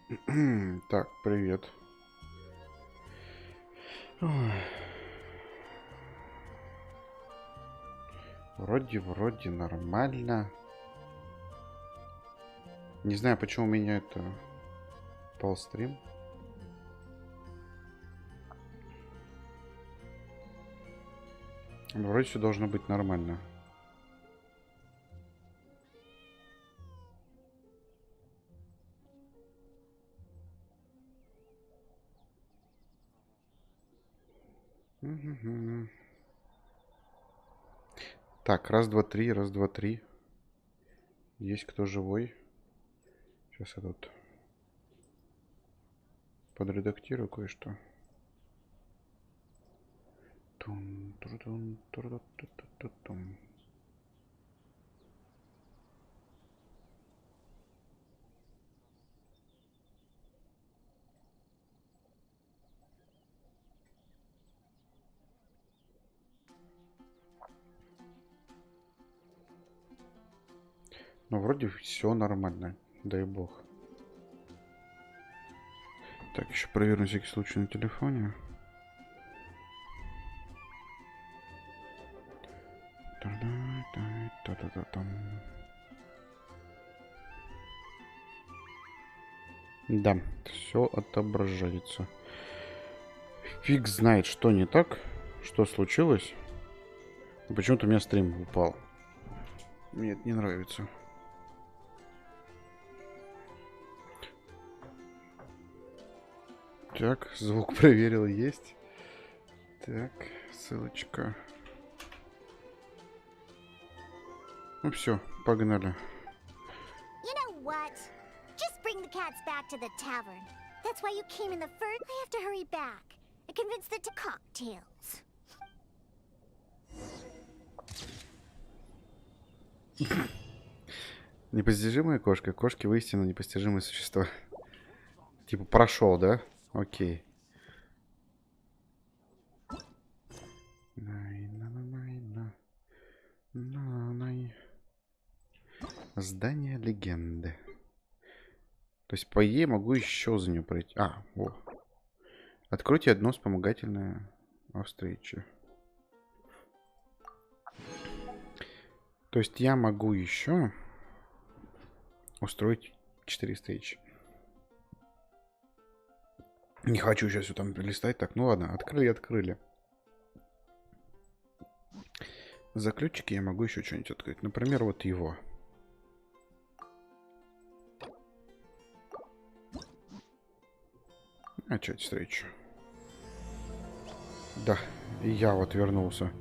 Так, привет. Ой. Вроде нормально. Не знаю, почему у меня это пал стрим. Но вроде все должно быть нормально. Так, раз, два, три, раз, два, три. Есть кто живой? Сейчас я тут подредактирую кое-что. Ну, вроде все нормально, дай бог. Так, еще проверю на всякий случай на телефоне. Да, все отображается. Фиг знает, что не так, что случилось. Почему-то у меня стрим упал. Мне это не нравится. Так, звук проверил, есть. Так, ссылочка. Ну все, погнали. You know what? Just bring the cats back to the tavern. That's why you came in the first. I have to hurry back and convince the cocktails. Непостижимая кошка. Кошки воистину непостижимые существа. Типа прошел, да? Окей. Здание легенды. То есть, по ей могу еще за нее пройти. А, во. Откройте одно вспомогательное о встрече. То есть, я могу еще устроить 4 встречи. Не хочу сейчас все там листать. Так, ну ладно, открыли. За ключики я могу еще что-нибудь открыть. Например, вот его. Начать встречу. Да, и я вот вернулся.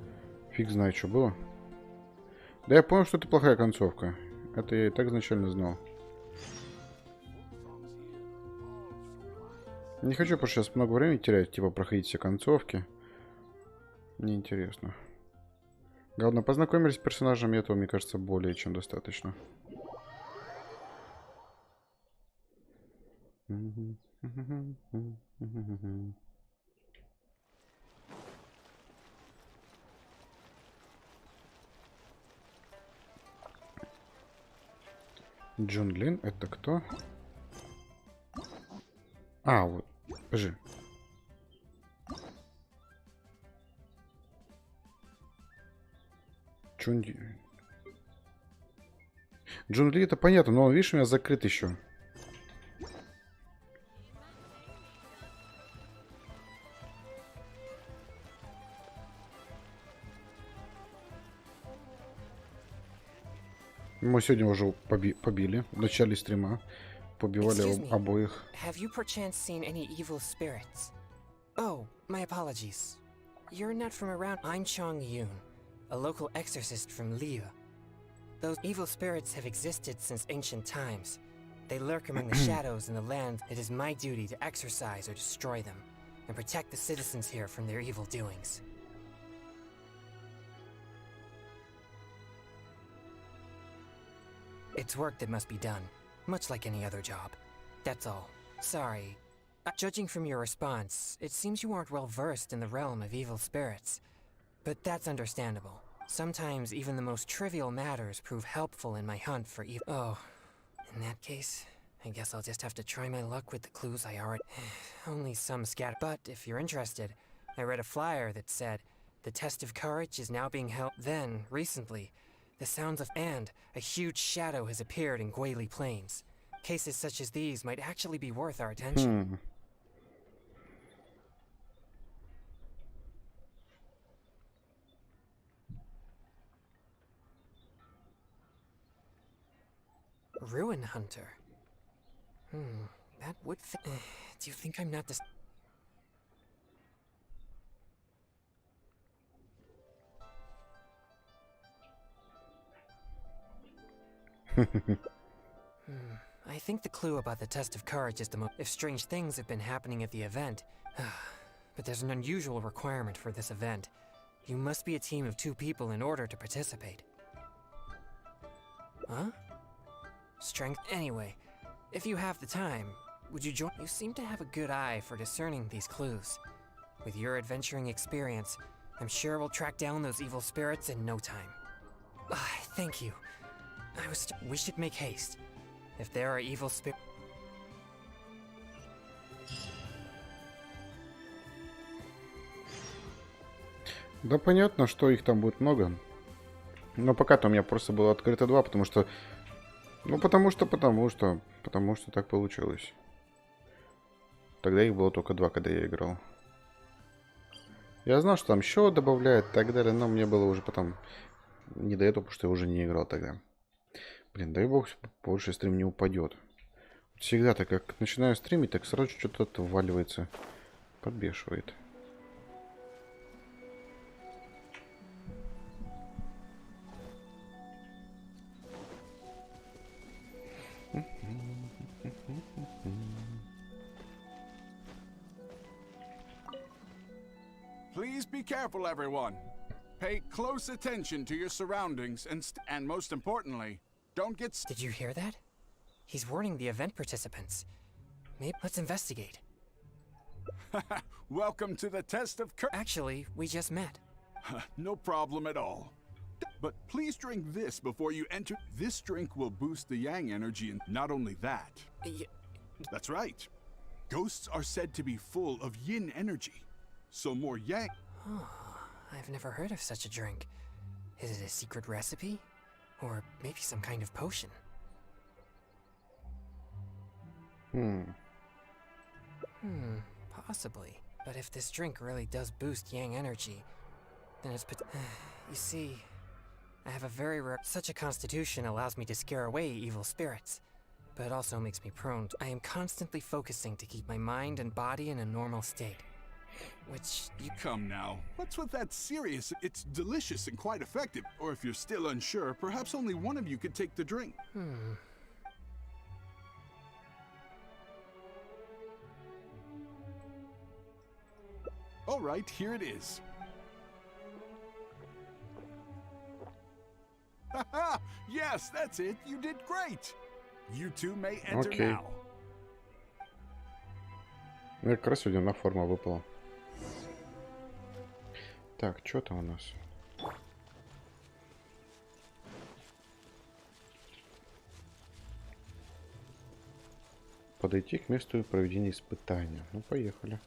Фиг знает, что было. Да я понял, что это плохая концовка. Это я и так изначально знал. Не хочу просто сейчас много времени терять, типа проходить все концовки. Неинтересно. Главное, познакомились с персонажами, этого, мне кажется, более чем достаточно. Джон Лин, это кто? А, вот. Подожди. Джон Ли, это понятно, но он, видишь, у меня закрыт еще. Мы сегодня уже побили в начале стрима. Побивали обоих. Have you perchance seen any evil spirits? Oh, my apologies. You're not from around. I'm Chong Yun, a local exorcist from Liu. Those evil spirits have existed since ancient times. They lurk among the shadows in the land. It is my duty to exorcise or destroy them, and protect the citizens here from their evil doings. It's work that must be done, much like any other job. That's all. Sorry. Judging from your response, it seems you aren't well versed in the realm of evil spirits. But that's understandable. Sometimes even the most trivial matters prove helpful in my hunt for evil. Oh, in that case, I guess I'll just have to try my luck with the clues I already... Only some scattered. But if you're interested, I read a flyer that said, the test of courage is now being held. Then, recently, the sounds of... And a huge shadow has appeared in Guili Plains. Cases such as these might actually be worth our attention. Ruin Hunter. That would fit. Do you think I'm not I think the clue about the test of courage is the most. If strange things have been happening at the event, but there's an unusual requirement for this event. You must be a team of 2 people in order to participate. Huh? Strength. Anyway, if you have the time, would you join? You seem to have a good eye for discerning these clues. With your adventuring experience, I'm sure we'll track down those evil spirits in no time. Thank you. We should make haste. If there are evil spirits... Да понятно, что их там будет много. Но пока-то у меня просто было открыто 2, потому что... Ну, потому что так получилось. Тогда их было только 2, когда я играл. Я знал, что там счет добавляет и так далее, но мне было уже потом не до этого, потому что я уже не играл тогда. Блин, дай бог, больше стрим не упадет. Всегда так, как начинаю стримить, так сразу что-то отваливается. Подбешивает. Please be careful, everyone. Pay close attention to your surroundings and most importantly, don't get... Did you hear that? He's warning the event participants. Maybe let's investigate. Welcome to the test of courage. Actually, we just met. No problem at all. But please drink this before you enter. This drink will boost the yang energy, and not only that. That's right. Ghosts are said to be full of yin energy. So more yang... Oh, I've never heard of such a drink. Is it a secret recipe? Or maybe some kind of potion? Possibly. But if this drink really does boost yang energy, then it's... You see, I have a very rare... Such a constitution allows me to scare away evil spirits. But it also makes me prone to... I am constantly focusing to keep my mind and body in a normal state. Which you... Come now, what's with that serious? It's delicious and quite effective. Or if you're still unsure, perhaps only one of you could take the drink. All right, here it is. Haha! Yes, that's it. You did great. You two may enter now. Ну, как раз одна форма выпала. Так, что там у нас? Подойти к месту проведения испытания. Ну, поехали.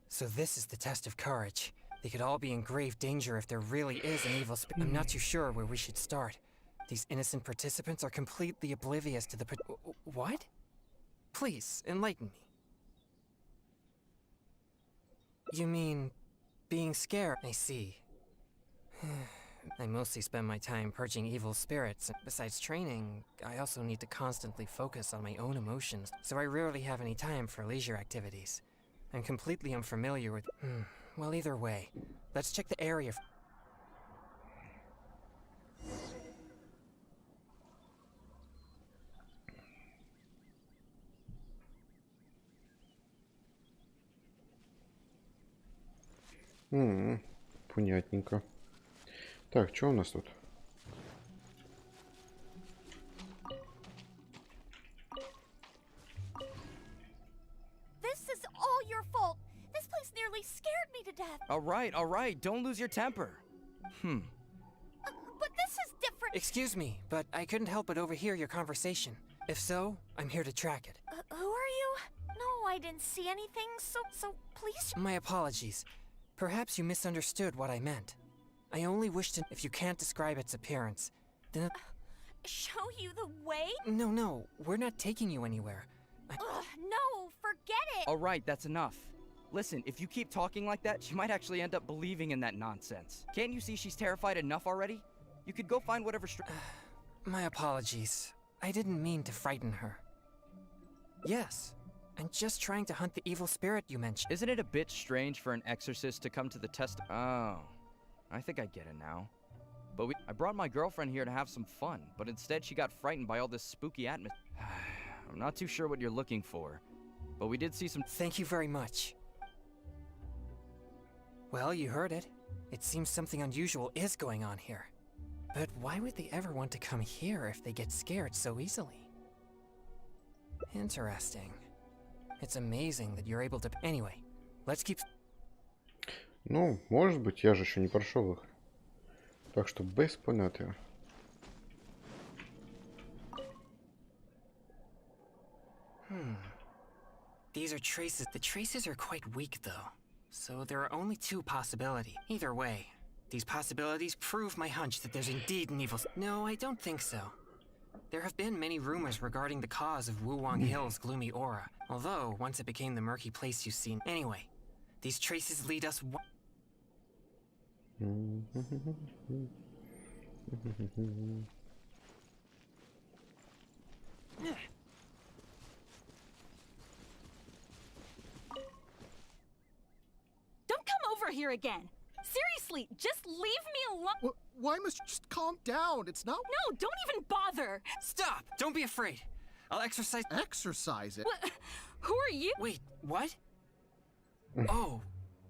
So this is the test of courage. They could all be in grave danger if there really is an evil spirit. I'm not too sure where we should start. These innocent participants are completely oblivious to the... What? Please, enlighten me. You mean... being scared? I see. I mostly spend my time purging evil spirits. Besides training, I also need to constantly focus on my own emotions, so I rarely have any time for leisure activities. I'm completely unfamiliar with... Well, either way, let's check the area. Понятненько. Так, что у нас тут? This is all your fault. This place nearly scared me to death. All right, don't lose your temper. But this is different. Excuse me, but I couldn't help but overhear your conversation. If so, I'm here to track it. Who are you? No, I didn't see anything, so please... My apologies. Perhaps you misunderstood what I meant. I only wish to... If you can't describe its appearance, then... Show you the way? No, we're not taking you anywhere. No, forget it! Alright, that's enough. Listen, if you keep talking like that, she might actually end up believing in that nonsense. Can't you see she's terrified enough already? You could go find whatever My apologies. I didn't mean to frighten her. Yes, I'm just trying to hunt the evil spirit you mentioned. Isn't it a bit strange for an exorcist to come to the test? Oh, I think I get it now. But I brought my girlfriend here to have some fun, but instead she got frightened by all this spooky atmosphere. I'm not too sure what you're looking for, but we did see some... Thank you very much. Well, you heard it. It seems something unusual is going on here. But why would they ever want to come here if they get scared so easily? Interesting. It's amazing that you're able to... Anyway, let's keep... Ну, может быть, я же еще не прошел их. Так что без понятия. These are traces. The traces are quite weak, though. So there are only two possibilities. Either way, these possibilities prove my hunch that there's indeed an evil... No, I don't think so. There have been many rumors regarding the cause of Wuwang Hill's gloomy aura. Although, once it became the murky place you've seen... Anyway, these traces lead us... Don't come over here again. Seriously, just leave me alone. Why must you just calm down? It's not... No, don't even bother. Stop! Don't be afraid. I'll exercise... Exercise it. Who are you? Wait, what? Oh,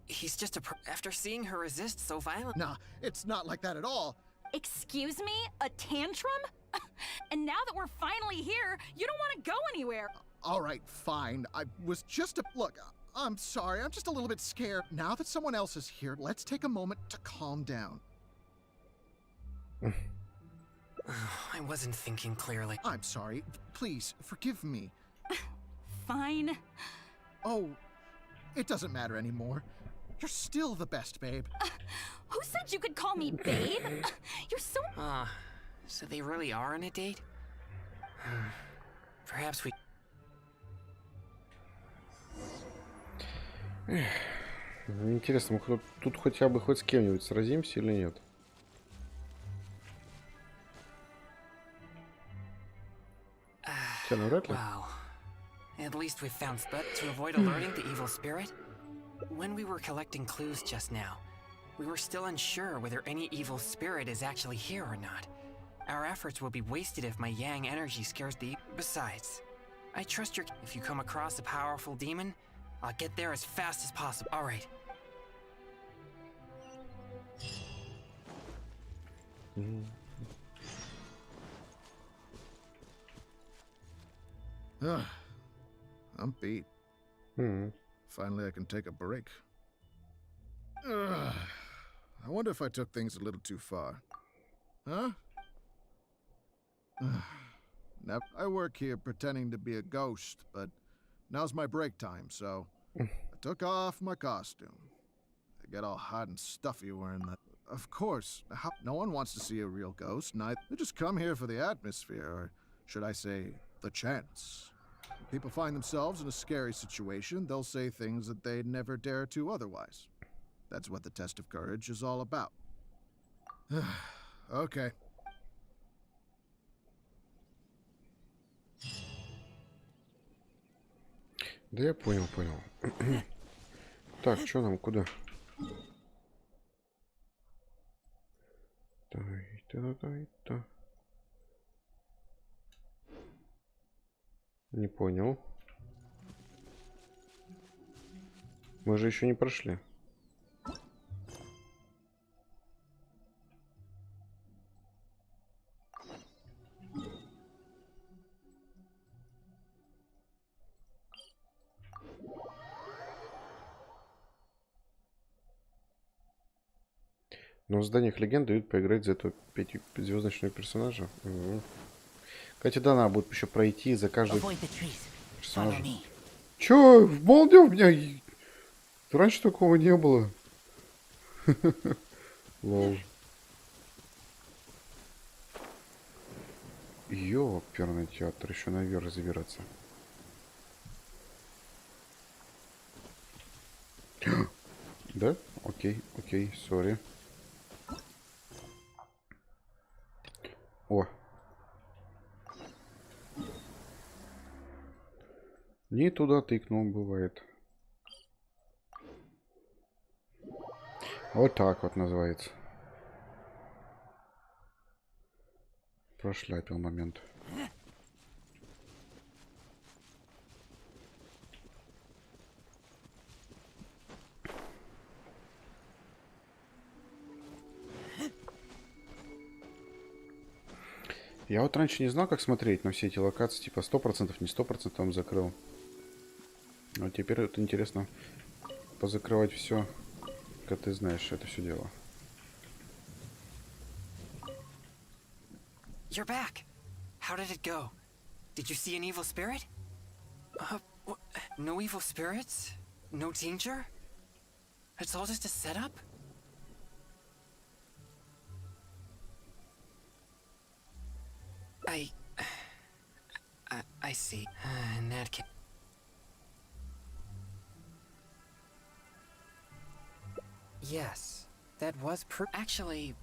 he's just a... After seeing her resist so violently... Nah, it's not like that at all. Excuse me? A tantrum? And now that we're finally here, you don't want to go anywhere. All right, fine. I was just a... Look, I'm sorry. I'm just a little bit scared. Now that someone else is here, let's take a moment to calm down. I wasn't thinking clearly. I'm sorry. Please, forgive me. Fine. Oh, it doesn't matter anymore. You're still the best, babe. Who said you could call me babe? You're so... So they really are on a date? Perhaps we... Интересно, мы тут хотя бы хоть с кем-нибудь сразимся или нет? Навряд ли. Wow. At least we found... But to avoid alerting the evil spirit, when we were collecting clues just now, we were still unsure whether any evil spirit is actually here or not. Our efforts will be wasted if my yang energy scares the... Besides, I trust your... If you come across a powerful demon, I'll get there as fast as possible. All right. I'm beat. Finally, I can take a break. I wonder if I took things a little too far. Huh? Now, I work here pretending to be a ghost, but now's my break time, so I took off my costume. I get all hot and stuffy wearing that. Of course, no one wants to see a real ghost. They just come here for the atmosphere, or should I say, the chance. If people find themselves in a scary situation, they'll say things that they'd never dare to otherwise. That's what the test of courage is all about. Okay. Да я понял. Так, что нам, куда? Не понял. Мы же еще не прошли. Но в зданиях легенд дают поиграть за этого 5-звездочного персонажа. Кстати, да, надо будет еще пройти за каждый персонаж. Чё? Вбалдел меня? Раньше такого не было. Лол. Ёперный театр, еще наверх забираться. Да? Окей, окей, сори. О. Не туда тыкнул, бывает. Вот так вот называется. Прошляпил момент. Я вот раньше не знал, как смотреть на все эти локации. Типа 100%, не 100% он закрыл. А теперь это интересно позакрывать все, как ты знаешь это все дело. You're back. How did it go? Did you see an evil spirit? No evil spirits? No danger? It's all just a setup? I see. In that case. Yes, that was actually,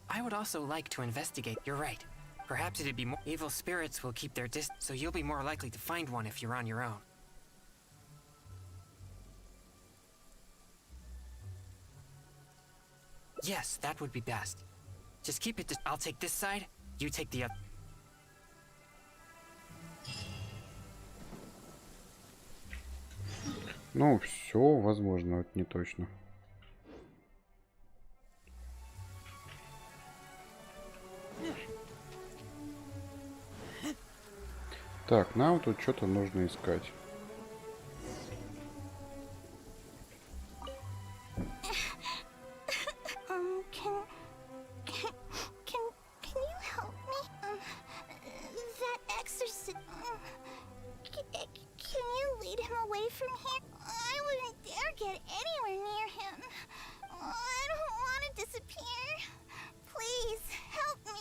I would also like to investigate. You're right. Perhaps it'd be more evil spirits will keep their distance, so you'll be more likely to find one if you're on your own. Yes, that would be best. Just keep it. I'll take this side. You take the other. Ну, все возможно, это не точно. Так, нам тут что-то нужно искать. Can you help me? That exorcist. Can you lead him away from here? I wouldn't dare get anywhere near him. I don't want to disappear. Please help me.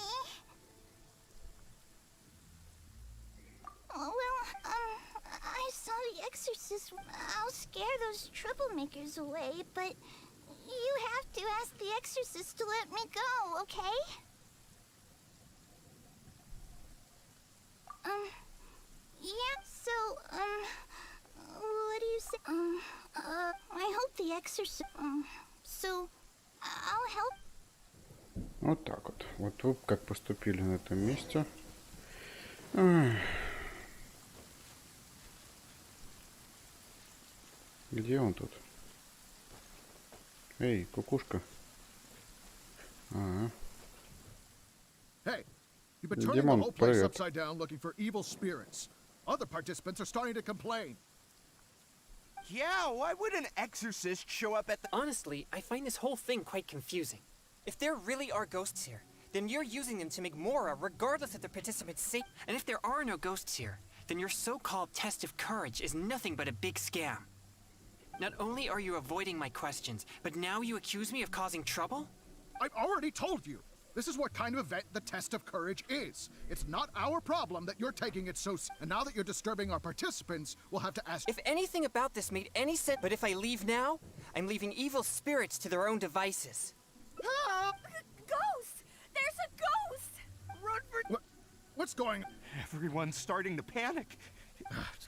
I saw the exorcist. I'll scare those troublemakers away, but you have to ask the exorcist to let me go, okay? Yeah, so, what do you say? I hope the exorcist, so, I'll help. Вот так вот. Вот вы как поступили на этом месте. Где он тут? Эй, кукушка. Ага. Hey, you've been turning the whole place upside down looking for evil spirits. Other participants are starting to complain. Yeah, why would an exorcist show up at the... Honestly, I find this whole thing quite confusing. If there really are ghosts here, then you're using them to make Mora regardless of the participants' safety. And if there are no ghosts here, then your so-called test of courage is nothing but a big scam. Not only are you avoiding my questions, but now you accuse me of causing trouble? I've already told you. This is what kind of event the test of courage is. It's not our problem that you're taking it so... And now that you're disturbing our participants, we'll have to ask... If anything about this made any sense... But if I leave now, I'm leaving evil spirits to their own devices. Ghost! There's a ghost! Run for... What's going... Everyone's starting to panic.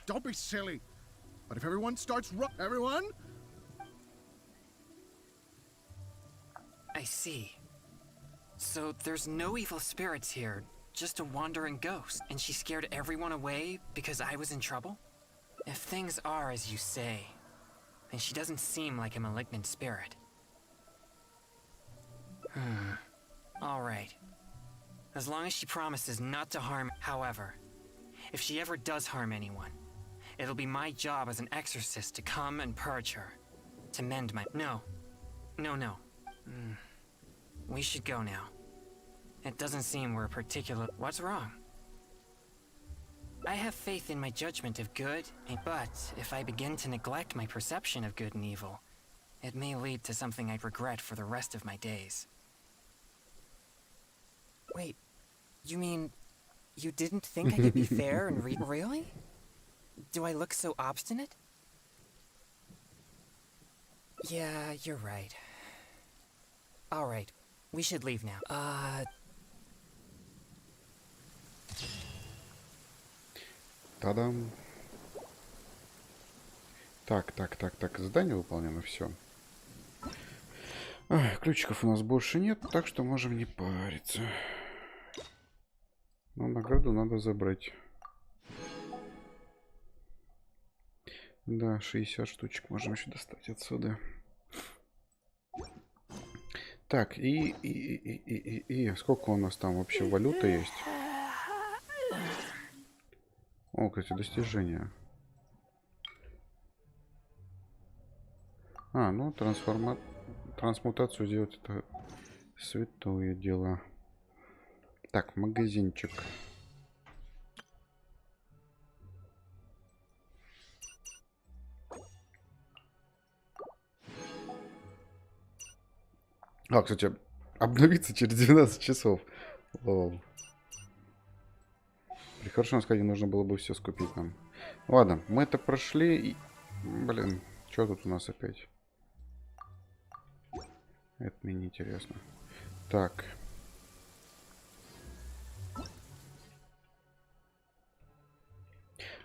Don't be silly. But if everyone starts... Everyone? I see. So there's no evil spirits here, just a wandering ghost, and she scared everyone away because I was in trouble? If things are as you say, then she doesn't seem like a malignant spirit. Alright. As long as she promises not to harm... However, if she ever does harm anyone, it'll be my job as an exorcist to come and purge her. To mend my... No. we should go now. It doesn't seem we're particular. What's wrong? I have faith in my judgment of good, but if I begin to neglect my perception of good and evil, it may lead to something I'd regret for the rest of my days. Wait, you mean you didn't think I could be fair and read? Really? Do I look so obstinate? Yeah, you're right. Alright, we should leave now. Та-дам. Так, задание выполнено, все. Ключиков у нас больше нет, так что можем не париться. Но награду надо забрать. Да, 60 штучек можем еще достать отсюда. Так, и сколько у нас там вообще валюта есть? О, кстати, достижения. Ну, трансмутацию сделать — это святое дело. Так, магазинчик. Кстати, обновиться через 12 часов. Лол. При хорошем раскладе нужно было бы все скупить нам. Ладно, мы это прошли. И... Блин, что тут у нас опять? Это мне не интересно. Так.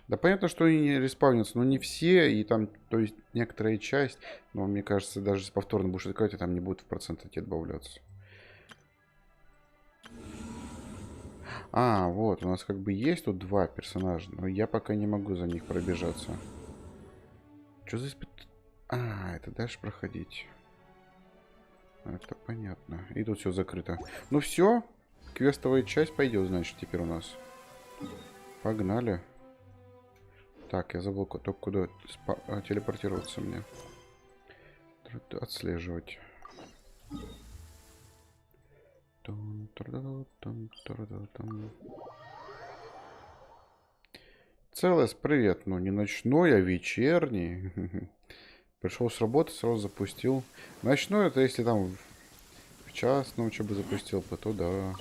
Да понятно, что они не респаунятся, но не все, и там, то есть, некоторая часть, но мне кажется, даже если повторно будешь открывать, там не будет в процентах добавляться. Вот, у нас как бы есть тут два персонажа, но я пока не могу за них пробежаться. Что за это дальше проходить. Это понятно. И тут все закрыто. Ну все, квестовая часть пойдет, значит, теперь у нас. Погнали. Так, я забыл только куда телепортироваться мне. Отслеживать. Целес, привет. Ну, не ночной, а вечерний. Пришел с работы, сразу запустил. Ночной — это если там в час ночи бы запустил, то да.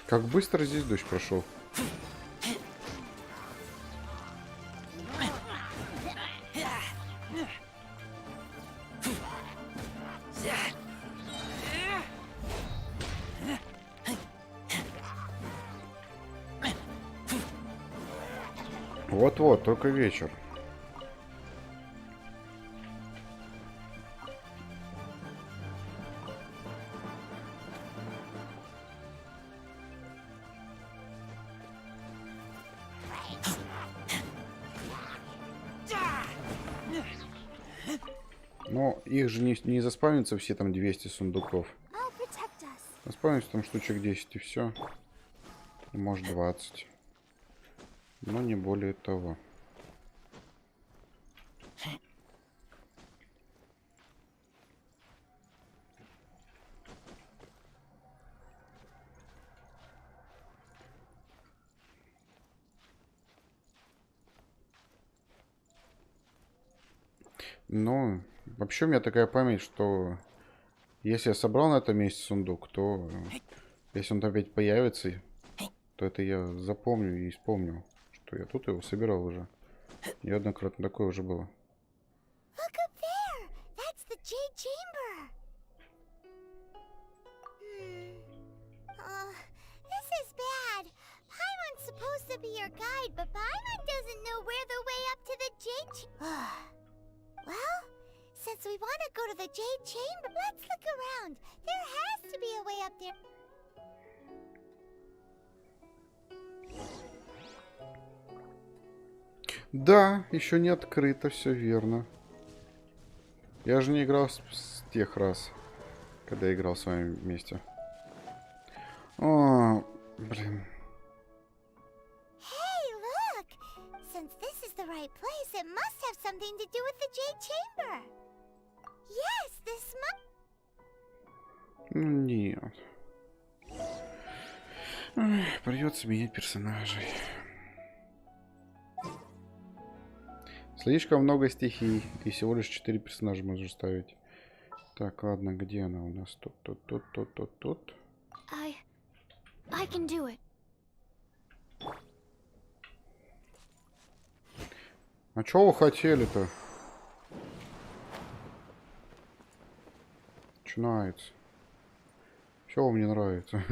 Как быстро здесь дождь прошел. Вот-вот, только вечер. Но их же не заспавнится все там 200 сундуков. Заспавнится там штучек 10 и все. Может 20. Но не более того. Ну, вообще у меня такая память, что если я собрал на этом месте сундук, то если он опять появится, то это я запомню и вспомню, что я тут его собирал уже. Неоднократно такое уже было. Well, since we want to go to the Jade Chamber, let's look around. There has to be a way up there. Да, еще не открыто, все верно. Я же не играл с тех раз, когда я играл с вами вместе. О, блин. Hey, look! Since this is the right place, it must have something to do with the Jade Chamber. Yes, this must... Нет. Ой, придется менять персонажей. Слишком много стихий. И всего лишь 4 персонажа можно ставить. Так, ладно, где она у нас? Тут. I can do it. А чё вы хотели-то? Чё нравится? Все вам не нравится. It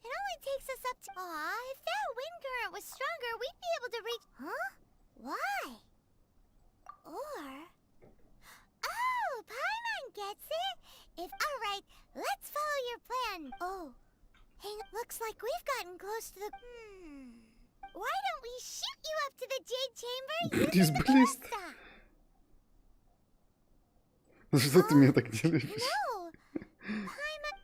only takes us up to... Aw, if that wind current was stronger, we'd be able to reach... Huh? Why? Or... Oh, Paimon gets it! If... Alright, let's follow your plan. Oh. Hey, looks like we've gotten close to the... Why don't we shoot you up to the Jade Chamber using the Бесполезно. ballista? Ну что ты меня так делаешь? No! Paimon...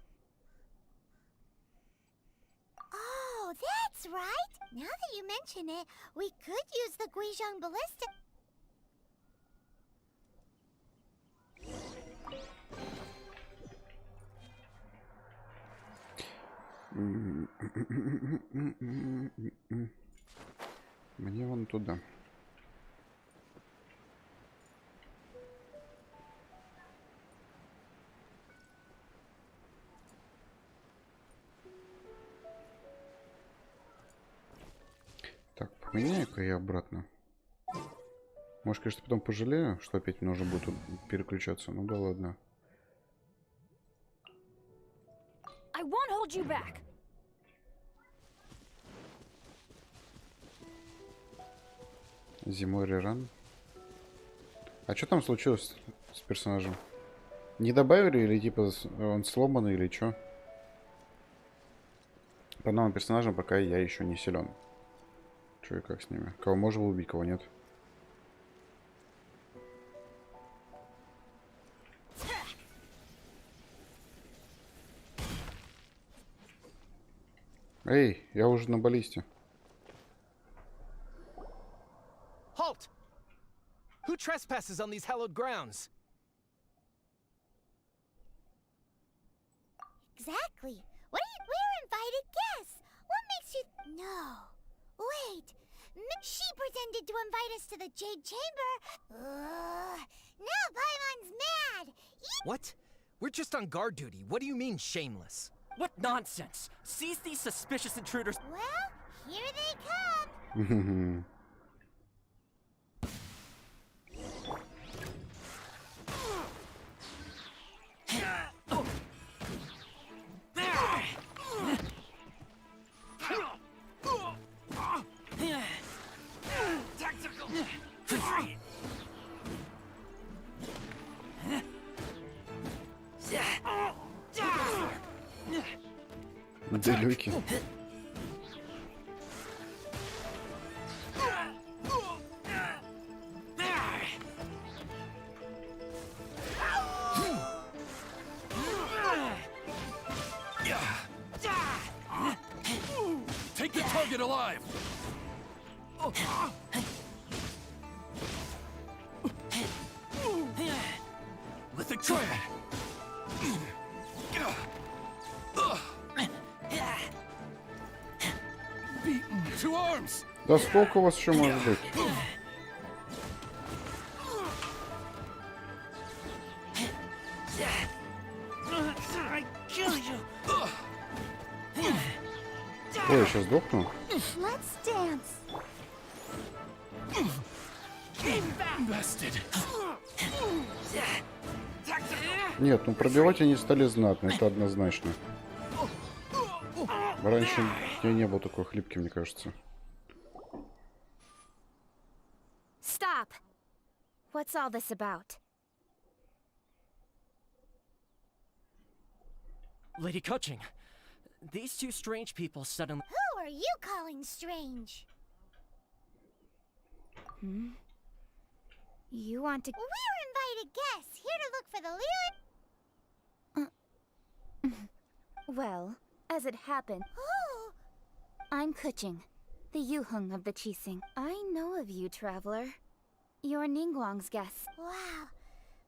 Oh, that's right! Now that you mention it, we could use the Guizhong Ballista... Мне вон туда. Так, поменяю-ка я обратно. Может, конечно, потом пожалею, что опять мне нужно будет тут переключаться. Ну да ладно. I won't hold you back. Зимой реран. А что там случилось с персонажем? Не добавили или типа он сломанный или что? По новым персонажам пока я еще не силен. Что и как с ними? Кого можно убить, кого нет? Эй, я уже на баллисте. Halt! Who trespasses on these hallowed grounds? Exactly. We're invited guests. What makes you... No. Wait. She pretended to invite us to the Jade Chamber. Now Paimon's mad. What? We're just on guard duty. What do you mean, shameless? What nonsense! Seize these suspicious intruders! Well, here they come. Далеки. Take the target alive! Let the try it! Beaten to arms! Да сколько у вас еще может быть? Ой, я сейчас сдохну. Let's dance. Bested. Нет, ну пробивать они стали знатно, это однозначно. Раньше я не был такой хлипкий, мне кажется. Stop. What's all this about? Lady Coaching, these two strange people suddenly... Who are you calling strange? You want to... We're invited guests, here to look for the lyric... Well, as it happened... Oh! I'm Kuching, the Yuhung of the Chising. I know of you, traveler. You're Ningguang's guest. Wow.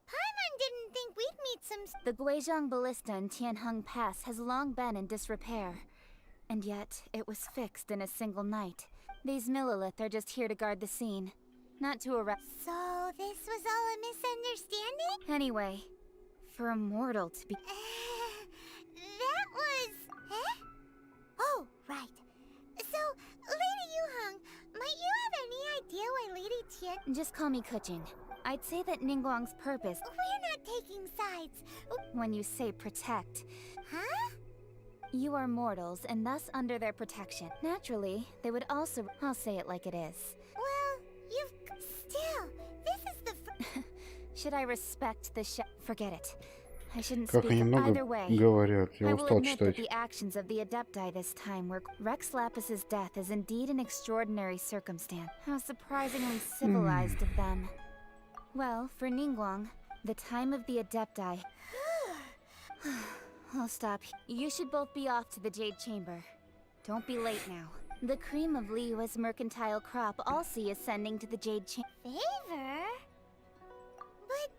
Paimon didn't think we'd meet some... The Guizhong Ballista in Tianheng Pass has long been in disrepair. And yet, it was fixed in a single night. These Millilith are just here to guard the scene. Not to arrest... So, this was all a misunderstanding? Anyway, for a mortal to be... That was... Oh, right. So, Lady Yuhang, might you have any idea why Lady Tian... Just call me Kuching. I'd say that Ningguang's purpose... We're not taking sides. When you say protect... Huh? You are mortals, and thus under their protection. Naturally, they would also... I'll say it like it is. Well, you've... Still, this is the... Should I respect the Forget it. I shouldn't Как speak они много either way. говорят, I я will устал admit that читать. the actions of the Adepti this time were... Rex Lapis's death is indeed an extraordinary circumstance. How surprisingly civilized of them. Well, for Ningguang, the time of the Adepti... I'll stop. You should both be off to the Jade Chamber. Don't be late now. The cream of Liyue's mercantile crop also is sending to the Jade Chamber. Favor? But,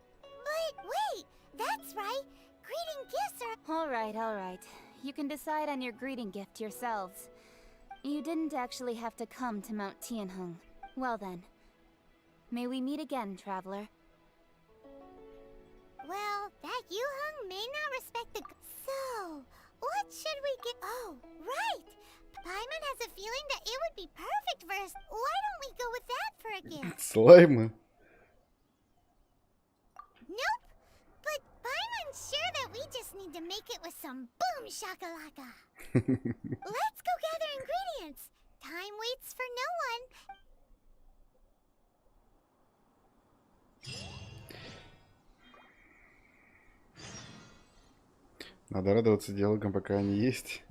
wait! That's right! Greeting gifts are... All right. You can decide on your greeting gift yourselves. You didn't actually have to come to Mount Tianheng. Well then, may we meet again, traveler. Well, that Yuhang may not respect the... So, what should we get... Oh, right! Paimon has a feeling that it would be perfect for us. Why don't we go with that for a gift? Слаймы. Nope! But Paimon's sure that we just need to make it with some boom shakalaka. Let's go gather ingredients. Time waits for no one. Надо радоваться диалогам, пока они есть.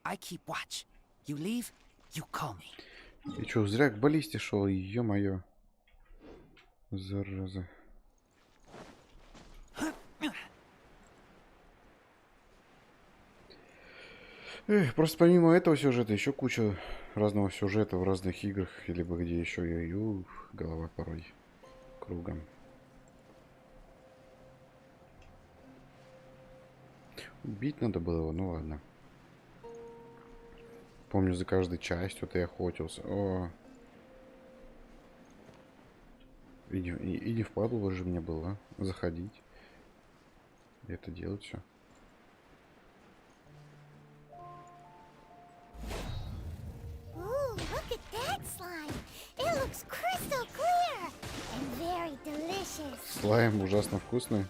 I keep watch. You leave, you call me. И чё, зря к баллисте шел, ё-моё. Зараза. Эх, просто помимо этого сюжета еще куча разного сюжета в разных играх, либо где еще голова порой кругом. Убить надо было его, ну ладно. Помню, за каждой частью ты охотился. О. И не впадло же мне было заходить. И это делать все. Слайм ужасно вкусный.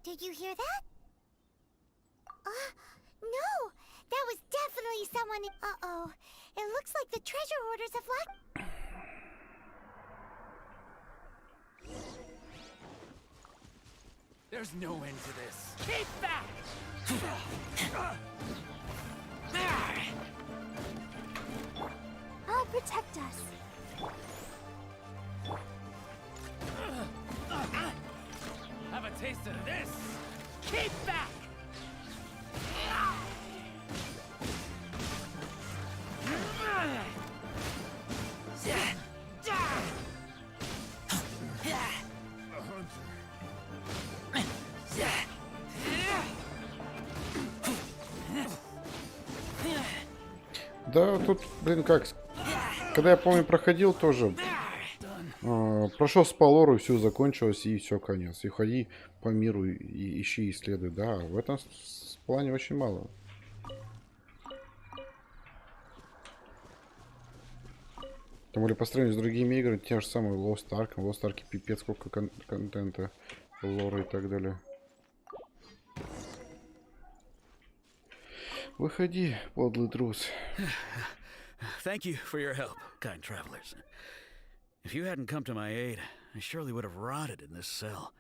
Did you hear that? No! That was definitely someone... Uh-oh. It looks like the treasure hoarders have locked... There's no end to this. Keep back! I'll protect us. Have a taste of this! Keep back! Да, тут, блин, как... Когда я, помню, проходил тоже... Прошел с Палору, все закончилось, и все, конец. И ходи по миру, и ищи, исследуй. Да, в этом плане очень мало. Тем более по сравнению с другими играми, те же самые Lost Ark. В Lost Ark пипец сколько контента, лора и так далее. Выходи, подлый трус. Thank you for your help, kind travelers. If you hadn't come to my aid, I surely would have rotted in this cell.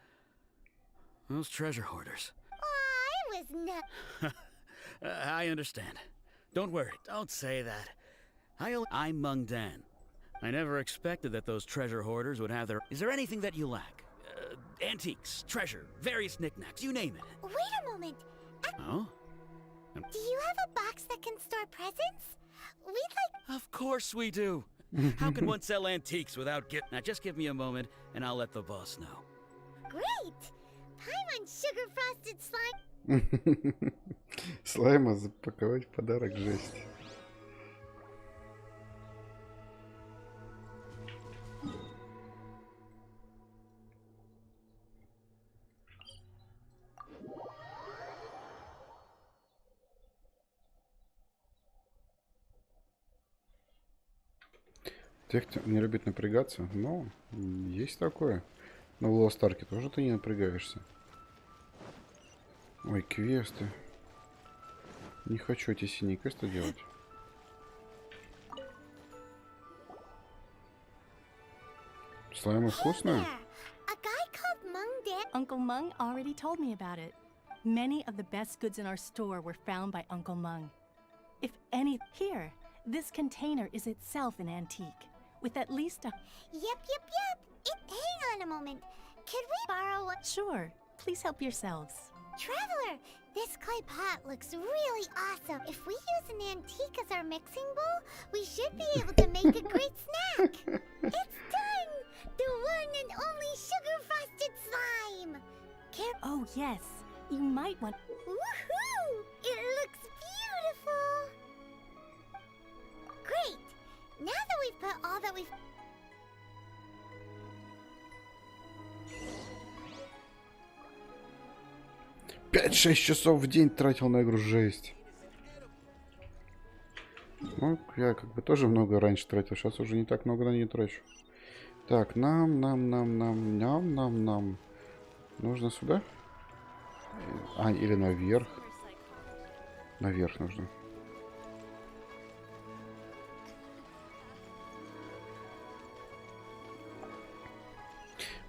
Those treasure hoarders. Oh, I was not. I understand. Don't worry. Don't say that. I'm Mung Dan. I never expected that those treasure hoarders would have their... Is there anything that you lack? Antiques, treasure, various knickknacks, you name it. Wait a moment. Oh? Do you have a box that can store presents? We'd like... Of course we do. How can one sell antiques without Now just give me a moment and I'll let the boss know. Great! Pie on sugar frosted slime. Слайма запаковать в подарок, жесть. Тех, кто не любит напрягаться, но есть такое. Но в Lost Ark тоже ты не напрягаешься. Ой, квесты. Не хочу эти синие квесты делать. Слаймы вкусные? Uncle Mung already told me about it. Many of the best goods in our store were found by Uncle Mung. If any... Here, this container is itself an antique. With at least a... Yep. Hang on a moment. Could we borrow a... Sure. Please help yourselves. Traveler, this clay pot looks really awesome. If we use an antique as our mixing bowl, we should be able to make a great snack. It's done! The one and only sugar-frosted slime! Oh, yes. You might want... Woohoo! It looks beautiful! Great! Now that we've put all that we've... 5-6 часов в день тратил на игру, жесть. Ну, я как бы тоже много раньше тратил, сейчас уже не так много на нее трачу. Так, нам. Нужно сюда? А, или наверх. Наверх нужно.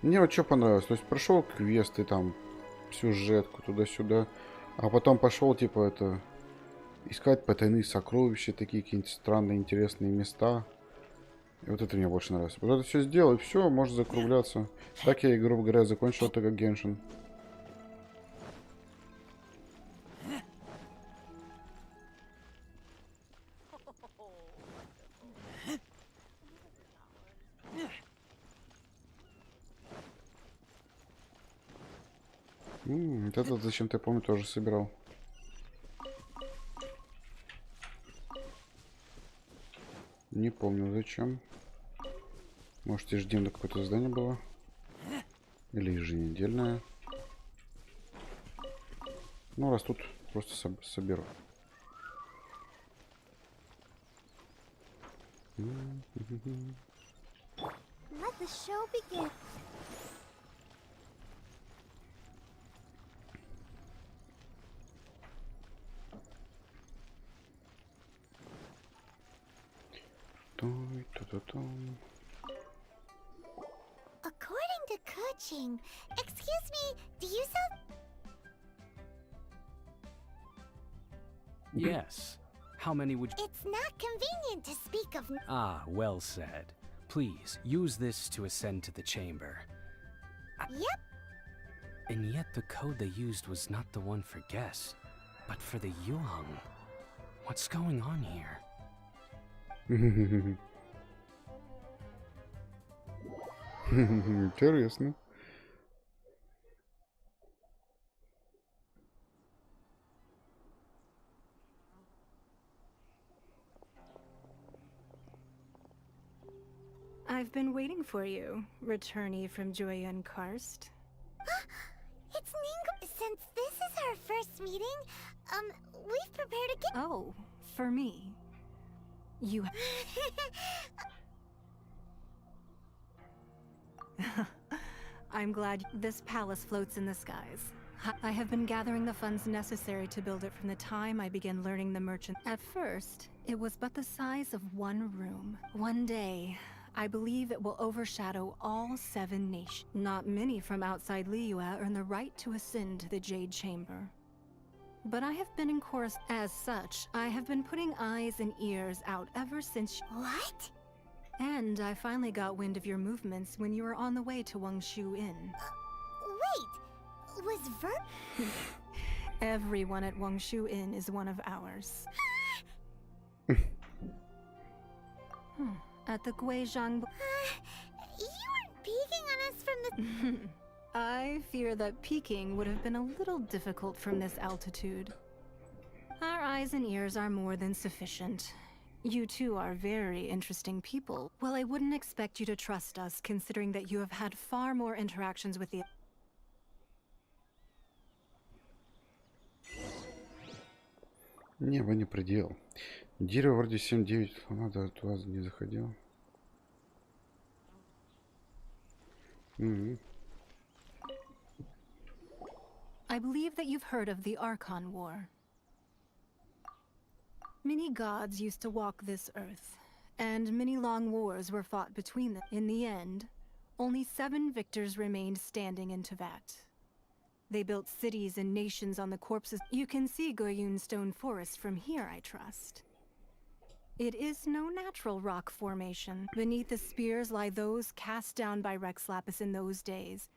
Мне вот что понравилось. То есть прошел квесты, там, сюжетку туда-сюда. А потом пошел, типа, это... искать потайные сокровища, такие какие-нибудь странные, интересные места. И вот это мне больше нравится. Вот это все сделал, и все, может закругляться. Так я, грубо говоря, закончил это как Genshin. Вот этот зачем-то, я помню, тоже собирал. Не помню зачем. Может, ежедневно какое-то задание было. Или еженедельное. Ну, раз тут просто соберу. Let the show begin. According to Kuching, excuse me, do you sell... Yes. How many would you... It's not convenient to speak of... Ah, well said. Please, use this to ascend to the chamber. Yep. And yet the code they used was not the one for guess, but for the Yuheng. What's going on here? Интересно. I've been waiting for you, returnee from Joyun Karst. It's Ning. Since this is our first meeting, we've prepared a gift. Oh, for me. You... I'm glad this palace floats in the skies. I have been gathering the funds necessary to build it from the time I began learning the merchant. At first, it was but the size of one room. One day, I believe it will overshadow all 7 nations. Not many from outside Liyue earn the right to ascend to the Jade Chamber. But I have been in chorus. As such, I have been putting eyes and ears out ever since. What? And I finally got wind of your movements when you were on the way to Wangshu Inn. Wait, was Everyone at Wangshu Inn is one of ours. At the Guizhang. You weren't peeking on us from the. I fear that peeking would have been a little difficult from this altitude. Our eyes and ears are more than sufficient. You two are very interesting people. Well, I wouldn't expect you to trust us, considering that you have had far more interactions with the... Небо не предел. Дерево вроде 7-9. Надо туда не заходил. I believe that you've heard of the Archon War. Many gods used to walk this earth, and many long wars were fought between them. In the end, only 7 victors remained standing in Teyvat. They built cities and nations on the corpses. You can see Goyun Stone Forest from here, I trust. It is no natural rock formation. Beneath the spears lie those cast down by Rex Lapis in those days.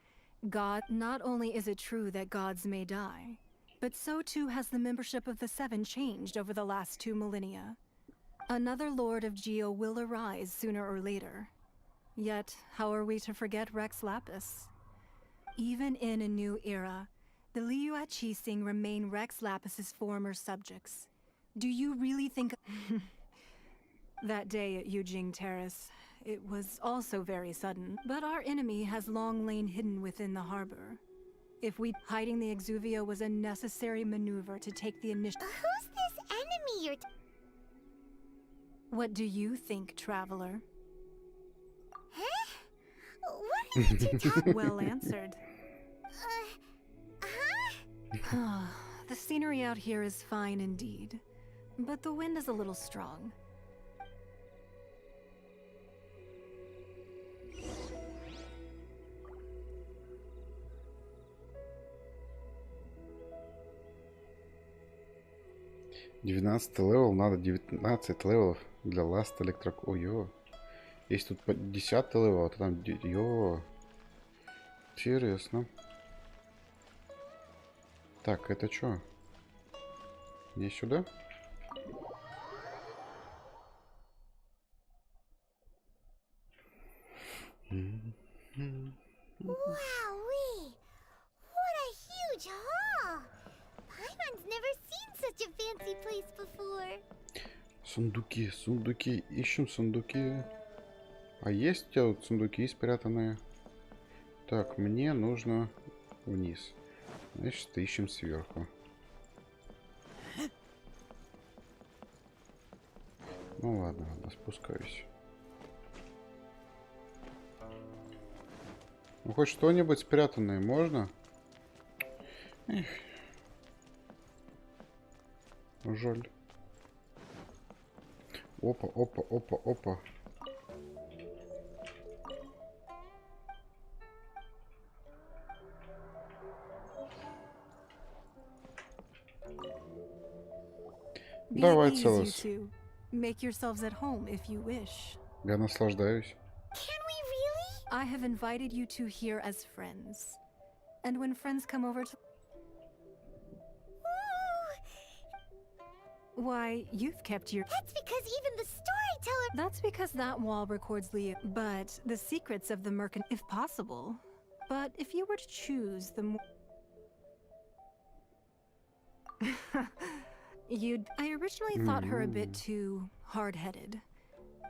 God, not only is it true that gods may die, but so too has the membership of the 7 changed over the last 2 millennia. Another Lord of Geo will arise sooner or later. Yet, how are we to forget Rex Lapis? Even in a new era, the Liyue Qixing remain Rex Lapis's former subjects. Do you really think... That day at Yujing Terrace, it was also very sudden, but our enemy has long lain hidden within the harbor. If hiding the Exuvia was a necessary maneuver to take the initiative. Who's this enemy you're What do you think, traveler? Huh? What are you two talking? Well answered. The scenery out here is fine indeed, but the wind is a little strong. Левел, надо 19 левелов для Last Electric. Ой-ё. Есть тут 10 левел, а там... Ё. Интересно. Так, это что? Не сюда? Wowee! What a huge hall! Paimon's never seen such a fancy place before. Сундуки, сундуки. Ищем сундуки. А есть у тебя вот сундуки спрятанные? Так, мне нужно вниз. Значит, ищем сверху. Ну ладно, ладно, спускаюсь. Ну хоть что-нибудь спрятанное можно? Эх. Жаль. Опа, опа, опа, опа. Давай целос. Make yourselves at home if you wish. Я наслаждаюсь. Can we really? I have invited you two here as friends. And when friends come over to... Why, you've kept your... That's because even the storyteller... That's because that wall records Leo. But the secrets of the merchant, if possible. But if you were to choose the more... I originally thought her a bit too hard-headed.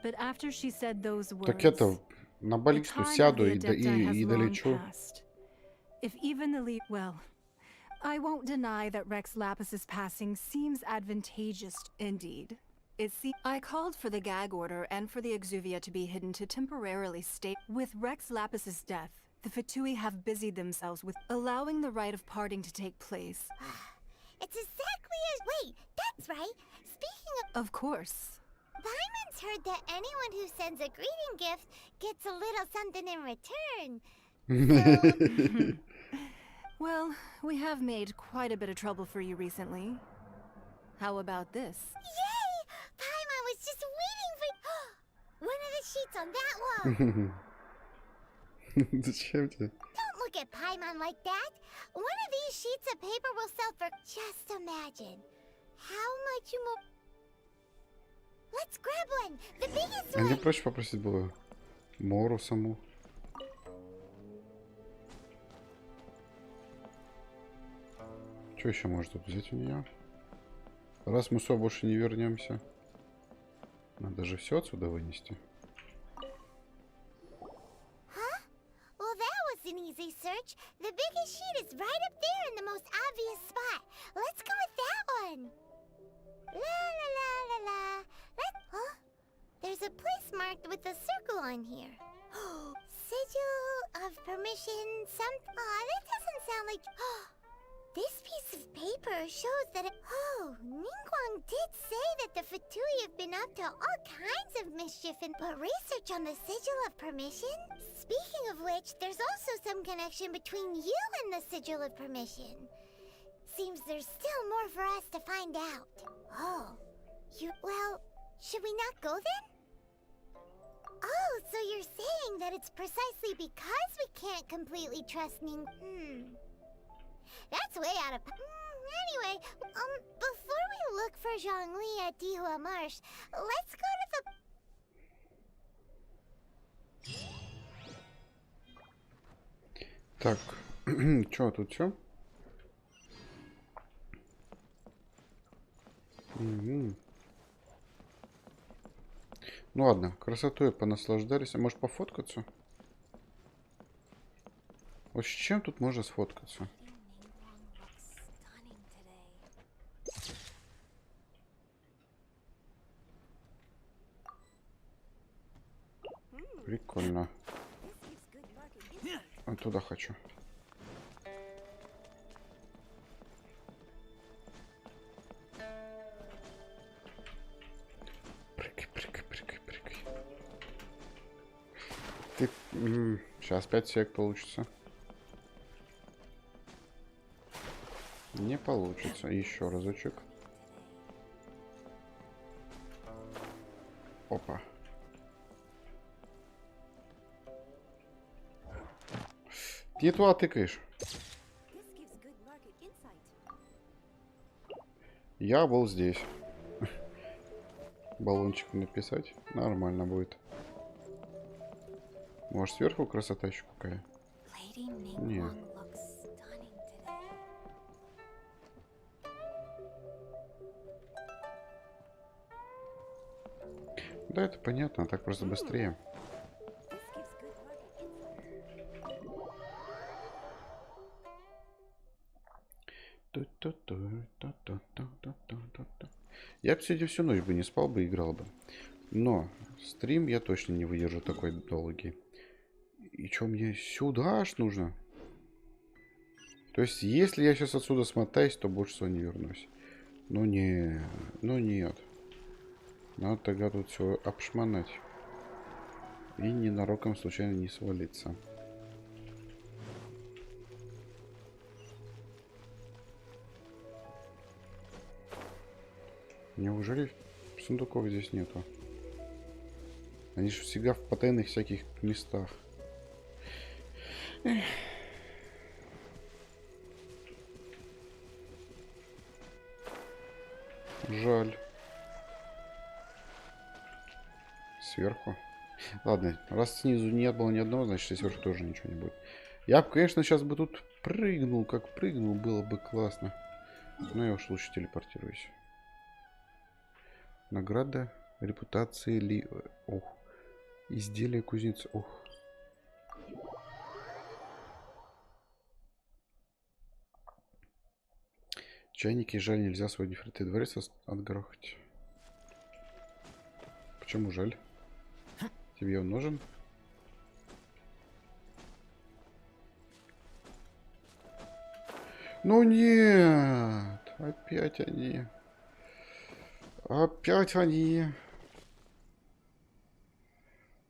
But after she said those words... Так это, на баллисту сяду и долечу. If even the well, I won't deny that Rex Lapis's passing seems advantageous indeed. I called for the gag order and for the Exuvia to be hidden to temporarily stay. With Rex Lapis's death, The Fatui have busied themselves with allowing the rite of parting to take place. It's exactly as... Wait, that's right. Speaking Of course. Paimon's heard that anyone who sends a greeting gift gets a little something in return. Well, we have made quite a bit of trouble for you recently. How about this? Yay! Paimon was just waiting for... One of the sheets on that wall. Зачем тебе? Don't look at Paimon like that. One of these sheets of paper will sell for... Just imagine. How much more... Let's grab one. The biggest А не one. проще попросить было Мору саму. Что еще может тут взять у нее? Раз мы сюда больше не вернемся. Надо же все отсюда вынести. Huh? Well, that was an easy search. The biggest sheet is right up there in the most obvious spot. Let's go with that one. La la la la la. Huh? There's a place marked with a circle on here. Sigil of permission. That doesn't sound like. This piece of paper shows that Ningguang did say that the Fatui have been up to all kinds of mischief but research on the Sigil of Permission? Speaking of which, there's also some connection between you and the Sigil of Permission. Seems there's still more for us to find out. Well, should we not go then? Oh, so you're saying that it's precisely because we can't completely trust Ning... That's way out of... Anyway, before we look for Zhongli at Dihua Marsh, let's go to the... Так, что тут все? Ну ладно, красотой понаслаждались. А может пофоткаться? Вот с чем тут можно сфоткаться? Прикольно. Вот туда хочу. Прыгай, прыгай, прыгай, прыгай. Ты... Сейчас 5 сек получится. Не получится. Еще разочек. Опа. Ты туда тыкаешь. Я был здесь. Баллончик написать. Нормально будет. Может, сверху красота еще какая? Нет. Да, это понятно, а так просто быстрее. Я бы сегодня всю ночь бы не спал бы, играл бы. Но стрим я точно не выдержу такой долгий. И что, мне сюда аж нужно? То есть, если я сейчас отсюда смотаюсь, то больше всего не вернусь. Ну не, ну нет. Надо тогда тут все обшмонать. И ненароком случайно не свалиться. Неужели сундуков здесь нету? Они же всегда в потайных всяких местах. Эх. Жаль. Сверху. Ладно, раз снизу не было ни одного, значит и сверху тоже ничего не будет. Я бы, конечно, сейчас бы тут прыгнул. Как прыгнул, было бы классно. Но я уж лучше телепортируюсь. Награда репутации ли... Ох. Изделие кузнеца. Ох. Чайники, жаль, нельзя свой нефритовый дворец отгрохать. Почему жаль? Тебе он нужен? Ну нет. Опять они. Опять они.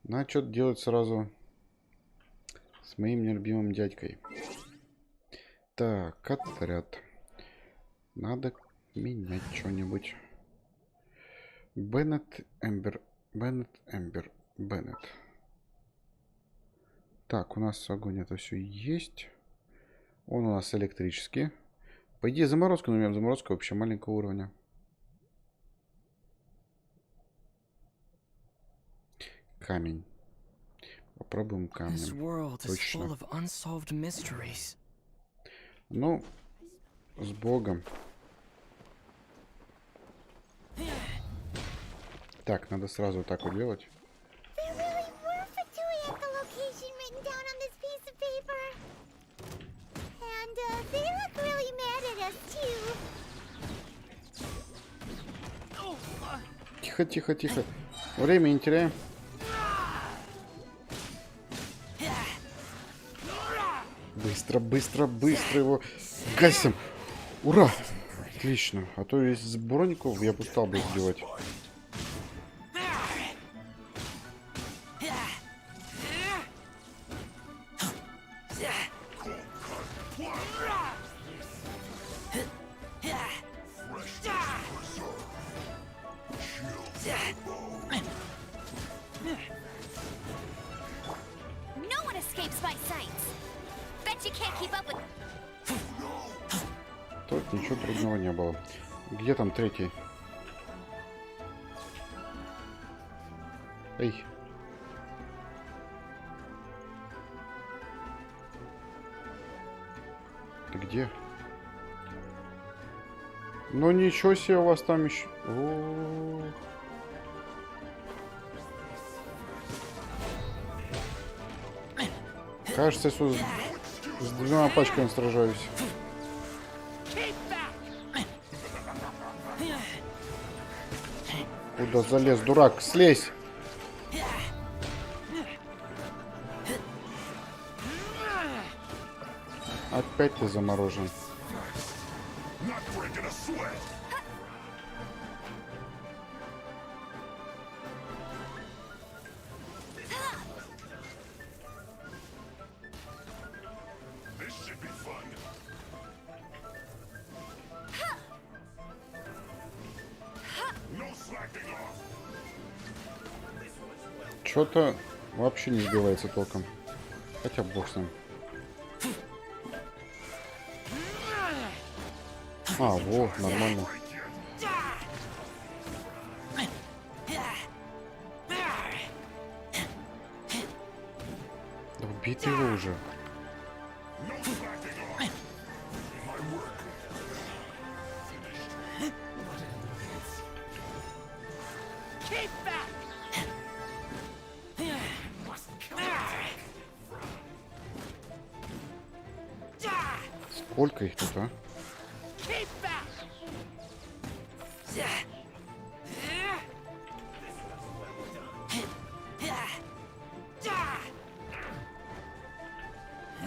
Надо что-то делать сразу с моим нелюбимым дядькой. Так, отряд. Надо менять что-нибудь. Беннет, Эмбер, Беннет, Эмбер, Беннет. Так, у нас огонь, это все есть. Он у нас электрический. По идее заморозка, но у меня заморозка вообще маленького уровня. Камень. Попробуем камнем. Точно. Ну, с Богом. Так, надо сразу так вот делать. Тихо, тихо, тихо. Время не теряем. Быстро, быстро, быстро его гасим. Ура! Отлично. А то из броников я бы стал бы сделать. Тут ничего трудного не было. Где там третий? Эй. Ты где? Ну ничего себе, у вас там еще... О-о-о. Кажется, я с двумя пачками сражаюсь. Куда залез, дурак? Слезь! Опять ты заморожен. Что-то вообще не сбивается толком. Хотя бог с ним. А, во, нормально. Да убей ты его уже. Сколько их тут, а?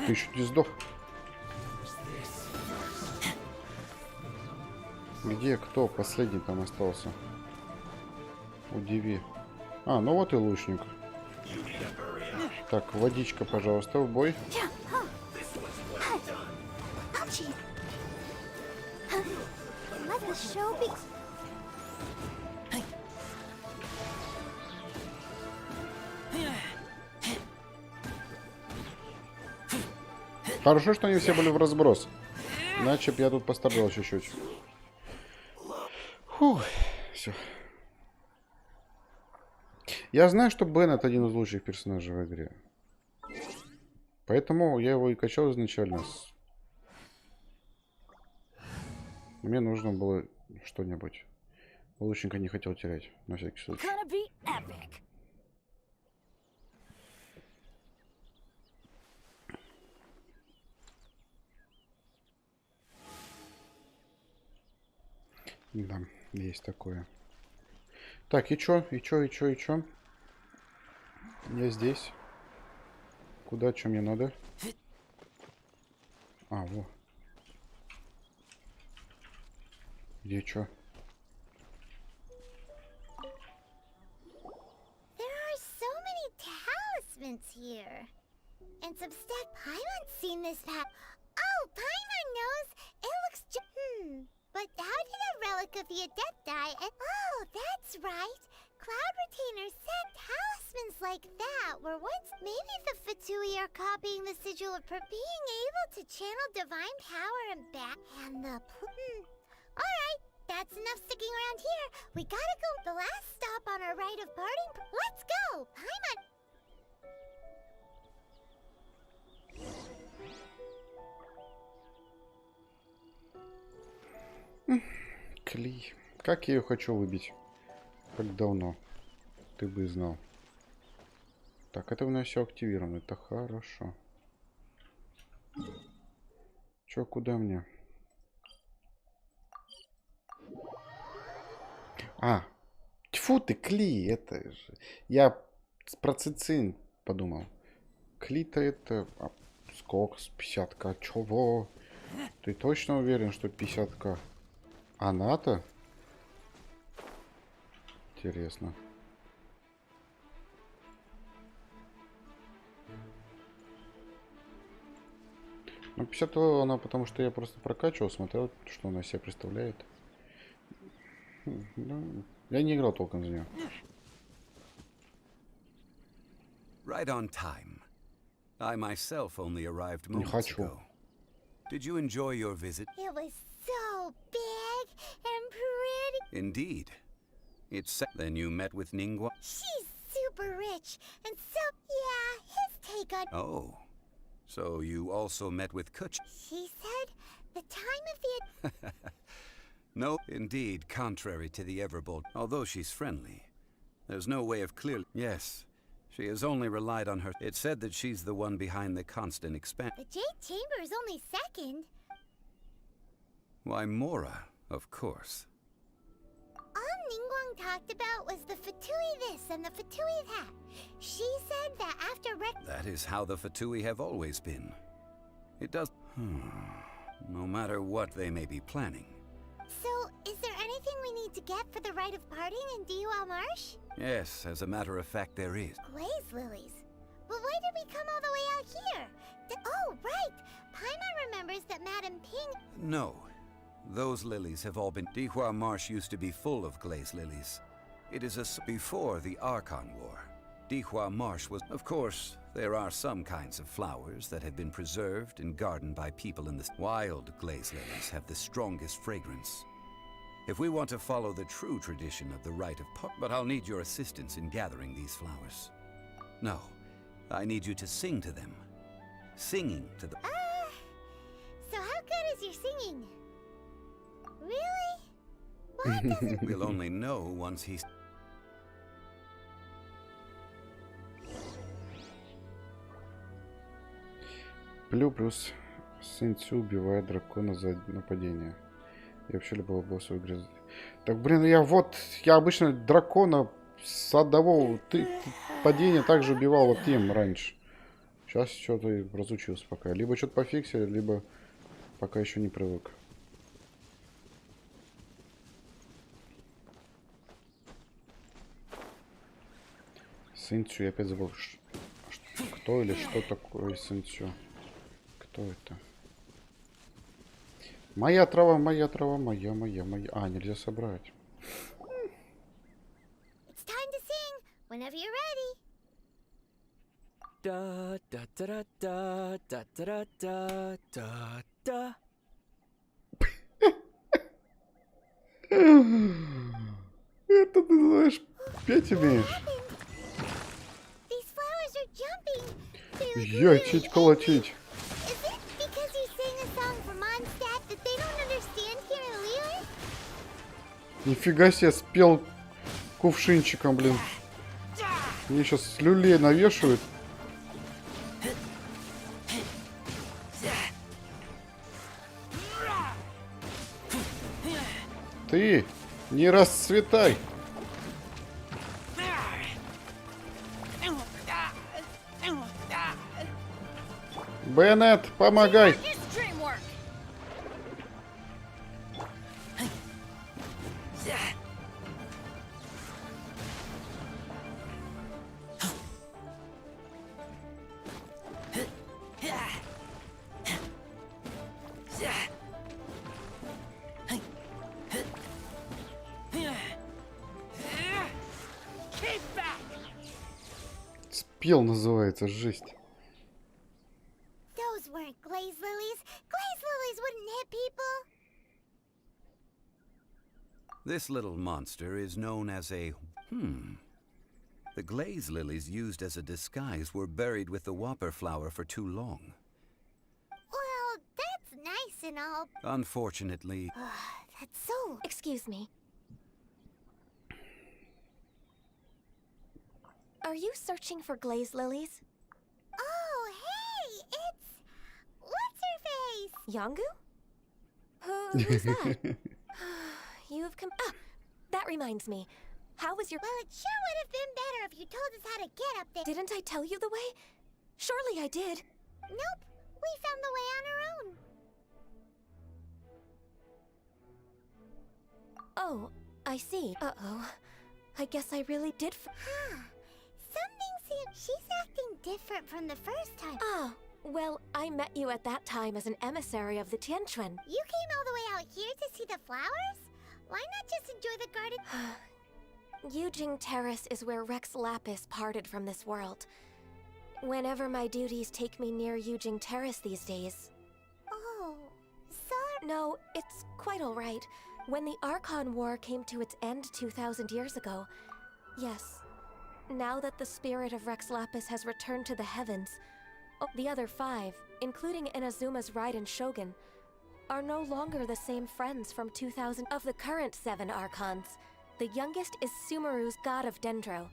Ты еще не сдох. Где кто последний там остался? Удиви. А, ну вот и лучник. Так, водичка, пожалуйста, в бой. Хорошо, что они все были в разброс. Иначе бы я тут пострадал чуть-чуть. Фух, все. Я знаю, что Беннет один из лучших персонажей в игре. Поэтому я его и качал изначально. Мне нужно было что-нибудь. Лучника не хотел терять, на всякий случай. Да, есть такое. Так, и чё? И чё? И чё? И чё? Я здесь. Куда, чё мне надо? А, во. Где чё? There are so many talismans here. And some stuff. Paimon's seen this pack. Oh, Paimon knows. It looks But how did a relic of the adept die? Oh, that's right. Cloud retainers said talismans like that were once... Maybe the Fatui are copying the sigil of being able to channel divine power and back. And the... Alright, that's enough sticking around here. We gotta go. The last stop on our rite of parting... Let's go! Paimon... Клей. Как я ее хочу выбить? Как давно? Ты бы знал. Так, это у нас все активировано. Это хорошо. Чё, куда мне? А, тьфу ты, Кли, это же... Я про цицин подумал. Кли-то это... А, сколько? С 50к? Чего? Ты точно уверен, что 50к? Она-то? Интересно. Ну, 50 она, потому что я просто прокачивал, смотрел, что она себя представляет. Ну, я не играл толком за нее. Right on time. I myself only arrived moments ago. Did you enjoy your visit? It was so big and pretty. Indeed. It's then you met with Ningguang. She's super rich, and so yeah, his take on. Oh, so you also met with Kuch. She said the time of the. No, indeed, contrary to the Everbold. Although she's friendly, there's no way of clearly. Yes, she has only relied on her. It said that she's the one behind the constant expansion. The Jade Chamber is only second. Why, Mora, of course. All Ningguang talked about was the Fatui this and the Fatui that. She said that after That is how the Fatui have always been. It does... No matter what they may be planning. So, is there anything we need to get for the rite of parting in Dihua Marsh? Yes, as a matter of fact, there is. Glaze lilies. But why did we come all the way out here? Oh, right! Paimon remembers that Madame Ping... No. Those lilies have all been... Dihua Marsh used to be full of glaze lilies. It is before the Archon War. Dihua Marsh was... Of course, there are some kinds of flowers that have been preserved and gardened by people in the... Wild glaze lilies have the strongest fragrance. If we want to follow the true tradition of the rite of but I'll need your assistance in gathering these flowers. No, I need you to sing to them. Singing to them. So how good is your singing? Really? Why doesn't... We'll only know once he's... Плюс Сэнцю убивает дракона за нападение. Я вообще любого босса в игре. Так, блин, я обычно дракона с одного падения также убивал вот им раньше. Сейчас что-то разучился пока. Либо что-то пофиксили, либо пока еще не привык. Сэнцю, я опять забыл, кто или что такое Сэнцю. Кто это? Моя трава, моя. А, нельзя собрать. It's time to sing whenever you're ready. Da da da da da da da da da. Это ты знаешь, петь умеешь. These flowers are jumping. Ячить, колотить. Is it because you sang a song for Mondstadt that they don't understand here in Liyue? Нифига себе, спел кувшинчиком, блин. Мне сейчас люлей навешивают. Ты не расцветай. Беннет, помогай. Пел называется, жесть. Those weren't glaze lilies. Glaze lilies wouldn't hit people. This little monster is known as a... The glaze lilies used as a disguise were buried with the whopper flower for too long. Well, that's nice and all. Unfortunately... That's so... Excuse me. Are you searching for glaze lilies? Oh, hey! It's... What's-her-face? Yangu? Who's that? You've come... Ah! That reminds me. How was your... Well, it sure would have been better if you told us how to get up there. Didn't I tell you the way? Surely I did. Nope. We found the way on our own. Oh, I see. Uh-oh. I guess I really did Something seems... She's acting different from the first time. Ah, well, I met you at that time as an emissary of the Tianquan. You came all the way out here to see the flowers? Why not just enjoy the garden? Yujing Terrace is where Rex Lapis parted from this world. Whenever my duties take me near Yujing Terrace these days. Oh, sorry. No, it's quite all right. When the Archon War came to its end 2,000 years ago, yes. Now that the spirit of Rex Lapis has returned to the heavens, the other 5, including Inazuma's Raiden Shogun, are no longer the same friends from 2000. Of the current 7 Archons, the youngest is Sumeru's god of Dendro.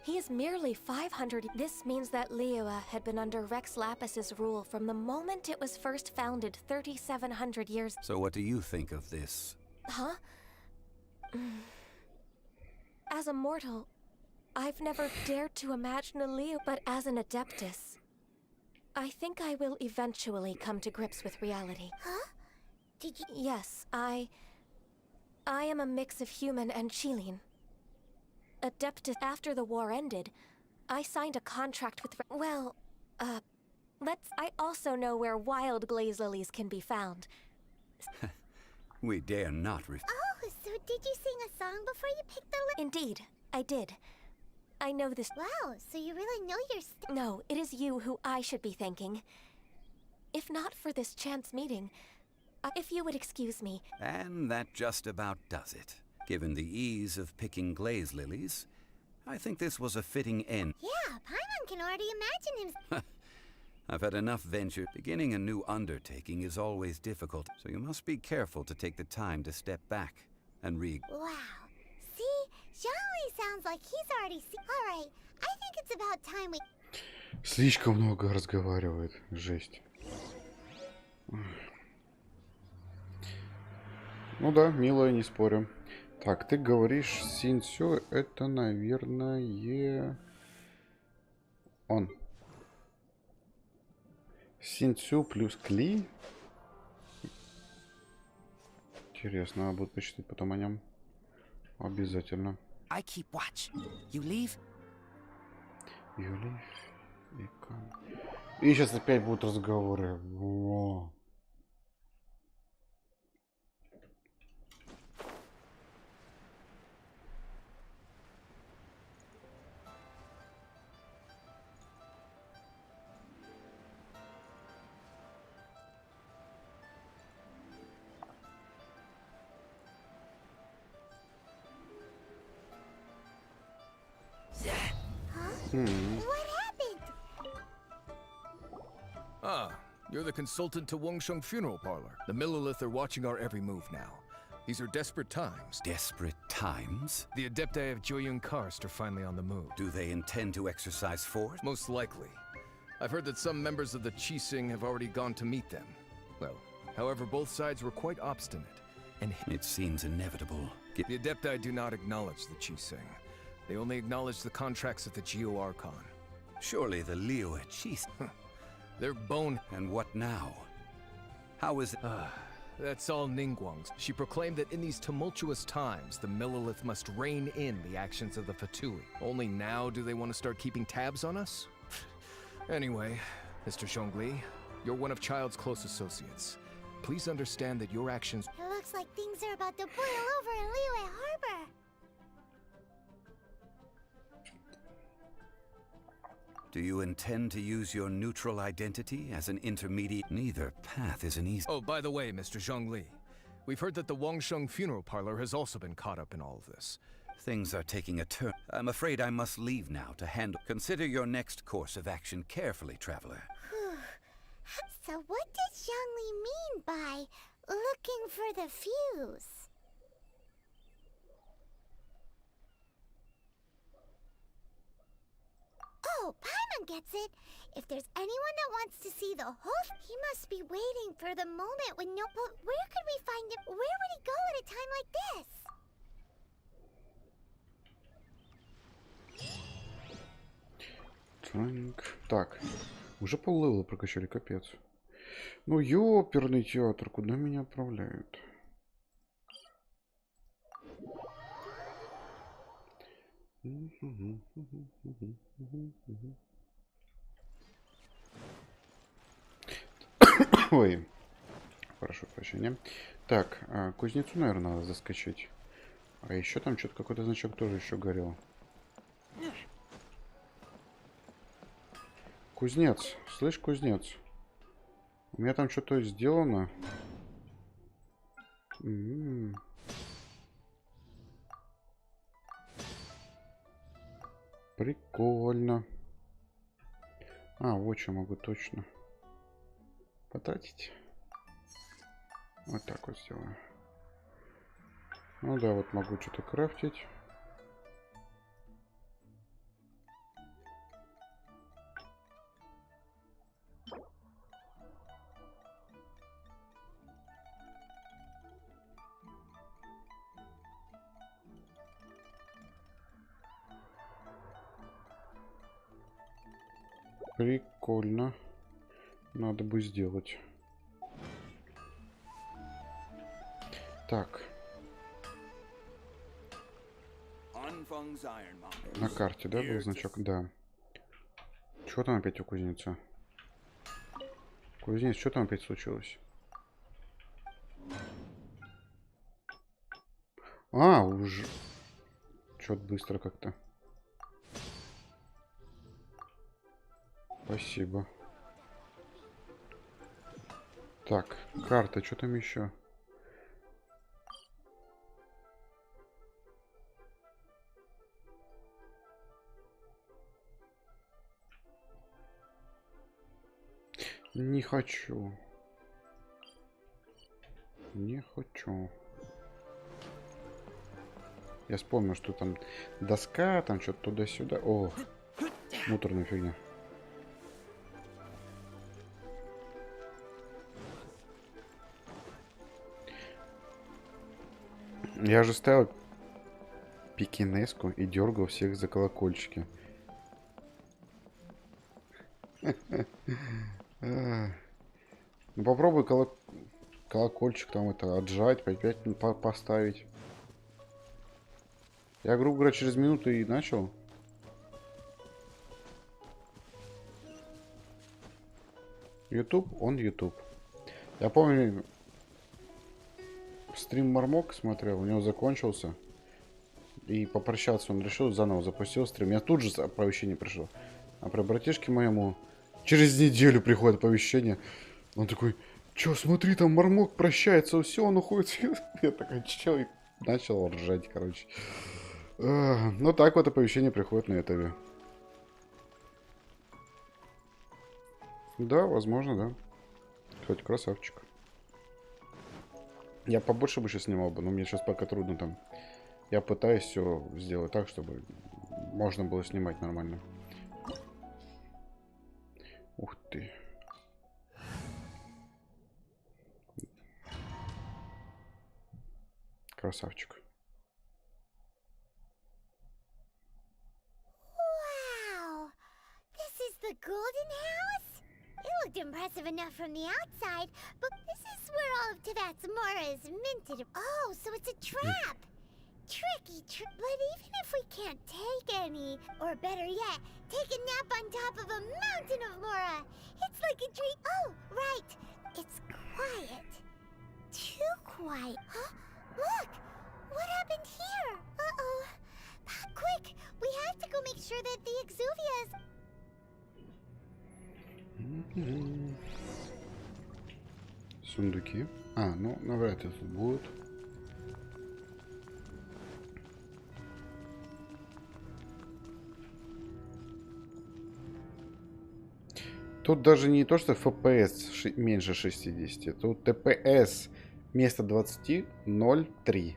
He is merely 500. This means that Liyue had been under Rex Lapis's rule from the moment it was first founded 3,700 years. So what do you think of this? Huh? As a mortal, I've never dared to imagine a Liyue, but as an Adeptus, I think I will eventually come to grips with reality. Huh? Did you... Yes, I am a mix of human and Qilin. Adeptus, after the war ended, I signed a contract with... I also know where wild glaze lilies can be found. We dare not Oh, so did you sing a song before you picked the... Indeed, I did. I know this... Wow, so you really know your No, it is you who I should be thanking. If not for this chance meeting, if you would excuse me... And that just about does it. Given the ease of picking glaze lilies, I think this was a fitting end. Yeah, Paimon can already imagine him... I've had enough venture. Beginning a new undertaking is always difficult, so you must be careful to take the time to step back and Wow. See? Zhongli sounds like he's already seen... Alright, I think it's about time we... Слишком много разговаривает. Жесть. Ну да, милая, не спорю. Так, ты говоришь, Синсё, это, наверное... Он. Синсю плюс Кли. Интересно, надо будет почитать потом о нем. Обязательно. I keep watch. You leave? You leave. И сейчас опять будут разговоры. Во. What happened? Ah, you're the consultant to Wengsheng Funeral Parlor. The Millilith are watching our every move now. These are desperate times. Desperate times? The Adepti of Joyun Karst are finally on the move. Do they intend to exercise force? Most likely. I've heard that some members of the Qixing have already gone to meet them. Well, however, both sides were quite obstinate, and it seems inevitable. The Adepti do not acknowledge the Qixing. They only acknowledge the contracts of the Geo Archon. Surely the Liyue Qixing. They're bone. And what now? How is it? That's all Ningguang's. She proclaimed that in these tumultuous times, the Millilith must rein in the actions of the Fatui. Only now do they want to start keeping tabs on us? Anyway, Mr. Zhongli, you're one of Child's close associates. Please understand that your actions... It looks like things are about to boil over in Liyue Harbor. Do you intend to use your neutral identity as an intermediate? Neither path is an easy. Oh, by the way, Mr. Zhongli, we've heard that the Wangsheng funeral parlor has also been caught up in all of this. Things are taking a turn. I'm afraid I must leave now to handle. Consider your next course of action carefully, traveler. So what does Zhongli mean by looking for the fuse? Oh, Paimon gets it. If there's anyone that wants to see the whole, he must be waiting for the moment when no. But where could we find him? Where would he go at a time like this? Так, уже пол-левела прокачали, капец. Ну, ёперный театр, куда меня отправляют? Ой, прошу прощения. Так, кузнецу, наверное, надо заскочить. А еще там что-то какой-то значок тоже еще горел. Кузнец, слышь, кузнец. У меня там что-то сделано. Прикольно. А, вот что могу точно потратить. Вот так вот сделаю. Ну да, вот могу что-то крафтить. Прикольно. Надо бы сделать. Так. На карте, да, был значок? Да. Что там опять у кузнеца? Кузнец, что там опять случилось? А, уже. Что-то быстро как-то. Спасибо. Так, карта, что там еще? Не хочу. Не хочу. Я вспомнил, что там доска, там что-то туда-сюда. О, муторная фигня. Я же ставил пекинеску и дергал всех за колокольчики. Ну попробуй колокольчик там это отжать, опять поставить. Я, грубо говоря, через минуту и начал. YouTube, он YouTube. Я помню, стрим Мармок смотрел, у него закончился. И попрощаться он решил, заново запустил стрим. Я тут же оповещение пришло. А про братишке моему через неделю приходит оповещение. Он такой, чё, смотри, там Мармок прощается, все, он уходит. Я такой, чё, и начал ржать, короче. Ну так вот оповещение приходит на ютубе. Да, возможно, да. Хоть красавчик. Я побольше бы сейчас снимал бы, но мне сейчас пока трудно там. Я пытаюсь все сделать так, чтобы можно было снимать нормально. Ух ты. Красавчик. Wow! This is the Golden House? It looked impressive enough from the outside, but this is where all of Teyvat's mora is minted. Oh, so it's a trap! Tricky, but even if we can't take any, or better yet, take a nap on top of a mountain of mora, it's like a dream. Oh, right. It's quiet. Too quiet. Huh? Look! What happened here? Uh-oh. Quick! We have to go make sure that the Exuvias... Сундуки. А, ну, навряд ли тут будут. Тут даже не то, что FPS меньше 60. Тут TPS вместо 20 0,3.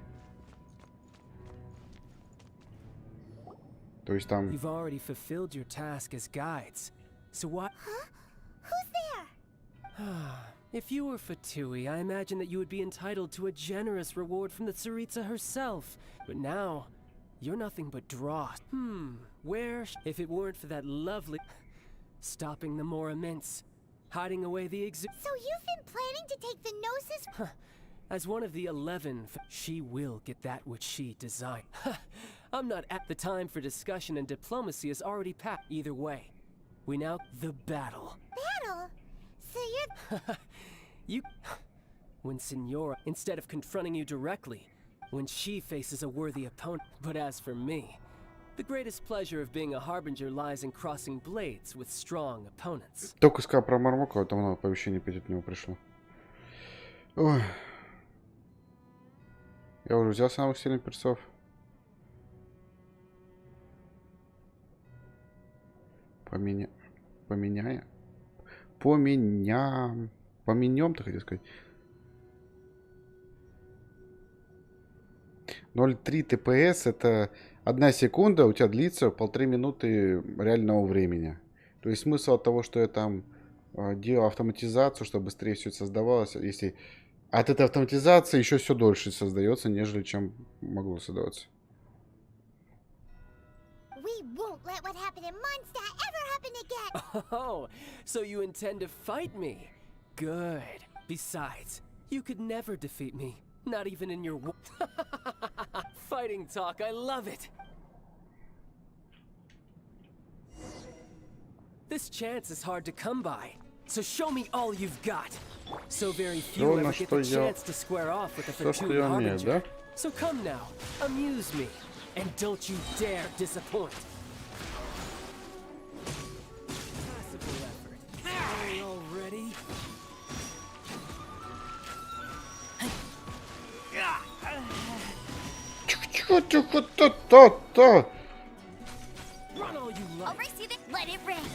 То есть там... You've already fulfilled your task as guides. So what? Huh? Who's there? If you were Fatui, I imagine that you would be entitled to a generous reward from the Tsaritsa herself. But now, you're nothing but dross. Where, if it weren't for that lovely... stopping the more immense, hiding away the So you've been planning to take the Gnosis? As one of the 11, she will get that which she designed. I'm not at the time for discussion, and diplomacy is already packed either way. We now... the battle. Battle? So you're... You... When Signora, instead of confronting you directly, when she faces a worthy opponent. But as for me, the greatest pleasure of being a harbinger lies in crossing blades with strong opponents. Только сказал про Мармока, там много оповещений опять от него пришло. Ой. Я уже взял самых сильных перцов. Поменяем, ты хотел сказать. 0,3 ТПС это 1 секунда у тебя длится 1,5 минуты реального времени. То есть смысл от того, что я там делал автоматизацию, чтобы быстрее все это создавалось, если от этой автоматизации еще все дольше создается, нежели чем могло создаваться. We won't let what happened in Mondstadt ever happen again. Oh, so you intend to fight me? Good. Besides, you could never defeat me, not even in your fighting talk. I love it. This chance is hard to come by, so show me all you've got. So very few ever get the chance to square off with a Fatui harbinger. So come now, amuse me. And don't you dare disappoint. Passable effort. Are we all ready? Run all you like. Oversee it, let it rain.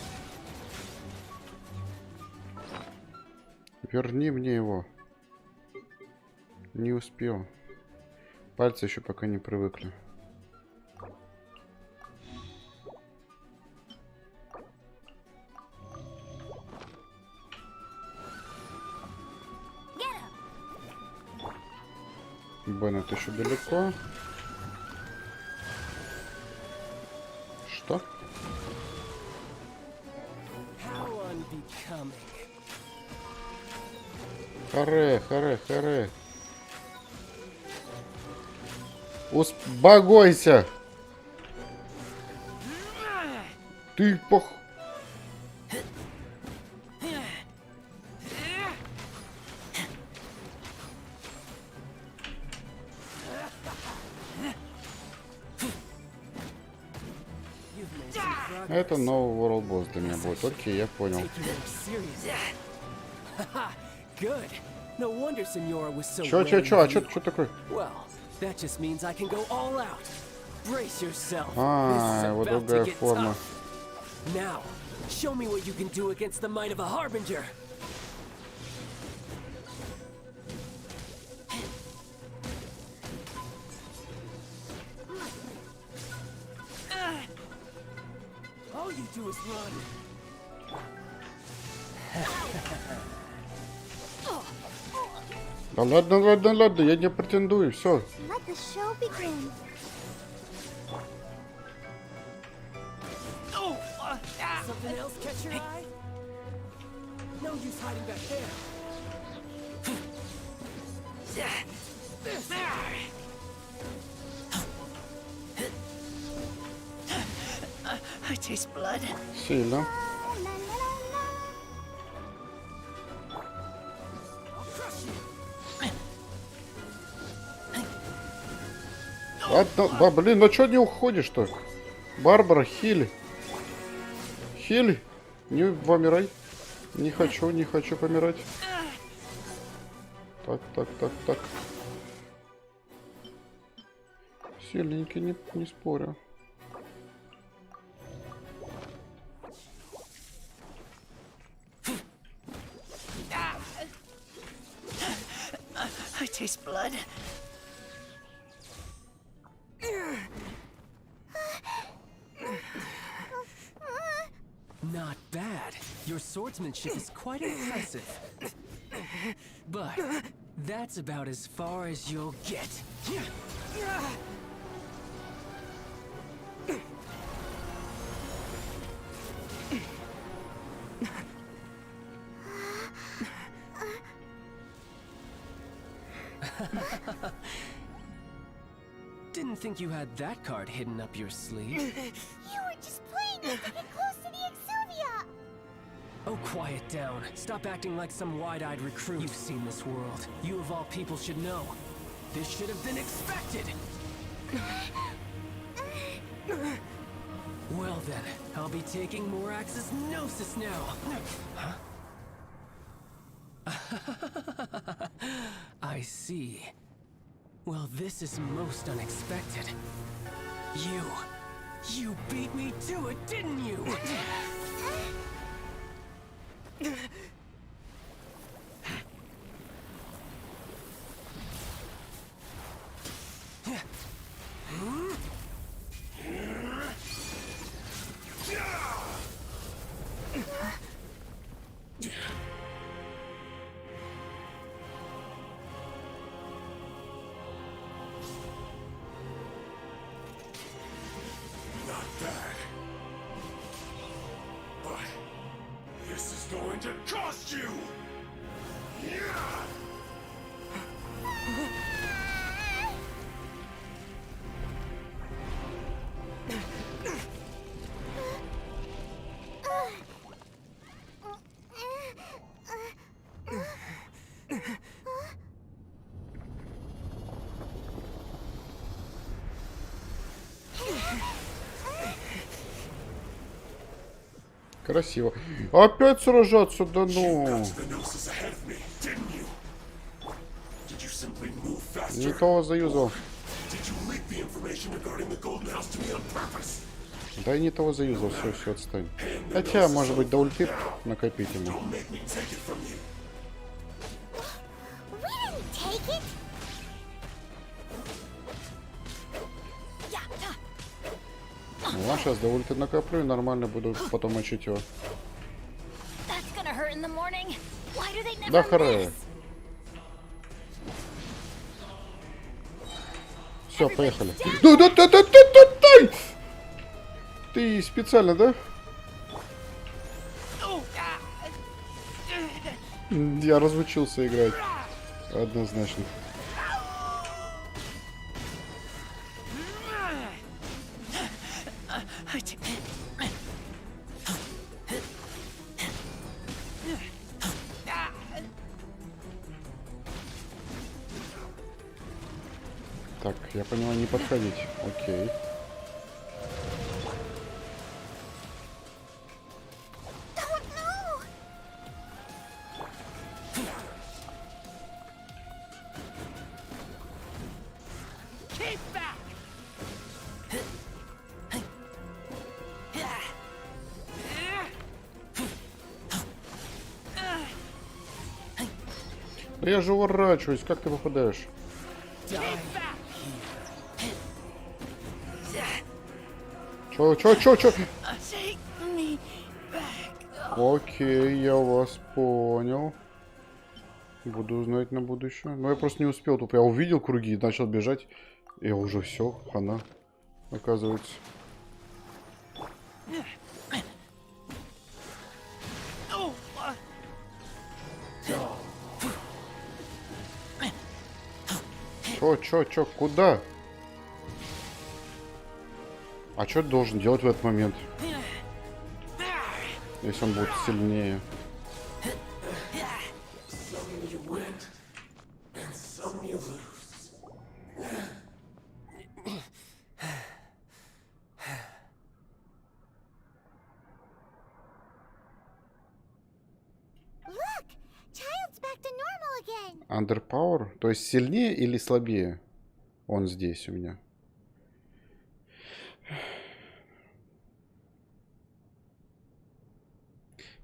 Верни мне его. Не успел. Пальцы еще пока не привыкли. Беннет еще далеко. Что? Харе. Успокойся. Ты пох... Это новый World Boss для меня будет. Окей, я понял. Чё такое? А, вот другая форма. All you do is run. Да ладно, я не претендую, все. Let the show begin. Something else catch your eye? No use hiding back there. I taste blood. Сильно. Ладно, да, блин, ну чё не уходишь-то? Барбара, хиль. Хиль, не помирай. Не хочу помирать. Так. Сильненький, не спорю. I taste blood. Not bad. Your swordsmanship is quite impressive. But that's about as far as you'll get. Didn't think you had that card hidden up your sleeve. You were just playing it to get close to the Exuvia! Oh, quiet down. Stop acting like some wide-eyed recruit. You've seen this world. You of all people should know. This should have been expected! Well then, I'll be taking Morax's Gnosis now! Huh? I see. Well, this is most unexpected. You beat me to it, didn't you? Going to cost you! Красиво. Опять сражаться, да ну. Не того заюзал. Да и не того заюзал, все, отстань. Хотя, может быть, до ульты накопить ему. Ну, а сейчас до ульты накоплю и нормально буду потом мочить его. Да харе. Все, поехали. Да! Ты специально, да? Я разучился играть. Однозначно. Так, я поняла, не подходить. Окей. Да я же уворачиваюсь, как ты попадаешь? Чё? Окей, я вас понял. Буду знать на будущее. Но я просто не успел. Тупо я увидел круги и начал бежать. И уже все, хана, оказывается. Чё, куда? А что ты должен делать в этот момент? Если он будет сильнее. Underpower? То есть сильнее или слабее? Он здесь у меня.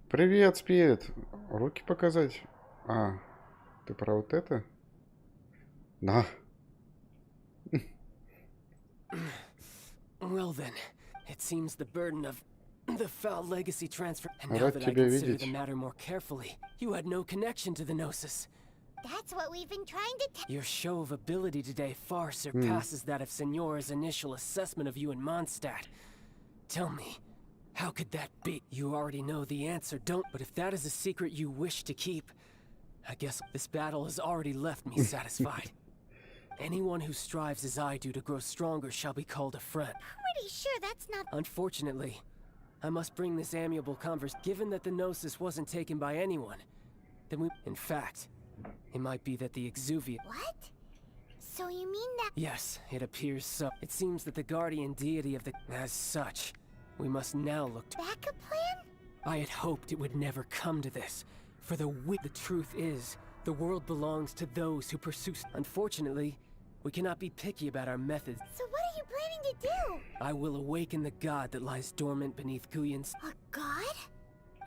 Привет, Спирит. Руки показать? А, ты про вот это? Да. Well then, it seems the burden of the foul legacy transfer. And now Рад that I тебя consider видеть. the matter more carefully, you had no connection to the Gnosis. That's what we've been trying to tell. Your show of ability today far surpasses that of Signora's initial assessment of you in Mondstadt. Tell me, how could that be? You already know the answer, don't? But if that is a secret you wish to keep, I guess this battle has already left me satisfied. Anyone who strives as I do to grow stronger shall be called a friend. Pretty sure that's not. Unfortunately, I must bring this amiable converse. Given that the Gnosis wasn't taken by anyone, then we. In fact, it might be that the Exuvia. What? So you mean that? Yes, it appears so. It seems that the guardian deity of the. As such, we must now look to. Backup plan? I had hoped it would never come to this. For the truth is, the world belongs to those who pursue. Unfortunately, we cannot be picky about our methods. So what are you planning to do? I will awaken the god that lies dormant beneath Guyon's. A god?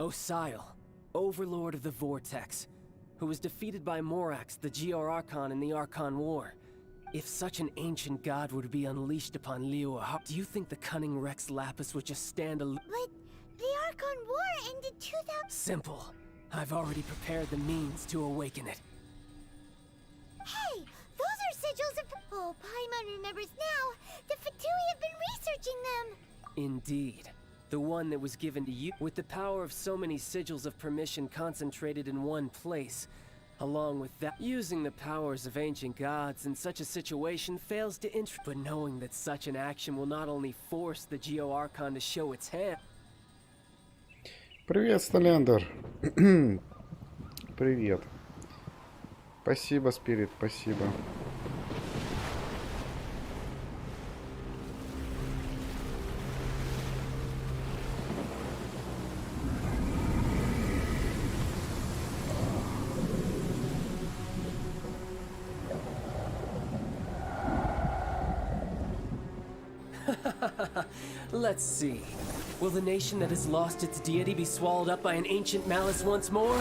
Osial, overlord of the Vortex, who was defeated by Morax, the GR Archon in the Archon War. If such an ancient god were to be unleashed upon Liyue, do you think the cunning Rex Lapis would just stand alone? But the Archon War ended 2000. Simple. I've already prepared the means to awaken it. Hey, those are sigils of. Oh, Paimon remembers now. The Fatui have been researching them. Indeed. The one that was given to you. With the power of so many sigils of permission concentrated in one place, along with that, using the powers of ancient gods in such a situation fails to but knowing that such an action will not only force the Geo Archon to show its hand. Привет, Сталендер. Привет. Спасибо, Спирит, спасибо. Let's see. Will the nation that has lost its deity be swallowed up by an ancient malice once more?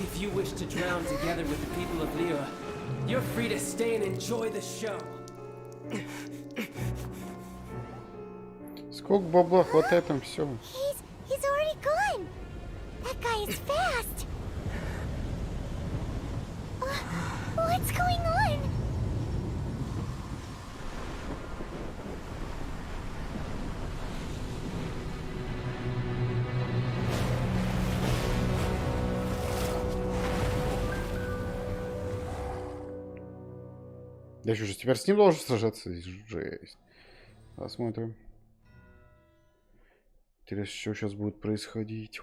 If you wish to drown together with the people of Liyue, you're free to stay and enjoy the show. Сколько бабла хватает там все? He's already gone. That guy is fast. What's going on? Я что же теперь с ним должен сражаться? Жесть. Посмотрим. Интересно, что сейчас будет происходить.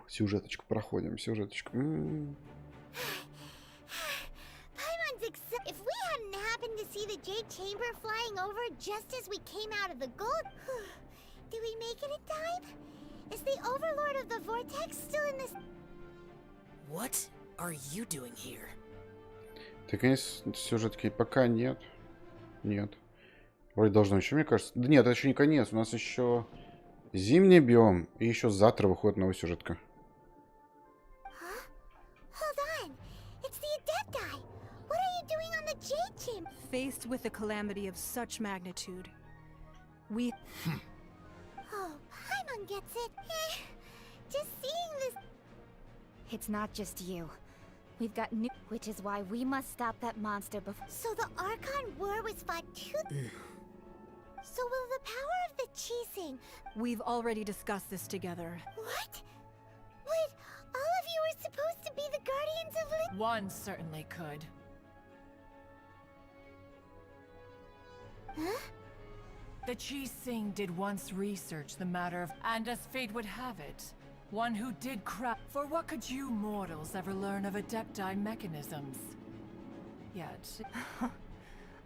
Сюжеточку проходим, сюжеточку. If we hadn't happened to see the Jade Chamber flying over just as we came out of the gold, did we make it in time? Is the Overlord of the Vortex still in this? What are you doing here? Ты, конечно, сюжетки пока нет. Нет. Вроде должно еще, мне кажется. Да нет, это еще не конец. У нас еще зимний биом. И еще завтра выходит новая сюжетка. Faced with a calamity of such magnitude, we... Oh, Paimon gets it. Just seeing this... It's not just you. We've got new... Which is why we must stop that monster before... So the Archon War was fought too... So will the power of the Qixing... We've already discussed this together. What? But all of you are supposed to be the Guardians of... One certainly could. Huh? The Qixing did once research the matter of, and as fate would have it, one who did craft. For what could you mortals ever learn of Adepti mechanisms? Yet.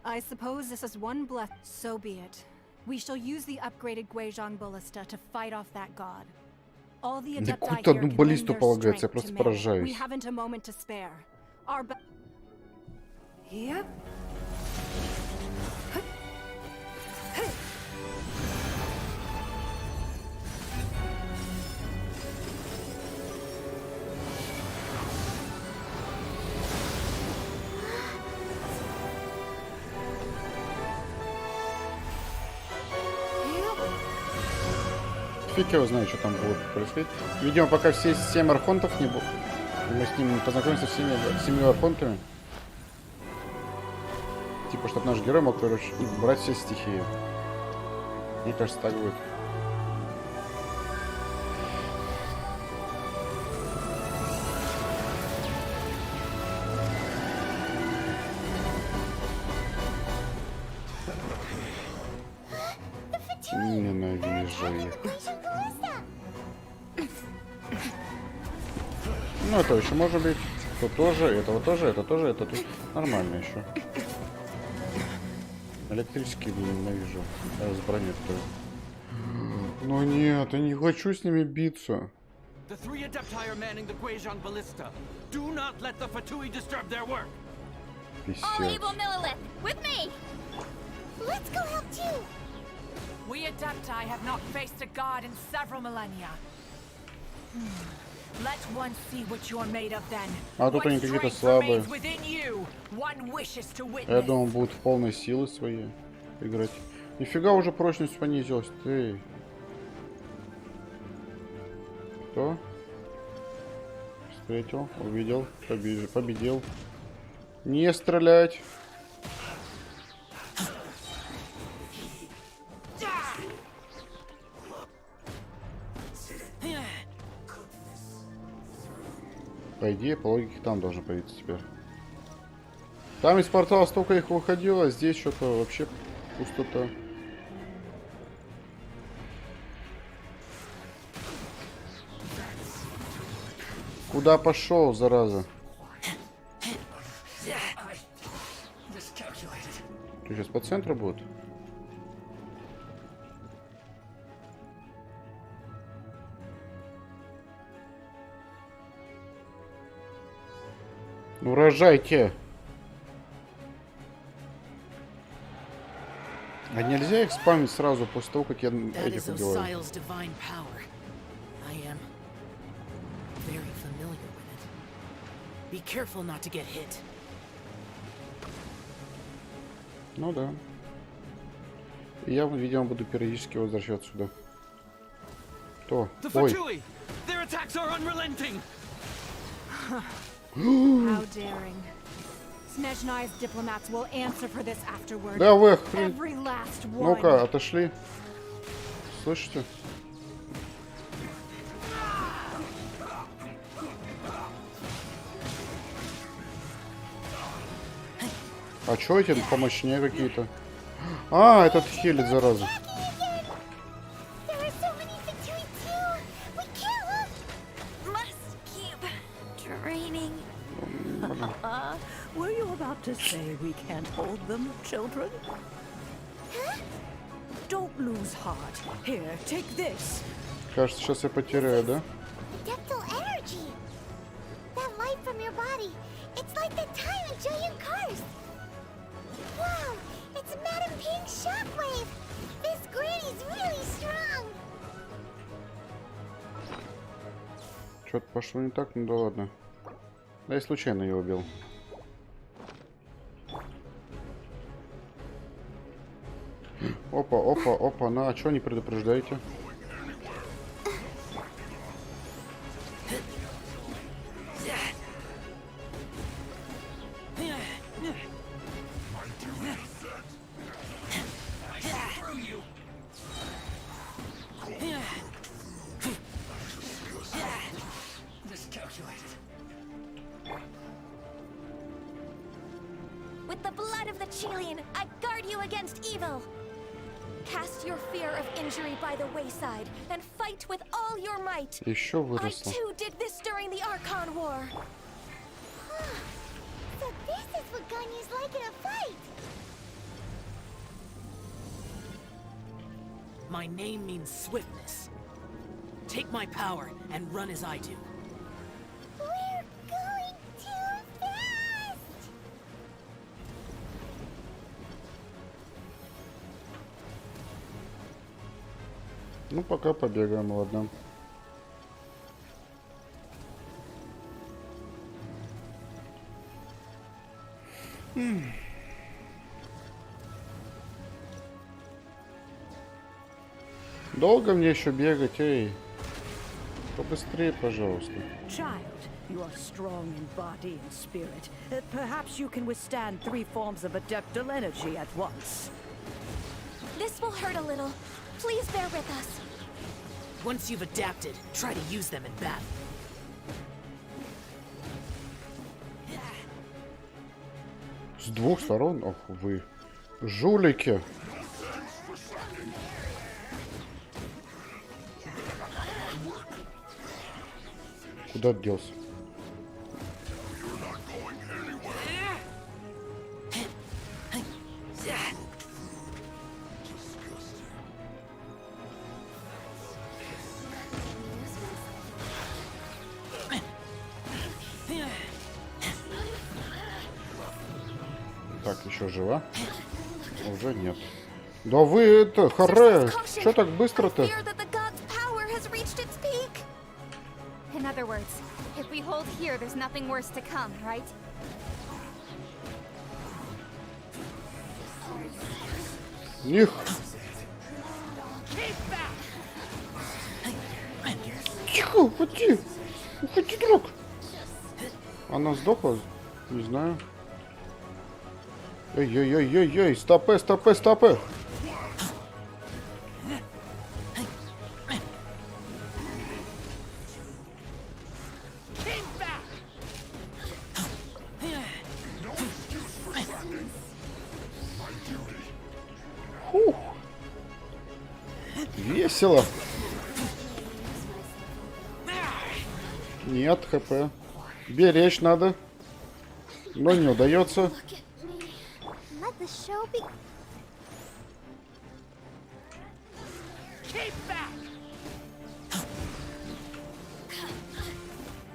I suppose this is one bless. So be it. We shall use the upgraded Guizhong ballista to fight off that god. All the Adepti here can lend their strength to man. We haven't a moment to spare. Yep. Фиг его знает, что там будет происходить. Видимо, пока все 7 архонтов не будут. Мы с ним познакомимся с 7 архонтами. Типа, чтобы наш герой мог, короче, брать все стихии. Мне кажется, так будет. Ненавижу их. Ну, это еще может быть. Тут тоже, этого тоже, это тоже, это тут. Нормально еще. Электрические ненавижу. С броней тоже. Но нет, я не хочу с ними биться. Писец. We Adepti have not faced a god in several millennia. Let one see what you're made of then. А тут они какие-то слабые. Я думал, будут в полной силы своей играть. Нифига, уже прочность понизилась. Ты. Кто? Встретил, увидел, победил. Не стрелять. По идее, по логике, там должно появиться теперь. Там из портала столько их выходило, а здесь что-то вообще пустота. Куда пошел, зараза? Что, сейчас по центру будет? Ну, рожайте! А нельзя их спамить сразу после того, как я этих убиваю? Ну да. И я, видимо, буду периодически возвращаться сюда. Кто? Ой. How daring. Snezhnai's diplomats will answer for this afterward. Да вы Every last one. Ну-ка, отошли. Слышите? А чё эти помощнее какие-то? А, этот хилит, зараза. Were you about to say we can't hold them, children? Huh? Don't lose heart. Here, take this. Кажется, сейчас я потеряю, да? Adeptal energy. That light from your body. It's like the time in Julian Cars. Wow, it's Madam Pink's shockwave. This granny's really strong. Что-то пошло не так, ну да ладно. Да я случайно ее убил. Опа, опа, опа, на, а что не предупреждаете? With the blood of the Chilean, I guard you against evil. Cast your fear of injury by the wayside and fight with all your might. Еще выросло. I too did this during the Archon War. So this is what Ganya's like in a fight. My name means swiftness. Take my power and run as I do. We're going too fast. Ну, пока побегаем, ладно. Долго мне еще бегать, эй? Побыстрее, пожалуйста. Child, you are strong in body and spirit. Perhaps you can withstand 3 forms of adeptal energy at once. This will hurt a little. Please bear with us. Once you've adapted, try to use them in battle. С двух сторон? Ох, вы жулики. Куда делся? Так, еще жива? Уже нет. Да вы это, харе! Что так быстро-то? In other words, if we hold here, there's nothing worse to come, right? Их! Тихо, уходи! Уходи, друг! Она сдохла? Не знаю. Эй-эй-эй-эй-эй! Стопэ, стопэ, стопэ! Фух. Весело. Нет, хп. Беречь надо. Но не удается.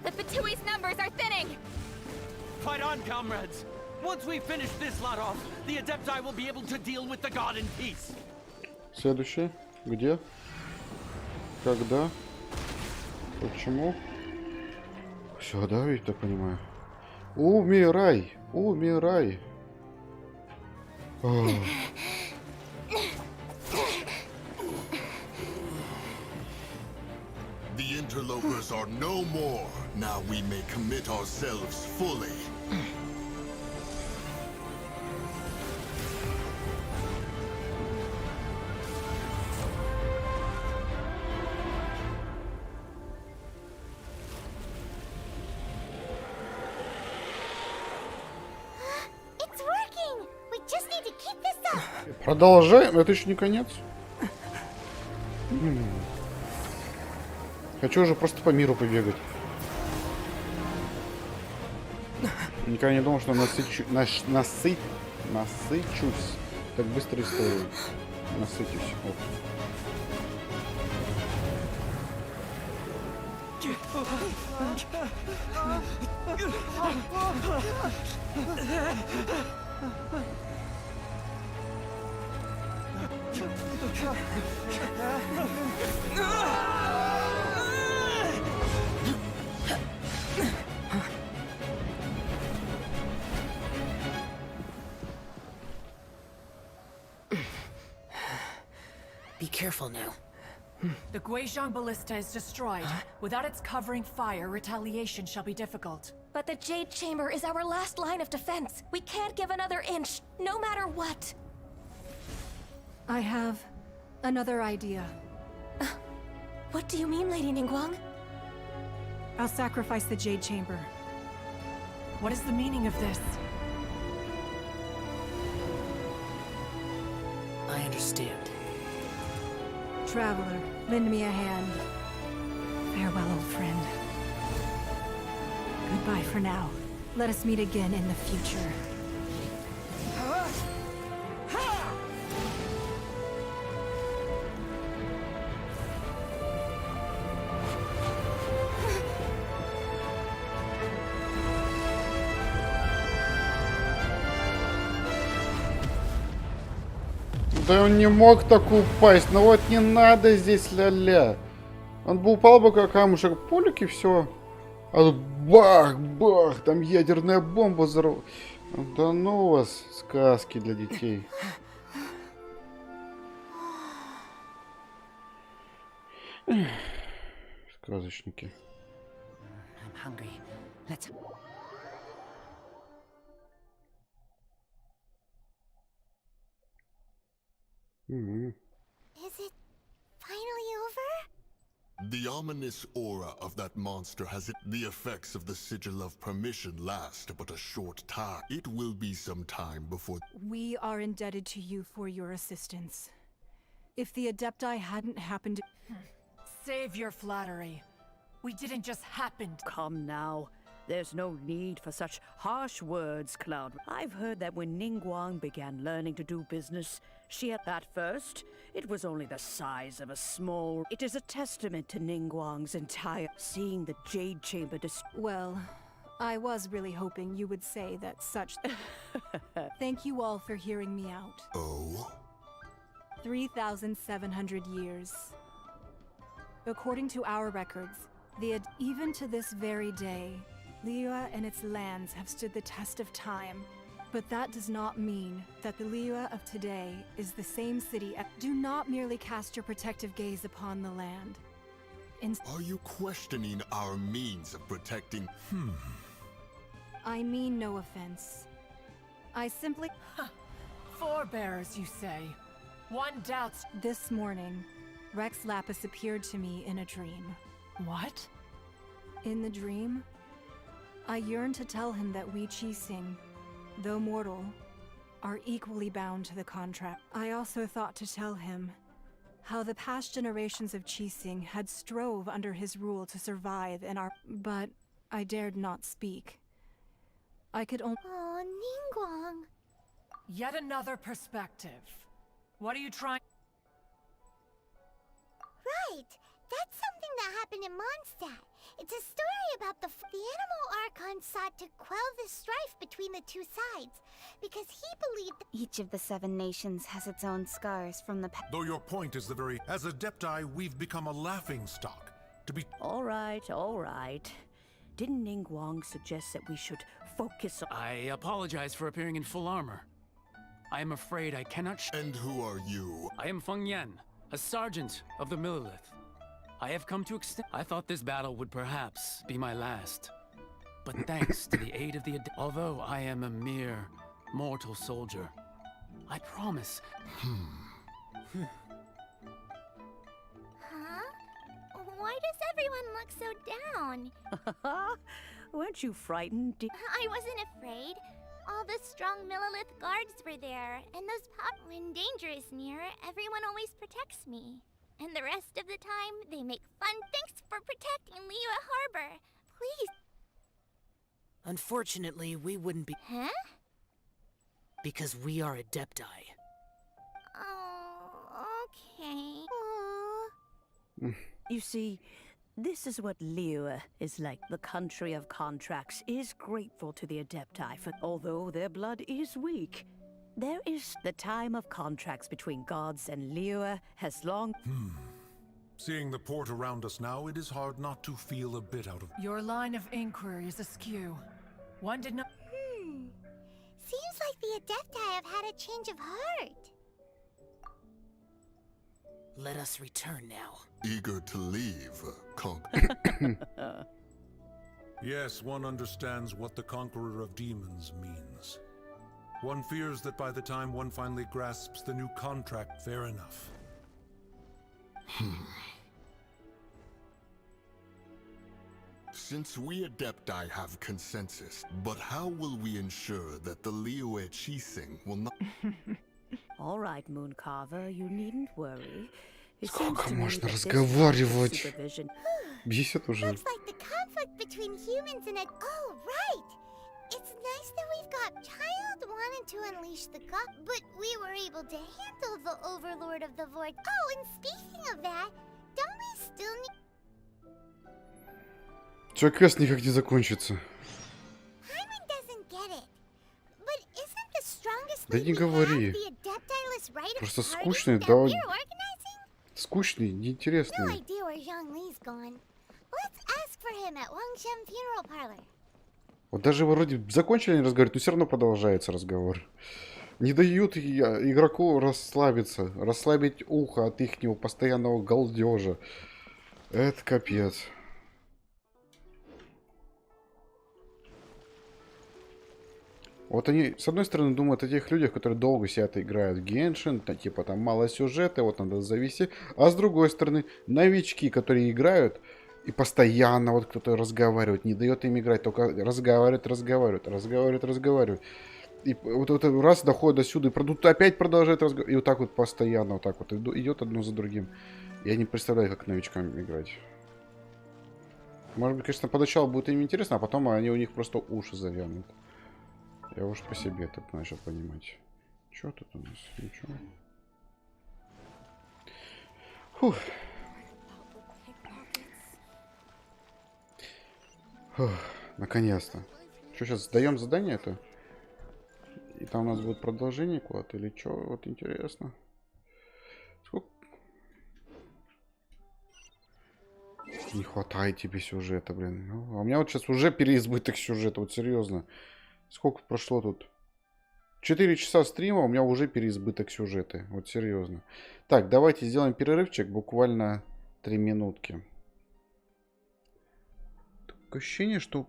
The Patui's numbers are thinning. Fight on, comrades. Once we finish this lot off, the Adepti will be able to deal with the god in peace. Следующее. Где? Когда? Почему? Все, да, я так понимаю. Умирай! Умирай! Ох. The interlopers are no more. Now we may commit ourselves fully. It's working. We just need to keep this up. Продолжаем. Это еще не конец. Хочу уже просто по миру побегать. Никогда не думал, что насычусь так быстро историей. Насытюсь. Вот. Be careful now. The Guizhong ballista is destroyed. Without its covering fire, retaliation shall be difficult. But the Jade Chamber is our last line of defense. We can't give another inch, no matter what. I have another idea. What do you mean, Lady Ningguang? I'll sacrifice the Jade Chamber. What is the meaning of this? I understand. Traveler, lend me a hand. Farewell, old friend. Goodbye for now. Let us meet again in the future. Да он не мог так упасть. Ну вот не надо здесь ля-ля. Он бы упал бы как камушек, пулик и все. А тут бах-бах, там ядерная бомба взорвалась. Да ну вас, сказки для детей. Сказочники. I'm hungry. Let's... Is it finally over? The ominous aura of that monster has it. The effects of the sigil of permission last but a short time. It will be some time before. We are indebted to you for your assistance. If the Adepti hadn't happened... Save your flattery. We didn't just happen. Come now. There's no need for such harsh words, Cloud. I've heard that when Ningguang began learning to do business, she at that first, it was only the size of a small... It is a testament to Ningguang's entire... Seeing the Jade Chamber Well, I was really hoping you would say that such... Thank you all for hearing me out. Oh? 3,700 years. According to our records, even to this very day, Liyue and its lands have stood the test of time. But that does not mean that the Liyue of today is the same city. Do not merely cast your protective gaze upon the land. Are you questioning our means of protecting? I mean no offense. I simply... Forebears, you say? One doubts... This morning, Rex Lapis appeared to me in a dream. What? In the dream, I yearned to tell him that we Qixing, though mortal, are equally bound to the contract. I also thought to tell him how the past generations of Qixing had strove under his rule to survive in our... But I dared not speak. I could only... Oh, Ningguang. Yet another perspective. What are you trying... Right. That's something that happened in Mondstadt. It's a story about the animal Archon sought to quell the strife between the two sides, because he believed each of the 7 nations has its own scars from the past. Though your point is the very... As Adepti, we've become a laughingstock. To be... All right, all right. Didn't Ningguang suggest that we should focus on... I apologize for appearing in full armor. I am afraid I cannot... And who are you? I am Feng Yan, a sergeant of the Millilith. I have come to extend... I thought this battle would perhaps be my last. But thanks to the aid of the... Although I am a mere mortal soldier, I promise... Huh? Why does everyone look so down? Weren't you frightened? I wasn't afraid. All the strong Millilith guards were there, and those when danger is near, everyone always protects me. And the rest of the time, they make fun. Thanks for protecting Liyue Harbor. Please. Unfortunately, we wouldn't be... Huh? Because we are Adepti. Oh, okay. You see, this is what Liyue is like. The country of contracts is grateful to the Adepti for... Although their blood is weak. There is the time of contracts between gods and Liyue has long... Seeing the port around us now, it is hard not to feel a bit out of... Your line of inquiry is askew. One did not... Seems like the Adepti have had a change of heart. Let us return now. Eager to leave, Conk. Yes, one understands what the Conqueror of Demons means. One fears that by the time one finally grasps the new contract, fair enough. Since we Adepti have consensus, but how will we ensure that the Liyue Qixing will not... All right, Mooncarver, you needn't worry. Сколько можно разговаривать? Бесит уже. Looks like the conflict between humans and Oh, right! It's nice that we've got Child wanted to unleash the god, but we were able to handle the Overlord of the Void. Oh, and speaking of that, don't we still need... Чё, квест никак не закончится? Hyman doesn't get it. But isn't the strongest Да не говори. the Adepti list right Просто скучный, да. Скучный, неинтересный. No idea where Zhang Li's gone. Let's ask for him at Wangshan Funeral Parlor. Вот даже вроде закончили они разговаривать, но все равно продолжается разговор. Не дают игроку расслабиться, расслабить ухо от ихнего постоянного галдежа. Это капец. Вот они, с одной стороны, думают о тех людях, которые долго сидят и играют в Genshin, типа там мало сюжета, вот надо завести. А с другой стороны, новички, которые играют, и постоянно вот кто-то разговаривает, не дает им играть, только разговаривает. И вот раз доходит до сюда, и опять продолжает разговаривать, и вот так вот постоянно, вот так вот идет одно за другим. Я не представляю, как новичкам играть. Может быть, конечно, поначалу будет им интересно, а потом они у них просто уши завянут. Я уж по себе так начал понимать. Что тут у нас? Ничего. Фух. Фух. Наконец-то. Что, сейчас сдаем задание это? И там у нас будет продолжение куда-то? Или что? Вот интересно. Сколько? Не хватает тебе сюжета, блин. Ну, а у меня вот сейчас уже переизбыток сюжета. Вот серьезно. Сколько прошло тут? 4 часа стрима, у меня уже переизбыток сюжета. Вот серьезно. Так, давайте сделаем перерывчик. Буквально 3 минутки. Такое ощущение, что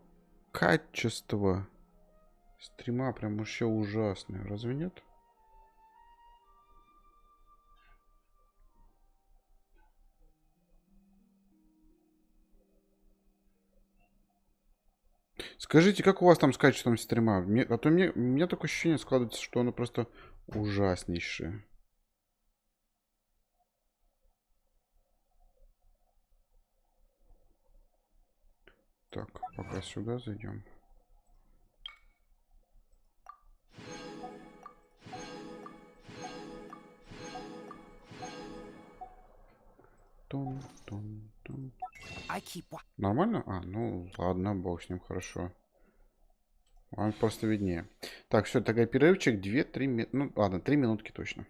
качество стрима прям вообще ужасное. Разве нет? Скажите, как у вас там с качеством стрима? А то у меня такое ощущение складывается, что оно просто ужаснейшее. Так, пока сюда зайдем. Нормально? А, ну ладно, бог с ним, хорошо. Вам просто виднее. Так, все, такой перерывчик. 2-3 минуты. Ну ладно, 3 минутки точно.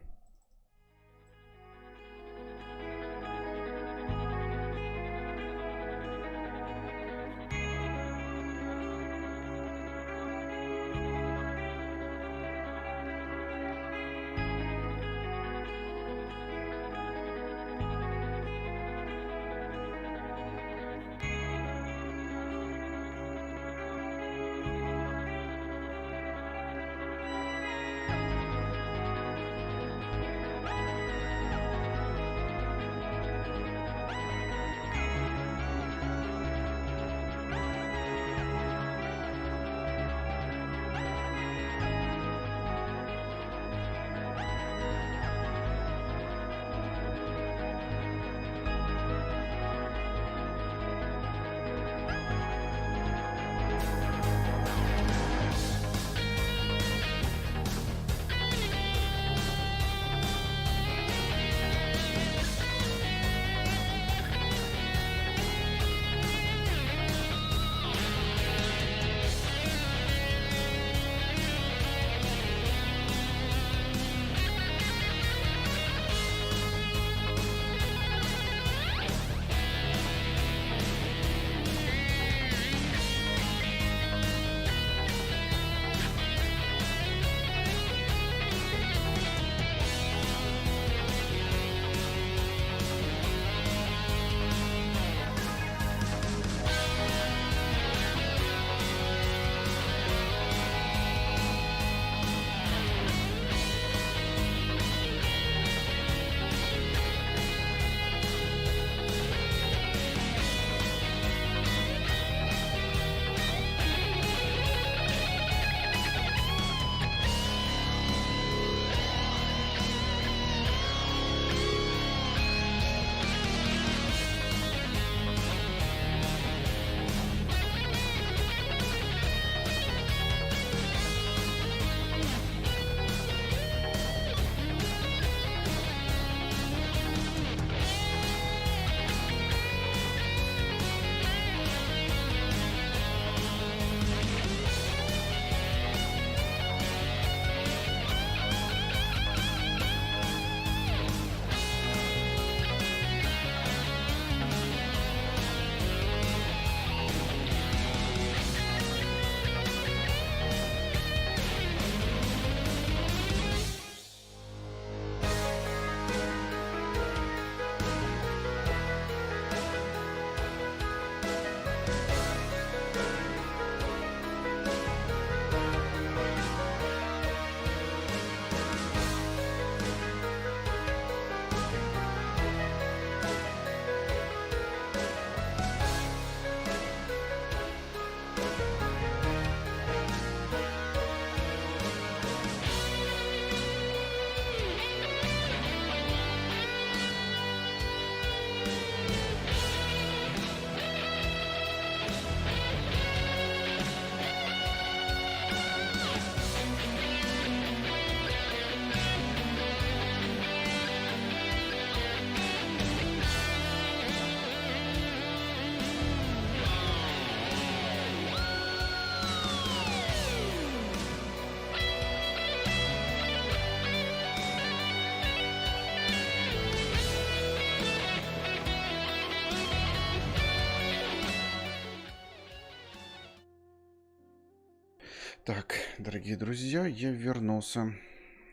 Так, дорогие друзья, я вернулся.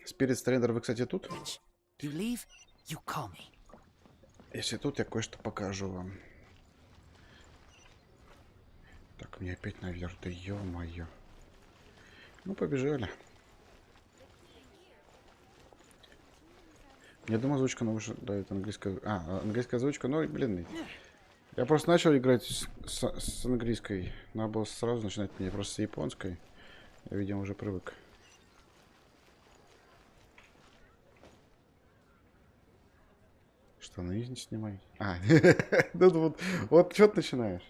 Спирит Стрендер, вы, кстати, тут? You leave, you call me. Если тут, я кое-что покажу вам. Так, мне опять наверх, да ё-моё. Ну, побежали. Я думаю, озвучка новая, да, это английская... английская озвучка, но, блин, я просто начал играть с английской. Надо было сразу начинать мне просто с японской. Я, видимо, уже привык. Штаны не снимай. Вот что ты начинаешь?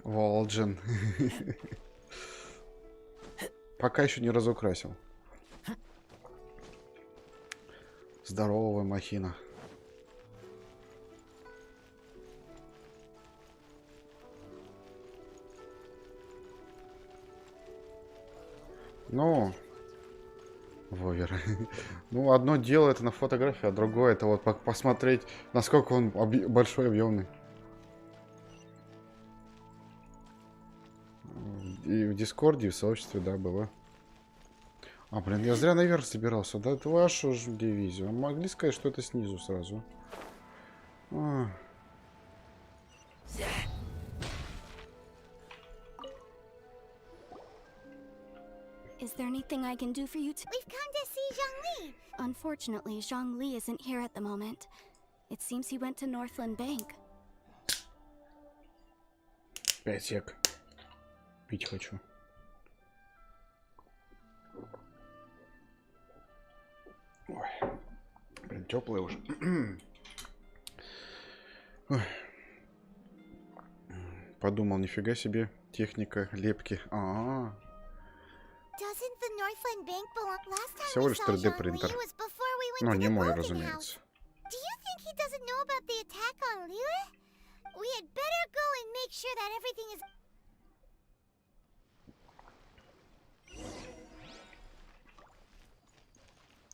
Волджин. Пока еще не разукрасил. Здоровая махина. Ну, Вовер. Ну, одно дело это на фотографии, а другое это вот посмотреть, насколько он большой, объемный. И в Дискорде, и в сообществе, да, было. А, блин, я зря наверх собирался. Да это вашу же дивизию. Могли сказать, что это снизу сразу. Is there anything I can do for you? We've come to see Zhongli. Unfortunately, Zhongli isn't here at the moment. It seems he went to Northland Bank. 5 сек. Пить хочу. Ой. Блин, теплые уже. Подумал, нифига себе, техника лепки. Всего лишь 3D принтер. Но не мой, разумеется.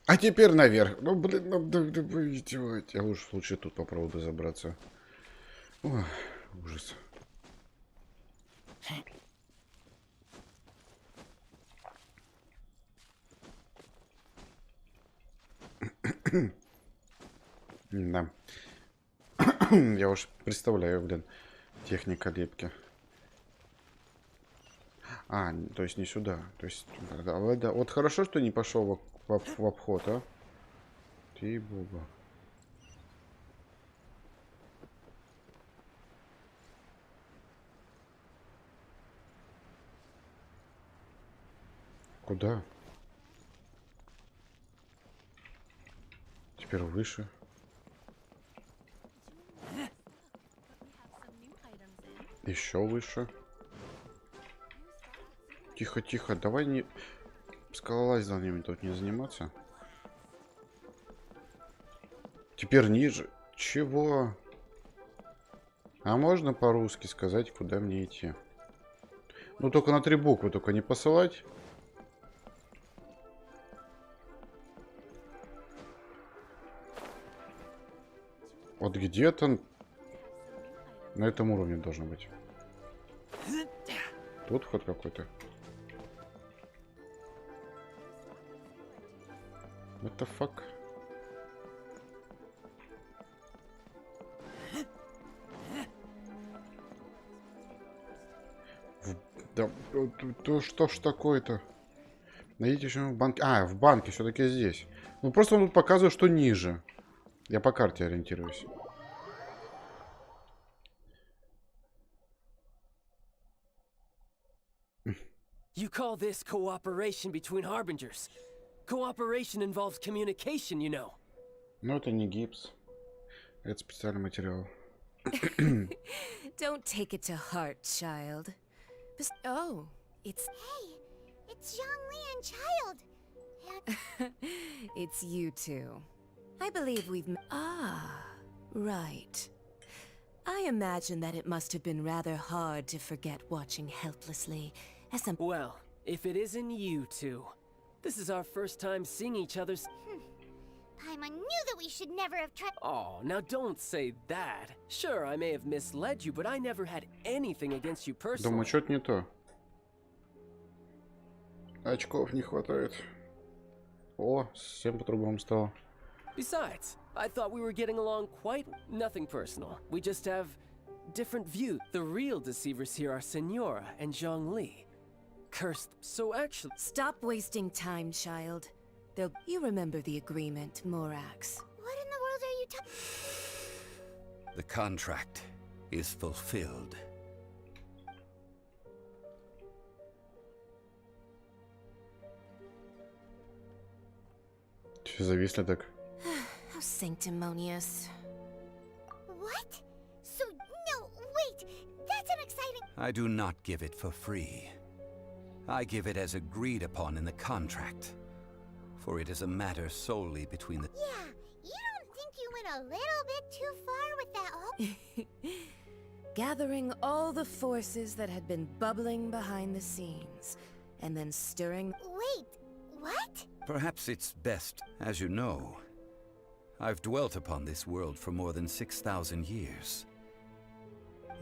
А теперь наверх. Ну, блин, вы издеваетесь. Я лучше тут попробую забраться. Ой, ужас. Да. Я уж представляю, блин, техника лепки. То есть не сюда. То есть, да, вот хорошо, что не пошел в обход, а? Ты бога. Куда? Теперь выше. Еще выше. Тихо, тихо. Давай не... скалолазаниями тут не заниматься. Теперь ниже. Чего? А можно по-русски сказать, куда мне идти? Ну, только на 3 буквы, только не посылать. Вот где-то на этом уровне должно быть. Тут ход какой-то. What the fuck? Да, что ж такое-то? Найдите еще в банке. В банке все-таки здесь. Ну, просто он тут показывает, что ниже. Я по карте ориентируюсь. You call this cooperation between harbingers? Cooperation involves communication, you know. Но это не гипс. Это специальный материал. Don't take it to heart, child. Oh, it's... Hey, it's Zhongli and Child. It's you two. I believe we've... right. I imagine that it must have been rather hard to forget watching helplessly as a... Well, if it isn't you two. This is our first time seeing each other's... Paimon knew that we should never have tried. Oh, now don't say that. Sure, I may have misled you, but I never had anything against you personally. Думаю, что-то не то. Очков не хватает. О, совсем по-другому стало. Besides, I thought we were getting along quite... Nothing personal. We just have different views. The real deceivers here are Senora and Zhongli. Cursed. So actually... Stop wasting time, child. You remember the agreement, Morax. What in the world are you talking? The contract is fulfilled. Че зависли так? How sanctimonious. What? So, no, wait. That's an exciting... I do not give it for free. I give it as agreed upon in the contract. For it is a matter solely between the... Yeah, you don't think you went a little bit too far with that whole... Gathering all the forces that had been bubbling behind the scenes, and then stirring... Wait, what? Perhaps it's best, as you know. I've dwelt upon this world for more than 6,000 years.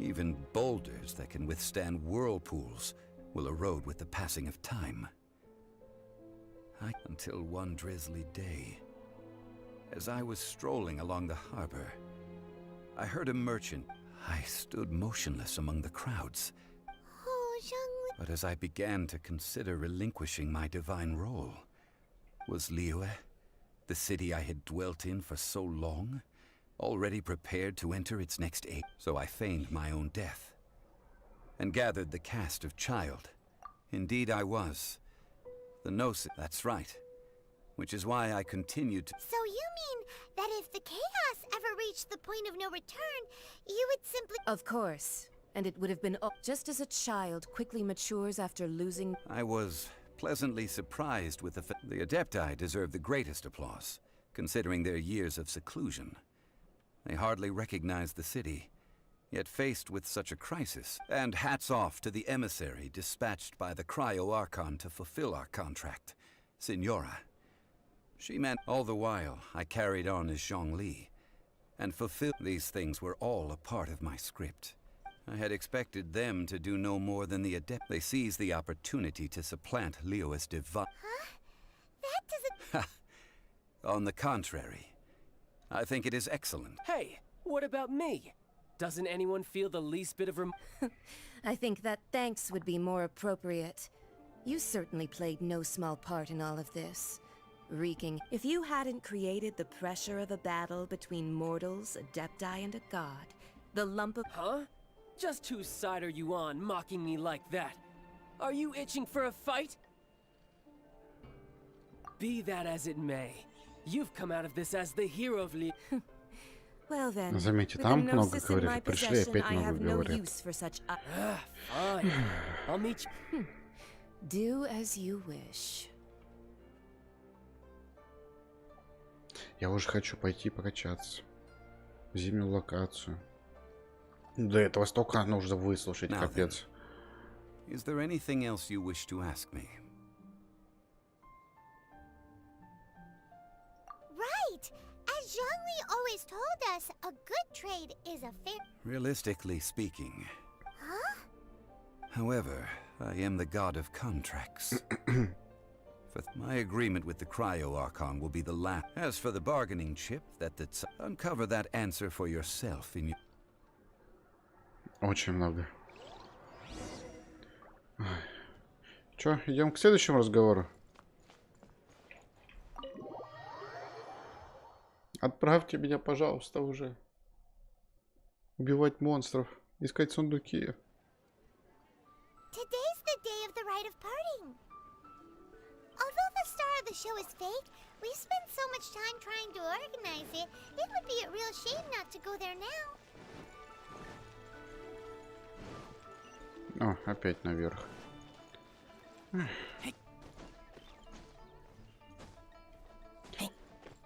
Even boulders that can withstand whirlpools will erode with the passing of time. Until one drizzly day, as I was strolling along the harbor, I heard a merchant. I stood motionless among the crowds. Oh, Zhongli. But as I began to consider relinquishing my divine role, was Liyue, the city I had dwelt in for so long, already prepared to enter its next age? So I feigned my own death, and gathered the cast of child. Indeed I was. The Gnosis, that's right. Which is why I continued to... So you mean that if the chaos ever reached the point of no return, you would simply... Of course. And it would have been just as a child quickly matures after losing... I was pleasantly surprised with the Adepti deserve the greatest applause, considering their years of seclusion. They hardly recognized the city, yet faced with such a crisis. And hats off to the emissary dispatched by the Cryo-Archon to fulfill our contract, Senora. She meant all the while I carried on as Zhongli, and fulfilled. These things were all a part of my script. I had expected them to do no more than the adept. They seized the opportunity to supplant Liyue's divine... Huh? That doesn't... On the contrary, I think it is excellent. Hey, what about me? Doesn't anyone feel the least bit of I think that thanks would be more appropriate. You certainly played no small part in all of this. Wreaking. If you hadn't created the pressure of a battle between mortals, adepti, and a god, the lump of... Huh? Just whose side are you on, mocking me like that? Are you itching for a fight? Be that as it may, you've come out of this as the hero of Li... Well then, заметьте, там много говорили, пришли, опять много говорят. Fine. I'll meet you. Do as you wish. Я уже хочу пойти покачаться. В зимнюю локацию. До этого столько нужно выслушать, капец. Is there anything else you wish to ask me? Right! As Zhongli always told us, a good trade is a fair... Realistically speaking. Huh? However, I am the god of contracts. My agreement with the Cryo-Archon will be the last. As for the bargaining chip, uncover that answer for yourself in your... Очень много. Чё, идем к следующему разговору? Отправьте меня, пожалуйста, уже. Убивать монстров, искать сундуки. Today's the day of the rite of parting. Although the star of the show is fake, we've spent so much time trying to organize it, it would be a real shame not to go there now. О, опять наверх.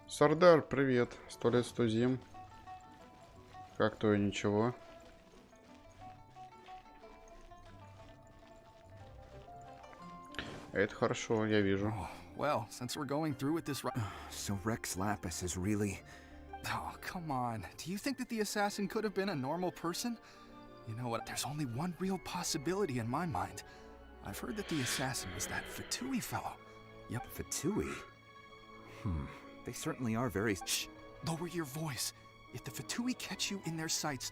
Сардар, привет. 100 лет, 100 зим. Как то и ничего. Это хорошо, я вижу. Well, since we're going through with this, so Rex Lapis is really... Oh, come on. Do you think that the assassin could have been a normal person? You know what? There's only one real possibility in my mind. I've heard that the assassin was that Fatui fellow. Yep, Fatui. They certainly are very... Shh! Lower your voice. If the Fatui catch you in their sights...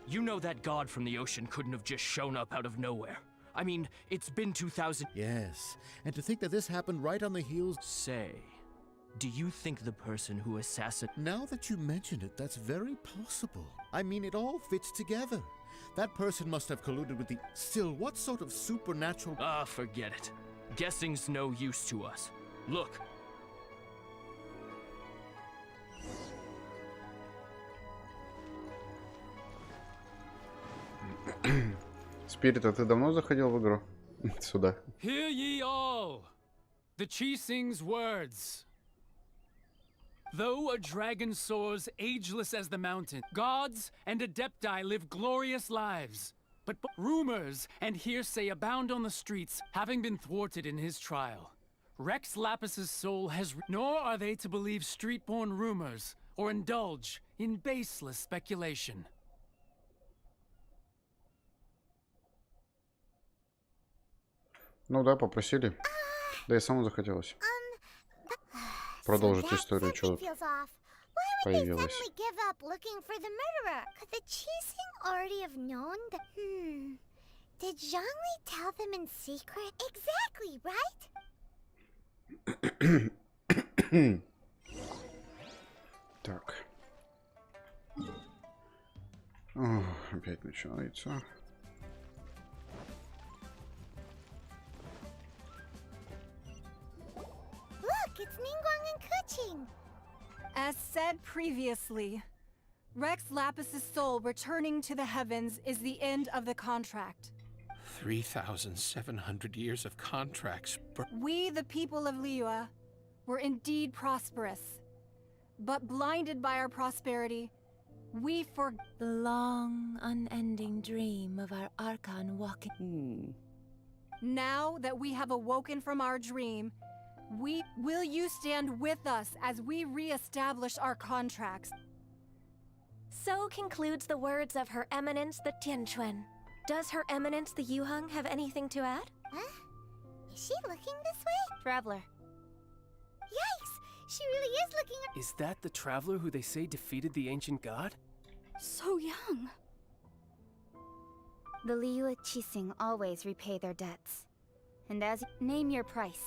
You know that god from the ocean couldn't have just shown up out of nowhere. I mean, it's been 2,000... Yes, and to think that this happened right on the heels... Say, do you think the person who assassinated... Now that you mention it, that's very possible. I mean, it all fits together. That person must have colluded with the... Still, what sort of supernatural... Ah, forget it. Guessing's no use to us. Look. Спирит, а ты давно заходил в игру? Сюда. Hear ye all! The Chising's words. Though a dragon soars ageless as the mountain, gods and adepti live glorious lives. But rumors and hearsay abound on the streets, having been thwarted in his trial. Rex Lapis's soul has... Nor are they to believe street-born rumors or indulge in baseless speculation. Ну да, попросили. Да и самому захотелось. Продолжить историю, что тут появилось. Give up looking for the murderer. Could the Chising already have known that... Did Zhongli tell them in secret? Exactly, right? Так. О, опять начинается. Look, it's Ningguang and Kuching. As said previously, Rex Lapis's soul returning to the heavens is the end of the contract. 3,700 years of contracts. We, the people of Liyue, were indeed prosperous. But blinded by our prosperity, we forgot the long, unending dream of our Archon walking. Now that we have awoken from our dream, will you stand with us as we re-establish our contracts? So concludes the words of Her Eminence the Tianquan. Does Her Eminence the Yuheng have anything to add? Huh? Is she looking this way? Traveler. Yikes! She really is looking at... Is that the traveler who they say defeated the ancient god? So young. The Liyue Chising always repay their debts. And as name your price.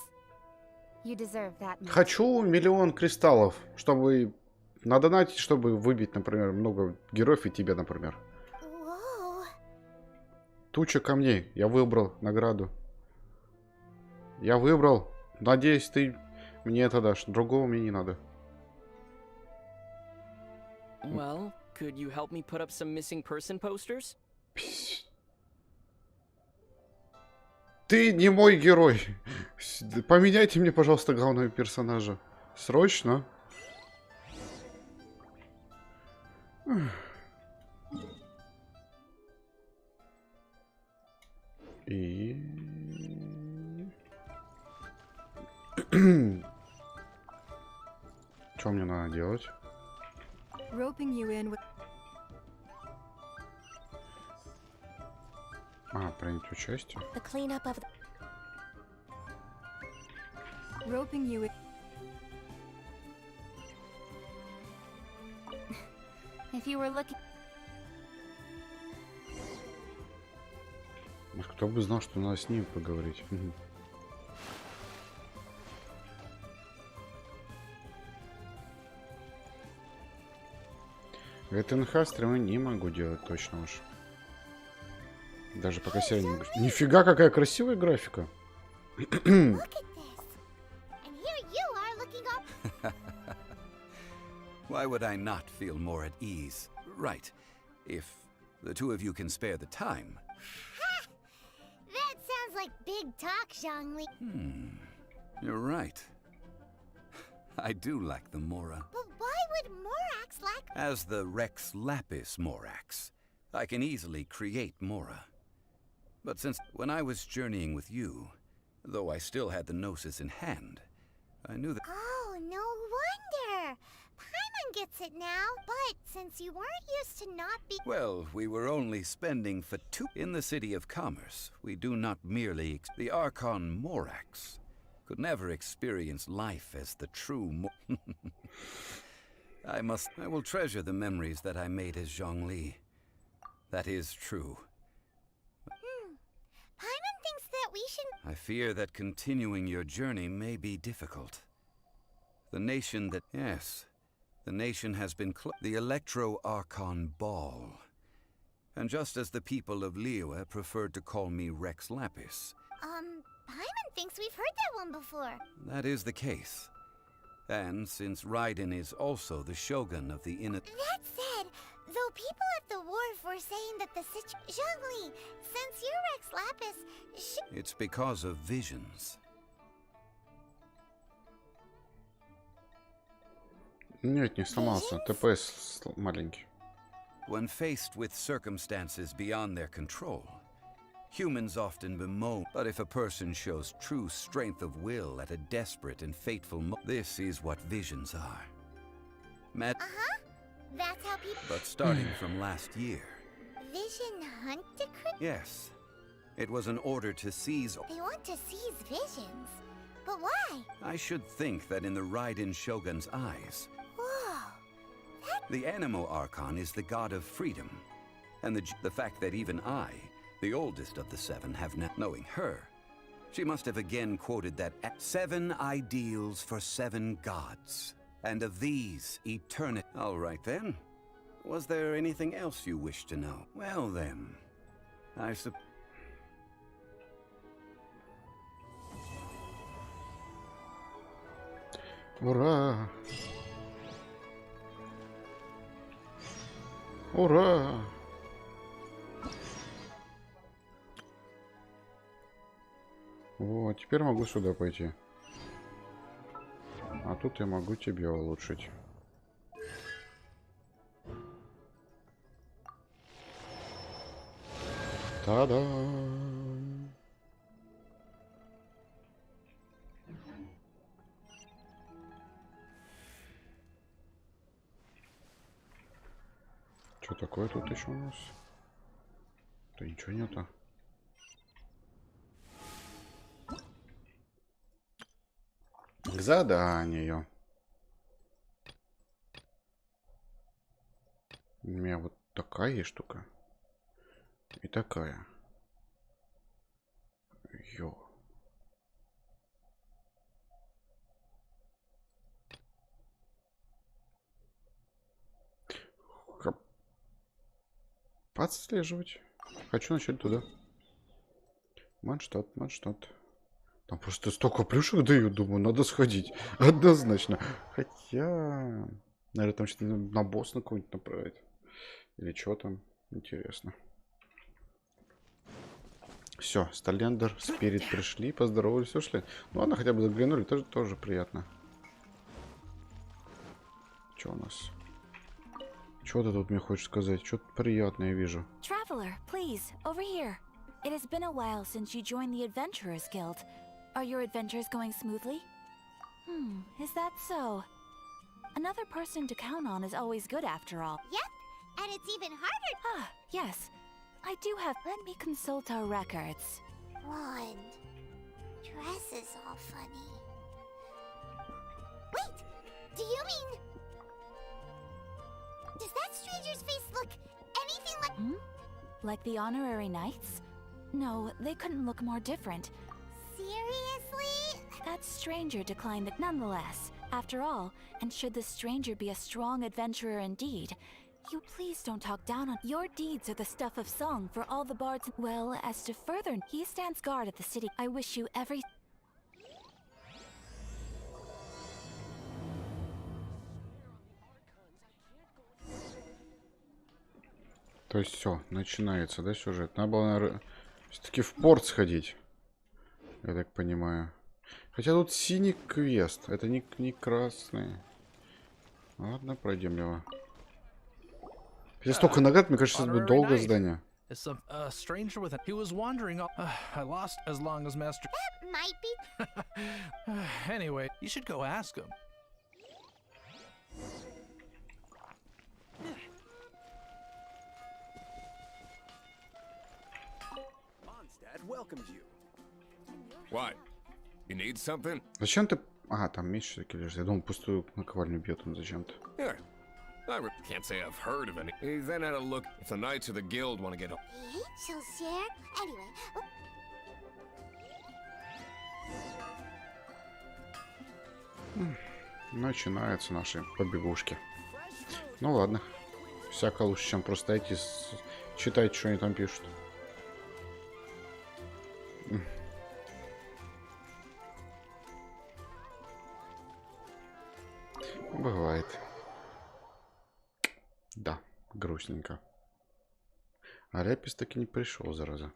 You deserve that much. Хочу 1 000 000 кристаллов, чтобы надонатить, чтобы выбить, например, много героев и тебе, например. Whoa. Туча камней. Я выбрал награду. Я выбрал. Надеюсь, ты мне это дашь. Другого мне не надо. Well, could you help me put up some missing person posters? Ты не мой герой. Поменяйте мне, пожалуйста, главного персонажа. Срочно. И... Что мне надо делать? Roping you in with... Принять участие. The cleanup of the... Roping you in... If you were looking... Кто бы знал, что надо с ним поговорить. ВТНХ стримы не могу делать точно уж. Даже пока себя не могу. Нифига, какая красивая графика. Why would I not feel more at ease? Right. If the two of you can spare the time. Ha! That sounds like big talk, Zhongli. You're right. I do lack the Mora. But why would Morax lack... As the Rex Lapis Morax, I can easily create Mora. But since when I was journeying with you, though I still had the gnosis in hand, I knew that... Oh, no wonder! Paimon gets it now, but since you weren't used to not be... Well, we were only spending for two... In the city of commerce, we do not merely... The Archon Morax could never experience life as the true I will treasure the memories that I made as Zhongli. That is true. Paimon thinks that we should... I fear that continuing your journey may be difficult. The nation that... Yes. The nation has been... The Electro-Archon Ball. And just as the people of Liyue preferred to call me Rex Lapis. Paimon thinks we've heard that one before. That is the case. And since Raiden is also the shogun of the inner... That said, though people at the wharf were saying that the Zhongli, since you're Rex Lapis, It's because of visions. Нет, не сломался. ТПС маленький. When faced with circumstances beyond their control, humans often bemoan. But if a person shows true strength of will at a desperate and fateful moment, this is what visions are. That's how people... But starting from last year... Vision hunt decree? Yes. It was an order to seize... They want to seize visions? But why? I should think that in the Raiden Shogun's eyes... Whoa. The Animo Archon is the god of freedom. And the fact that even I, the oldest of the seven, have not knowing her... She must have again quoted that 7 ideals for 7 gods. And of these, eternity... All right, then. Was there anything else you wished to know? Well, then. I suppose... Ура! Ура! Вот, теперь могу сюда пойти. А тут я могу тебе улучшить. Та-дам! Что такое тут еще у нас? Да ничего нету. К заданию. У меня вот такая есть штука. И такая. Йо. Подслеживать. Хочу начать туда. Манштат, манштат. Там просто столько плюшек дают, думаю, надо сходить. Однозначно. Хотя... Наверное, там что-то на босс на какой-нибудь направить. Или что там. Интересно. Все, Сталендер, Спирит пришли, поздоровались, ушли. Ну ладно, хотя бы заглянули, тоже приятно. Что у нас? Что ты тут мне хочешь сказать? Что-то приятное вижу. Traveler, please, over here. It has been a while since you joined the Adventurers Guild. Are your adventures going smoothly? Is that so? Another person to count on is always good after all. Yep, and it's even harder. Ah, yes. I do have... Let me consult our records. Blonde. Dress is all funny. Wait! Do you mean... Does that stranger's face look anything like... Like the honorary knights? No, they couldn't look more different. Seriously? That stranger declined the... Nonetheless, after all, and should the stranger be a strong adventurer indeed, you please don't talk down on... Your deeds are the stuff of song for all the bards... Well, as to further... He stands guard at the city. I wish you every... То есть все, начинается, да, сюжет? Надо было, наверное, все-таки в порт сходить. Я так понимаю. Хотя тут синий квест. Это не красный. Ладно, пройдем его. Хотя столько наград, мне кажется, сейчас будет долгое задание. Some stranger with he was wandering. I lost as long as master. That might be. Anyway, you should go ask him. Mondstadt welcomes you. What? You need something? Зачем ты... Ага, там меч все-таки лежит. Я думал, пустую наковальню бьет он зачем-то. Here. I can't say I've heard of any. He then had a look if the knights of the guild want to get up. She'll share. Anyway. Начинаются наши побегушки. Ну ладно. Всяко лучше, чем просто идти читать, что они там пишут. Бывает. Да, грустненько. А Ляпис таки не пришел, зараза.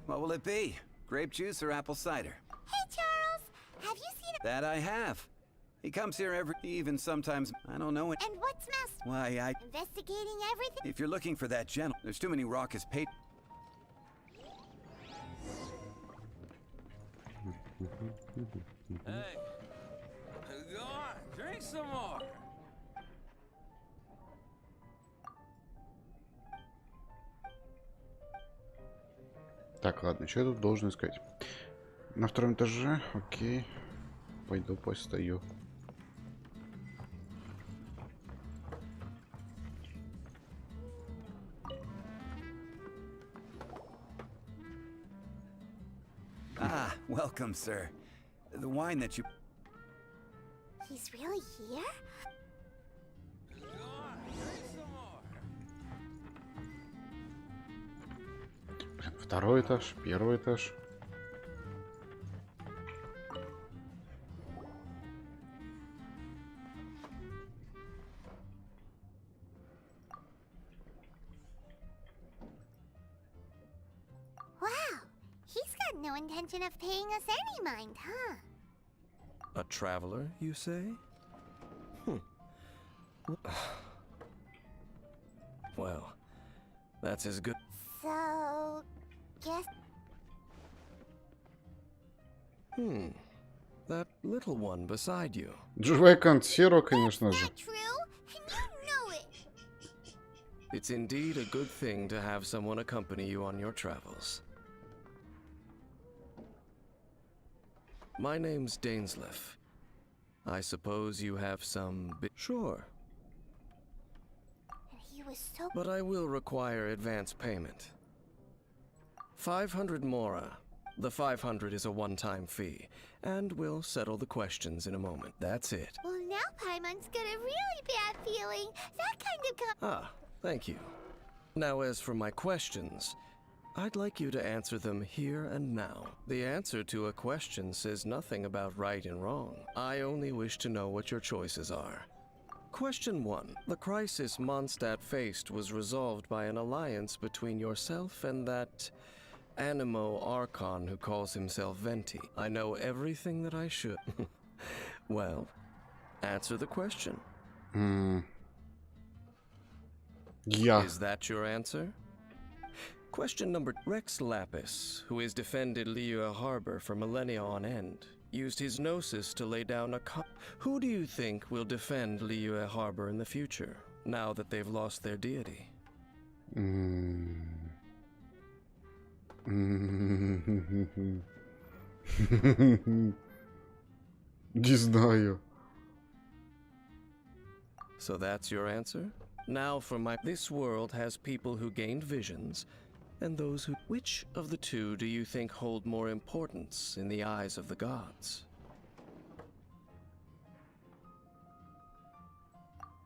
What will it be? Grape juice or apple cider? Hey, Charles. Have you seen it? That I have. He comes here even sometimes. I don't know it. And what's Master? Why, Investigating everything? If you're looking for that gentleman, there's too many raucous pay. Hey, go on, drink some more. Так, ладно, что я тут должен искать? На втором этаже, окей. Пойду постою. Ah, welcome, sir. The wine that you... He's really here? Второй этаж, первый этаж. Wow, he's got no intention of paying us any mind, huh? A traveler, you say? Well, that's as good. So, guess... That little one beside you. Живая консерва, конечно же. True? And you know it. It's indeed a good thing to have someone accompany you on your travels. My name's Dainsleif. I suppose you have some Sure. He was so... But I will require advance payment. 500 mora. The 500 is a one-time fee, and we'll settle the questions in a moment. That's it. Well, now Paimon's got a really bad feeling. That kind of... Thank you. Now, as for my questions, I'd like you to answer them here and now. The answer to a question says nothing about right and wrong. I only wish to know what your choices are. Question 1. The crisis Mondstadt faced was resolved by an alliance between yourself and that Animo Archon who calls himself Venti. I know everything that I should. Well, answer the question. Yeah. Is that your answer? Question number... Rex Lapis, who has defended Liyue Harbor for millennia on end, used his gnosis to lay down a Who do you think will defend Liyue Harbor in the future, now that they've lost their deity? Не знаю. So that's your answer? Now for my... This world has people who gained visions, and those who... Which of the two do you think hold more importance in the eyes of the gods?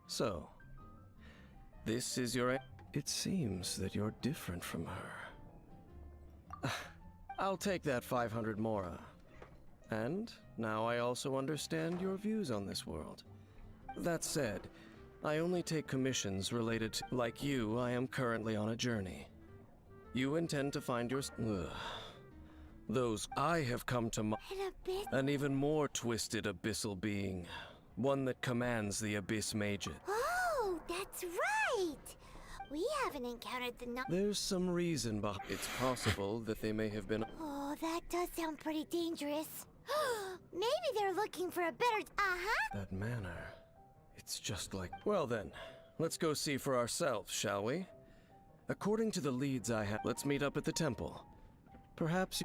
So, this is your... It seems that you're different from her. I'll take that 500 mora. And now I also understand your views on this world. That said, I only take commissions related to... Like you, I am currently on a journey. You intend to find your... Those... I have come to... An even more twisted abyssal being. One that commands the Abyss Mages. Oh, that's right! We haven't encountered the There's some reason behind. It's possible that they may have been. Oh, that does sound pretty dangerous. Maybe they're looking for a better... That manner. It's just like. Well then, let's go see for ourselves, shall we? According to the leads I have, let's meet up at the temple. Perhaps.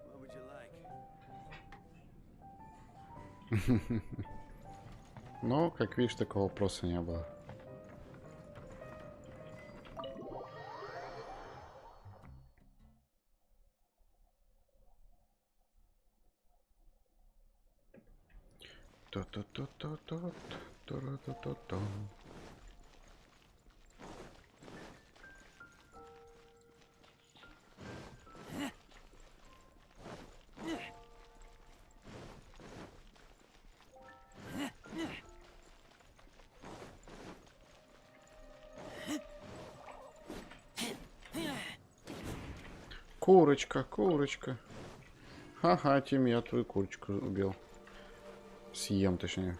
What would you like? Но, как видишь, такого вопроса не было. Курочка, курочка. Ха-ха, Тим, я твою курочку убил. Съем, точнее.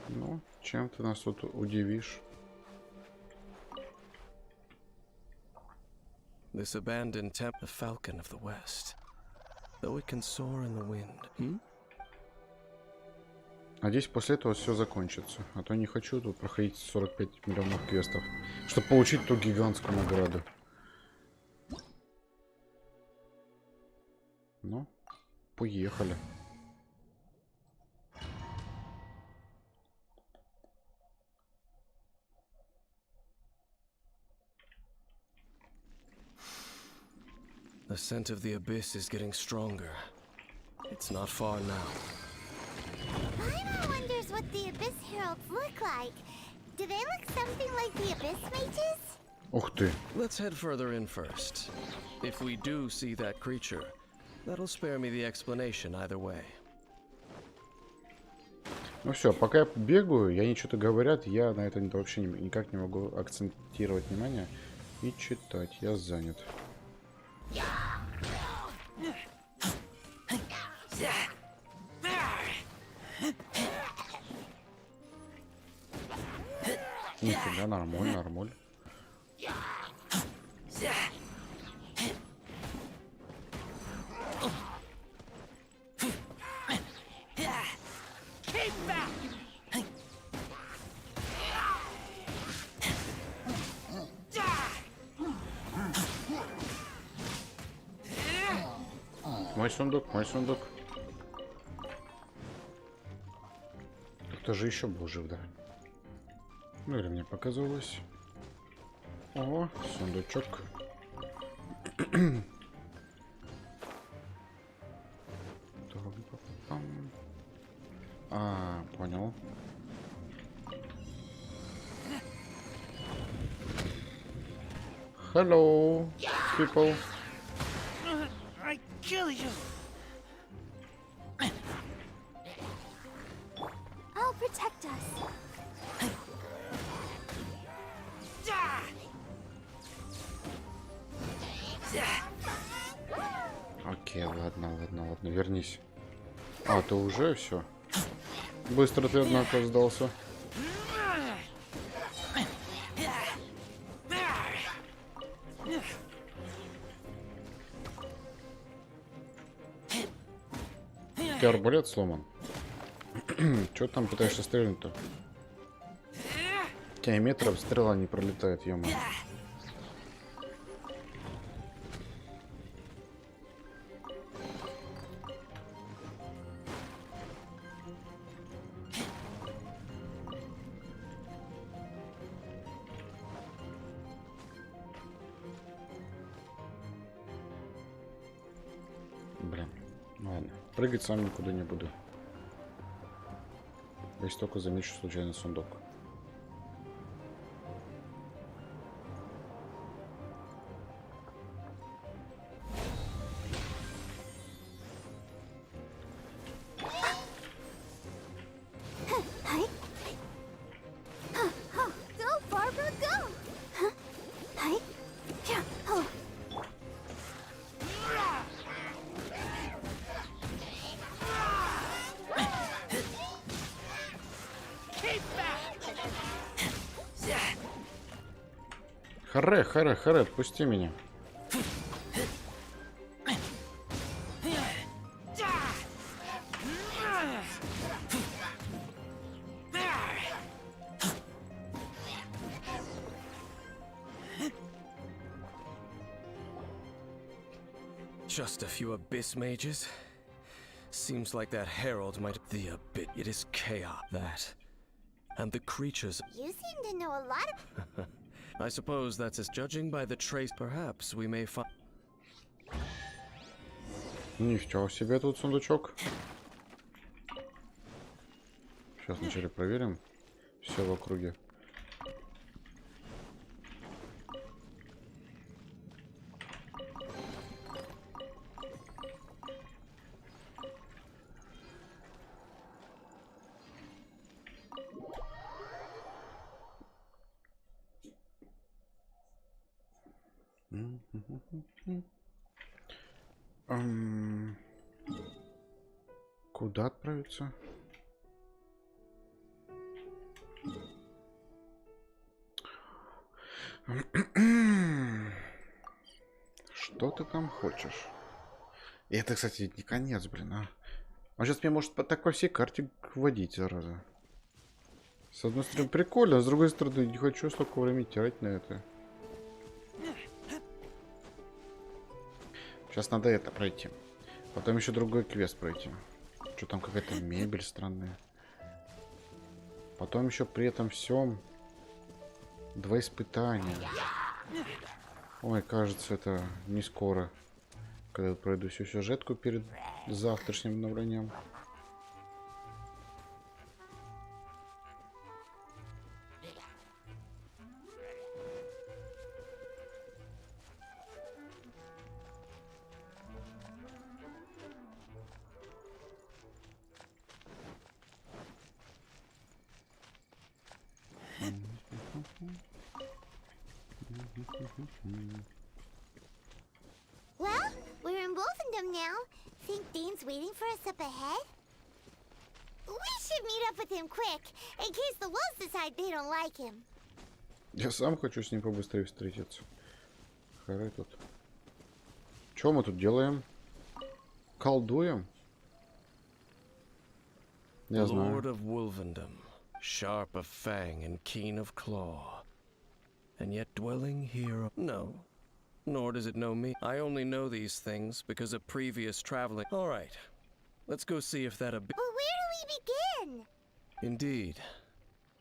Ну, чем ты нас тут удивишь? This abandoned temple, the falcon of the west, though it can soar in the wind. Надеюсь, после этого все закончится. А то не хочу тут проходить 45 миллионов квестов, чтобы получить ту гигантскую награду. Ну, поехали. The scent of the abyss is getting stronger. It's not far now. Paimon wonders what the Abyss Heralds look like. Do they look something like the Abyss Mages? Ух ты. Let's head further in first. If we do see that creature, that'll spare me the explanation either way. Ну все, пока я бегаю, они что-то говорят, я на это вообще никак не могу акцентировать внимание и читать. Я занят. Нифига, нормуль, нормуль. Мой сундук, мой сундук. Кто же еще был жив, да? Ну или мне показалось. О, сундучок. А, понял. Hello, people. I kill you. I'll protect us. Окей, ладно, ладно, ладно, вернись. А, ты уже все? Быстро ты, однако, сдался. У тебя арбалет сломан. Чего ты там пытаешься стрелять-то? У тебя и метров стрела не пролетает, ё-моё. Блин, ну ладно. Прыгать сам никуда не буду. Если только замечу случайный сундук. Харе, отпусти меня. Just a few abyss mages. Seems like that herald might. The abyss. It is chaos. That. And the creatures. You seem to know a lot of. I suppose that's as judging by the trace. Perhaps we may find. Ничего себе тут сундучок. Сейчас вначале проверим все в округе. Куда отправиться? Что ты там хочешь? И это, кстати, не конец, блин, а. Он сейчас меня может так по всей карте водить, зараза. С одной стороны прикольно, а с другой стороны не хочу столько времени терять на это. Сейчас надо это пройти. Потом еще другой квест пройти. Что там какая-то мебель странная. Потом еще при этом всем 2 испытания. Ой, кажется, это не скоро. Когда пройду всю сюжетку перед завтрашним обновлением. Well, we're in Wolfendom now. Think Dean's waiting for us up ahead? We should meet up with him quick, in case the wolves decide they don't like him. Я сам хочу с ним побыстрее встретиться. Харе тут. Что мы тут делаем? Колдуем? Я знаю. Lord of Wolfendom, sharp of fang and keen of claw, and yet dwelling here. No, nor does it know me. I only know these things because of previous traveling. All right, let's go see if that. But where do we begin? Indeed.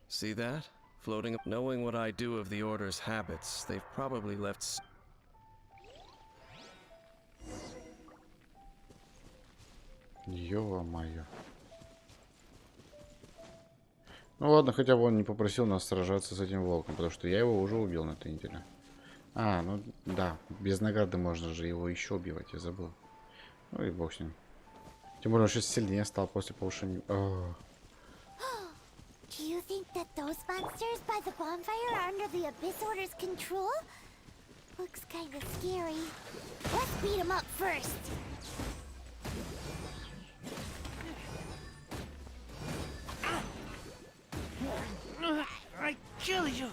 See that? Floating up. Knowing what I do of the Order's habits, they've probably left. Ё-моё. Ну ладно, хотя бы он не попросил нас сражаться с этим волком, потому что я его уже убил на этой неделе. А, ну да, без награды можно же его еще убивать, я забыл. Ну и бог с ним. Тем более, он сейчас сильнее стал после повышения. Do you think that those monsters by the bonfire are under the Abyss Order's control? Looks kind of scary. Let's beat them up first. I kill you! Ooh,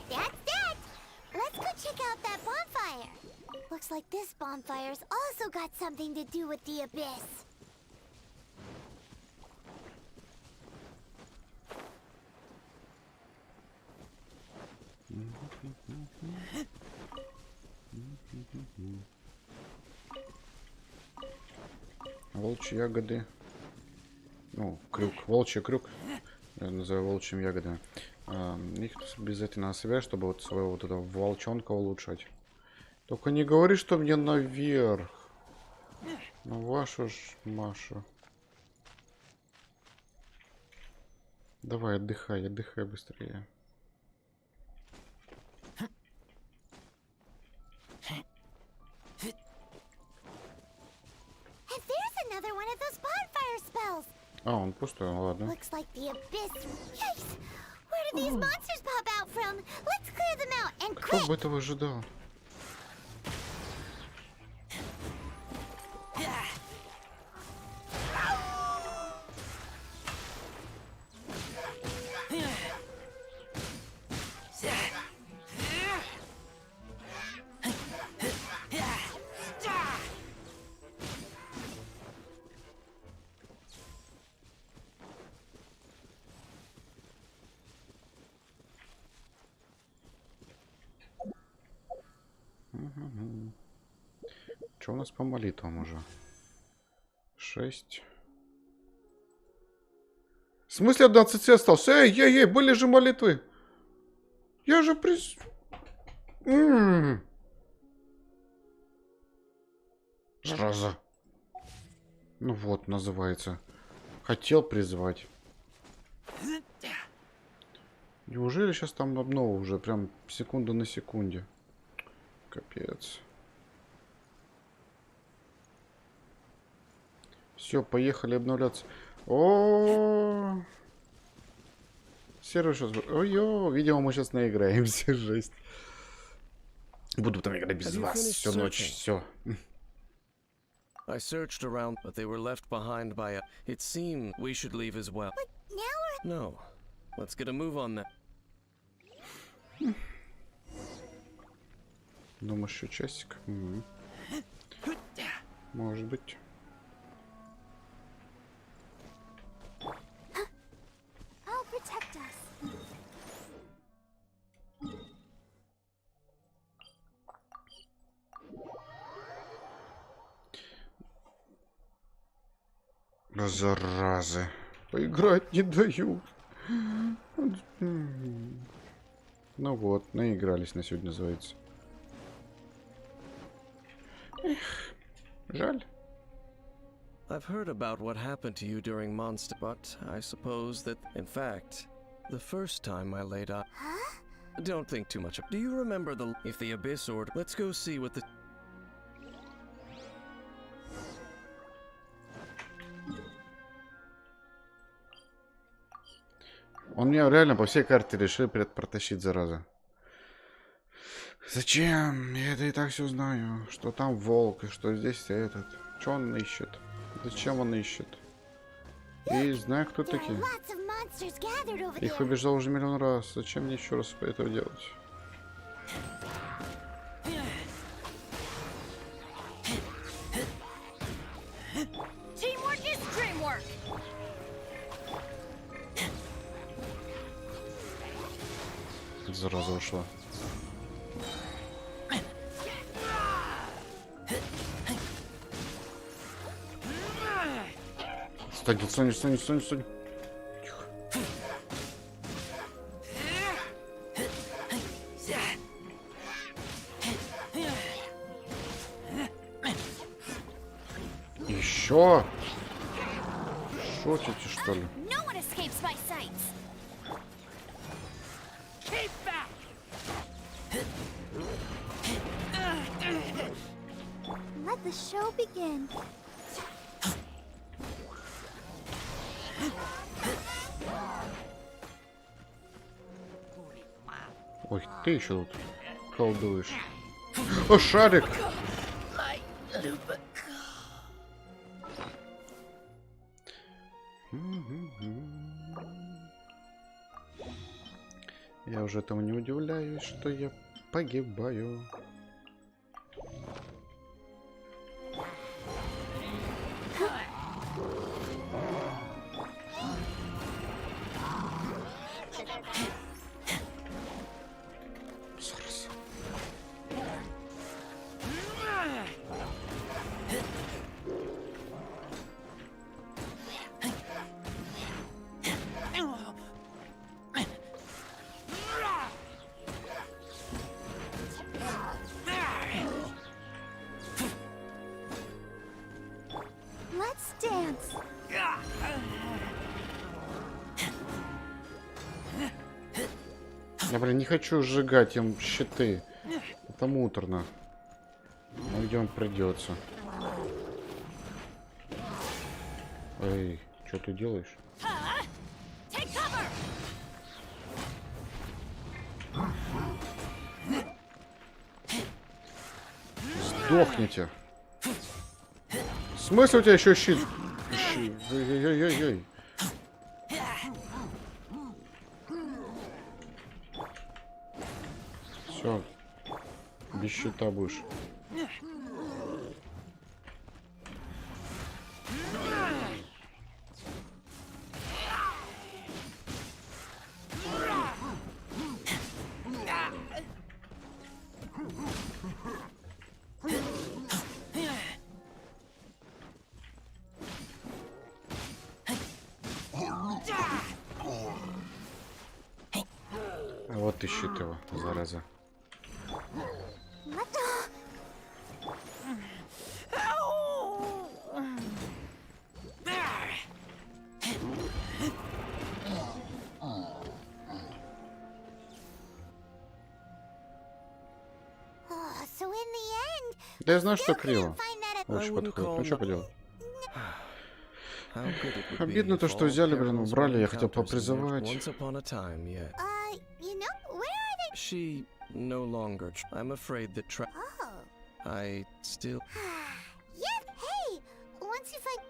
that's that! Let's go check out that bonfire. Looks like this bonfire's also got something to do with the Abyss. Волчьи ягоды. Ну, крюк. Волчий крюк. Я называю волчьими ягодами. Их обязательно надо собирать, чтобы вот своего вот этого волчонка улучшать. Только не говори, что мне наверх. Ну, вашу ж Машу. Давай, отдыхай быстрее. Another one of those bonfire spells. А, он пустой, ладно. Looks like the abyss. Yikes! Where did these monsters pop out from? Let's clear them out and Кто quick. бы этого ожидал? Что у нас по молитвам уже? 6. В смысле 11 остался? Эй, были же молитвы. Я же Зараза. Ну вот, называется. Хотел призвать. Неужели сейчас там обнова уже прям секунда на секунде? Капец. Все, поехали обновляться. О, сервер сейчас... Ой-ё, видимо, мы сейчас наиграемся, жесть. Буду там играть без вас всю ночь, все. I searched around, but they were left behind by a... It seemed we should leave as well. But now No. Let's get a move on that. Думаешь, еще часик? Может быть. I'll protect us. Заразы. Поиграть не дают. Ну вот, наигрались на сегодня, называется. Эх, жаль. I've heard about what happened to you during Monster, but I suppose that, in fact, the first time I laid up... Don't think too much. Do you remember if the Abyss order... Let's go see what the... Он меня реально по всей карте решил протащить, зараза. Зачем? Я это и так все знаю. Что там волк, и что здесь этот. Что он ищет? Зачем он ищет? И знаю, кто такие. Их побеждал уже миллион раз. Зачем мне еще раз это делать? Зараза ушла. Стань. Тихо. Еще? Шутите, что ли? Let the show begin. Ой, ты еще тут колдуешь. О, шарик! Я уже этому не удивляюсь, что я погибаю. Я, блин, не хочу сжигать им щиты. Это муторно. Но где он придется? Эй, что ты делаешь? Сдохните. В смысле у тебя еще щит? Ой-ой-ой-ой. Все, без щита будешь. А вот ищет его, зараза. Да я знаю, что криво. Лучше подходит. Ну что поделать? Обидно то, что взяли, блин, убрали. Я хотел попризывать. She no longer. I'm afraid that I still. Yeah, hey! Once you find...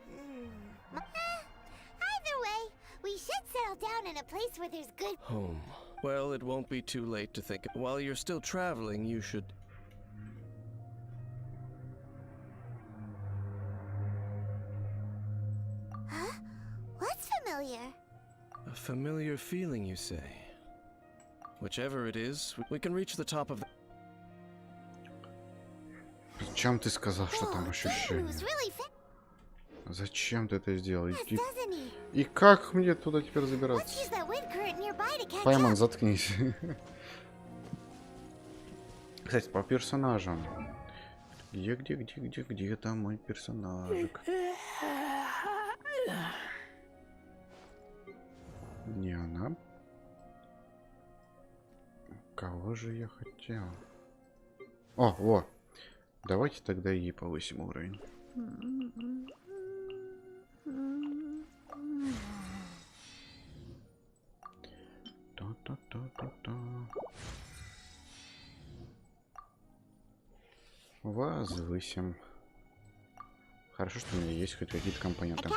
Either way, we should settle down in a place where there's good... Home. Well, it won't be too late to think. While you're still traveling, you should... Huh? What's familiar? A familiar feeling, you say? Whichever it is, we can reach the top of the... Зачем ты сказал, что там ощущение? Зачем ты это сделал? И как мне туда теперь забираться? Пайман, заткнись. Кстати, по персонажам. Где там мой персонажик? Не она. Кого же я хотел? О, во. Давайте тогда ей повысим уровень. Возвысим. Хорошо, что у меня есть хоть какие-то компоненты.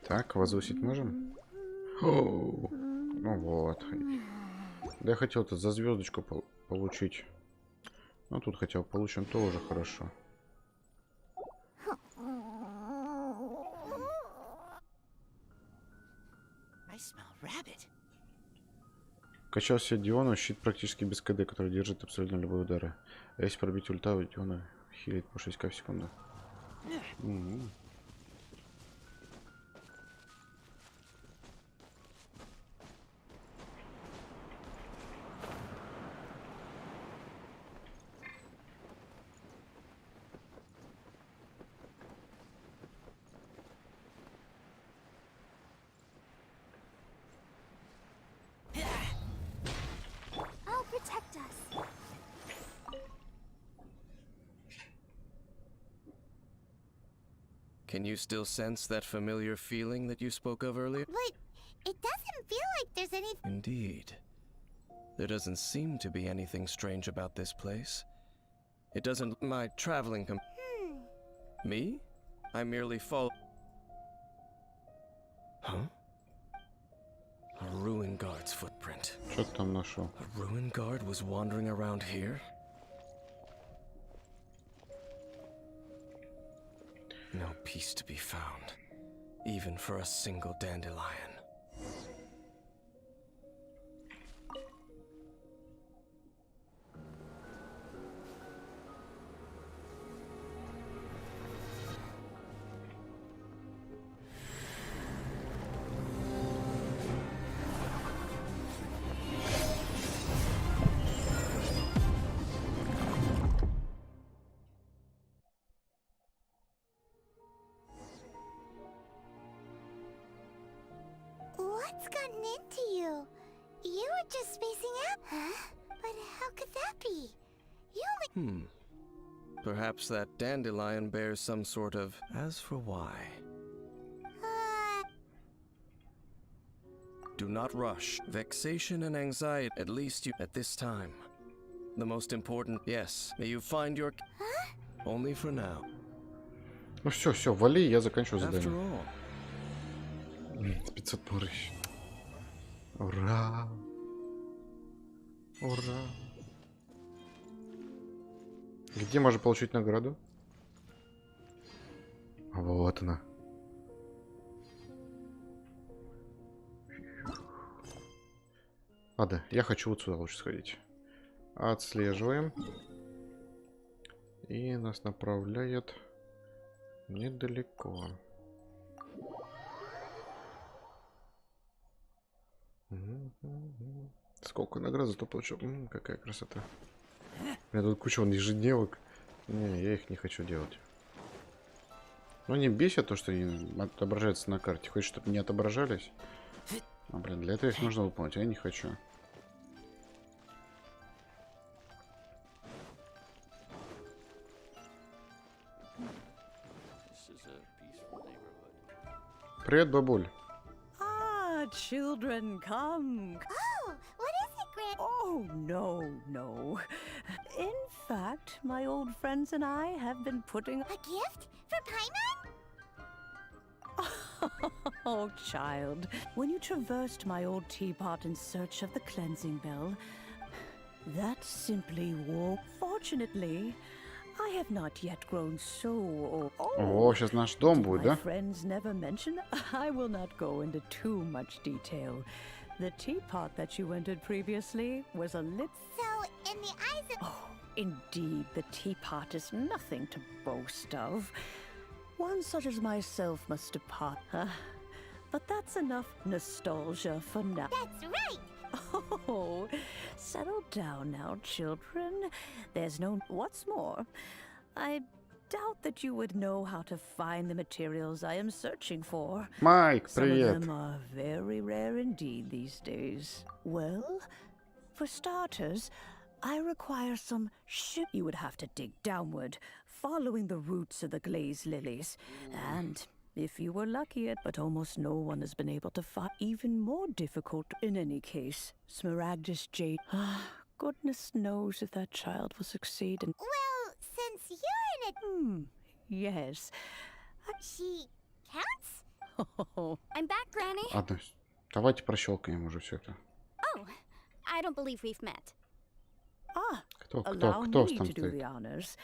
Так, возвысить можем? О, ну вот. Да я хотел тут за звездочку получить. Ну тут хотел получим тоже хорошо. Качал себе Диону, щит практически без КД, который держит абсолютно любые удары. А если пробить ульта, Диона хилит по 6к в секунду. Can you still sense that familiar feeling that you spoke of earlier? But it doesn't feel like there's anything. Indeed. There doesn't seem to be anything strange about this place. It doesn't... My traveling Me? I merely follow... Huh? A ruin guard's footprint. Что ты там нашел? A ruin guard was wandering around here? No peace to be found, even for a single dandelion. What's gotten into you? You were just spacing out, huh? But how could that be? You only... Perhaps that dandelion bears some sort of... As for why... Do not rush. Vexation and anxiety, at least you... At this time. The most important... Yes, may you find your... Only for now. Ну все, вали, я заканчиваю задание. 500 порыщ. Ура! Ура! Где можно получить награду? Вот она. Ладно, я хочу вот сюда лучше сходить. Отслеживаем. И нас направляет недалеко. Сколько наград зато получил. Какая красота. У меня тут куча ежедневок. Не, я их не хочу делать. Но не бесит то, что они отображаются на карте. Хочешь, чтобы не отображались? А, блин, для этого их нужно выполнить, а я не хочу. Привет, бабуль. Children, come. Oh, what is it, Gran? Oh, no. In fact, my old friends and I have been putting... A gift? For Paimon? Oh, child. When you traversed my old teapot in search of the cleansing bell, that simply woke. Fortunately, I have not yet grown so old. О, сейчас наш дом будет, да? My friends never mention. I will not go into too much detail. The teapot that you entered previously was a lit. So, in the eyes of... Oh, indeed, the teapot is nothing to boast of. One such as myself must depart. But that's enough nostalgia for now. That's right! Oh, settle down now, children. There's no... What's more, I doubt that you would know how to find the materials I am searching for. Майк, Some of привет. them are very rare indeed these days. Well, for starters, I require some ship. You would have to dig downward, following the roots of the glazed lilies. And if you were lucky, but almost no one has been able to find. Even more difficult in any case, Smaragdus jade. Goodness knows if that child will succeed in... Well, since you're in it... Yes. She counts? I'm back, Granny. Ладно, давайте прощелкаем уже все это. Oh, I don't believe we've met. Кто Allow там me to do стоит? the honors.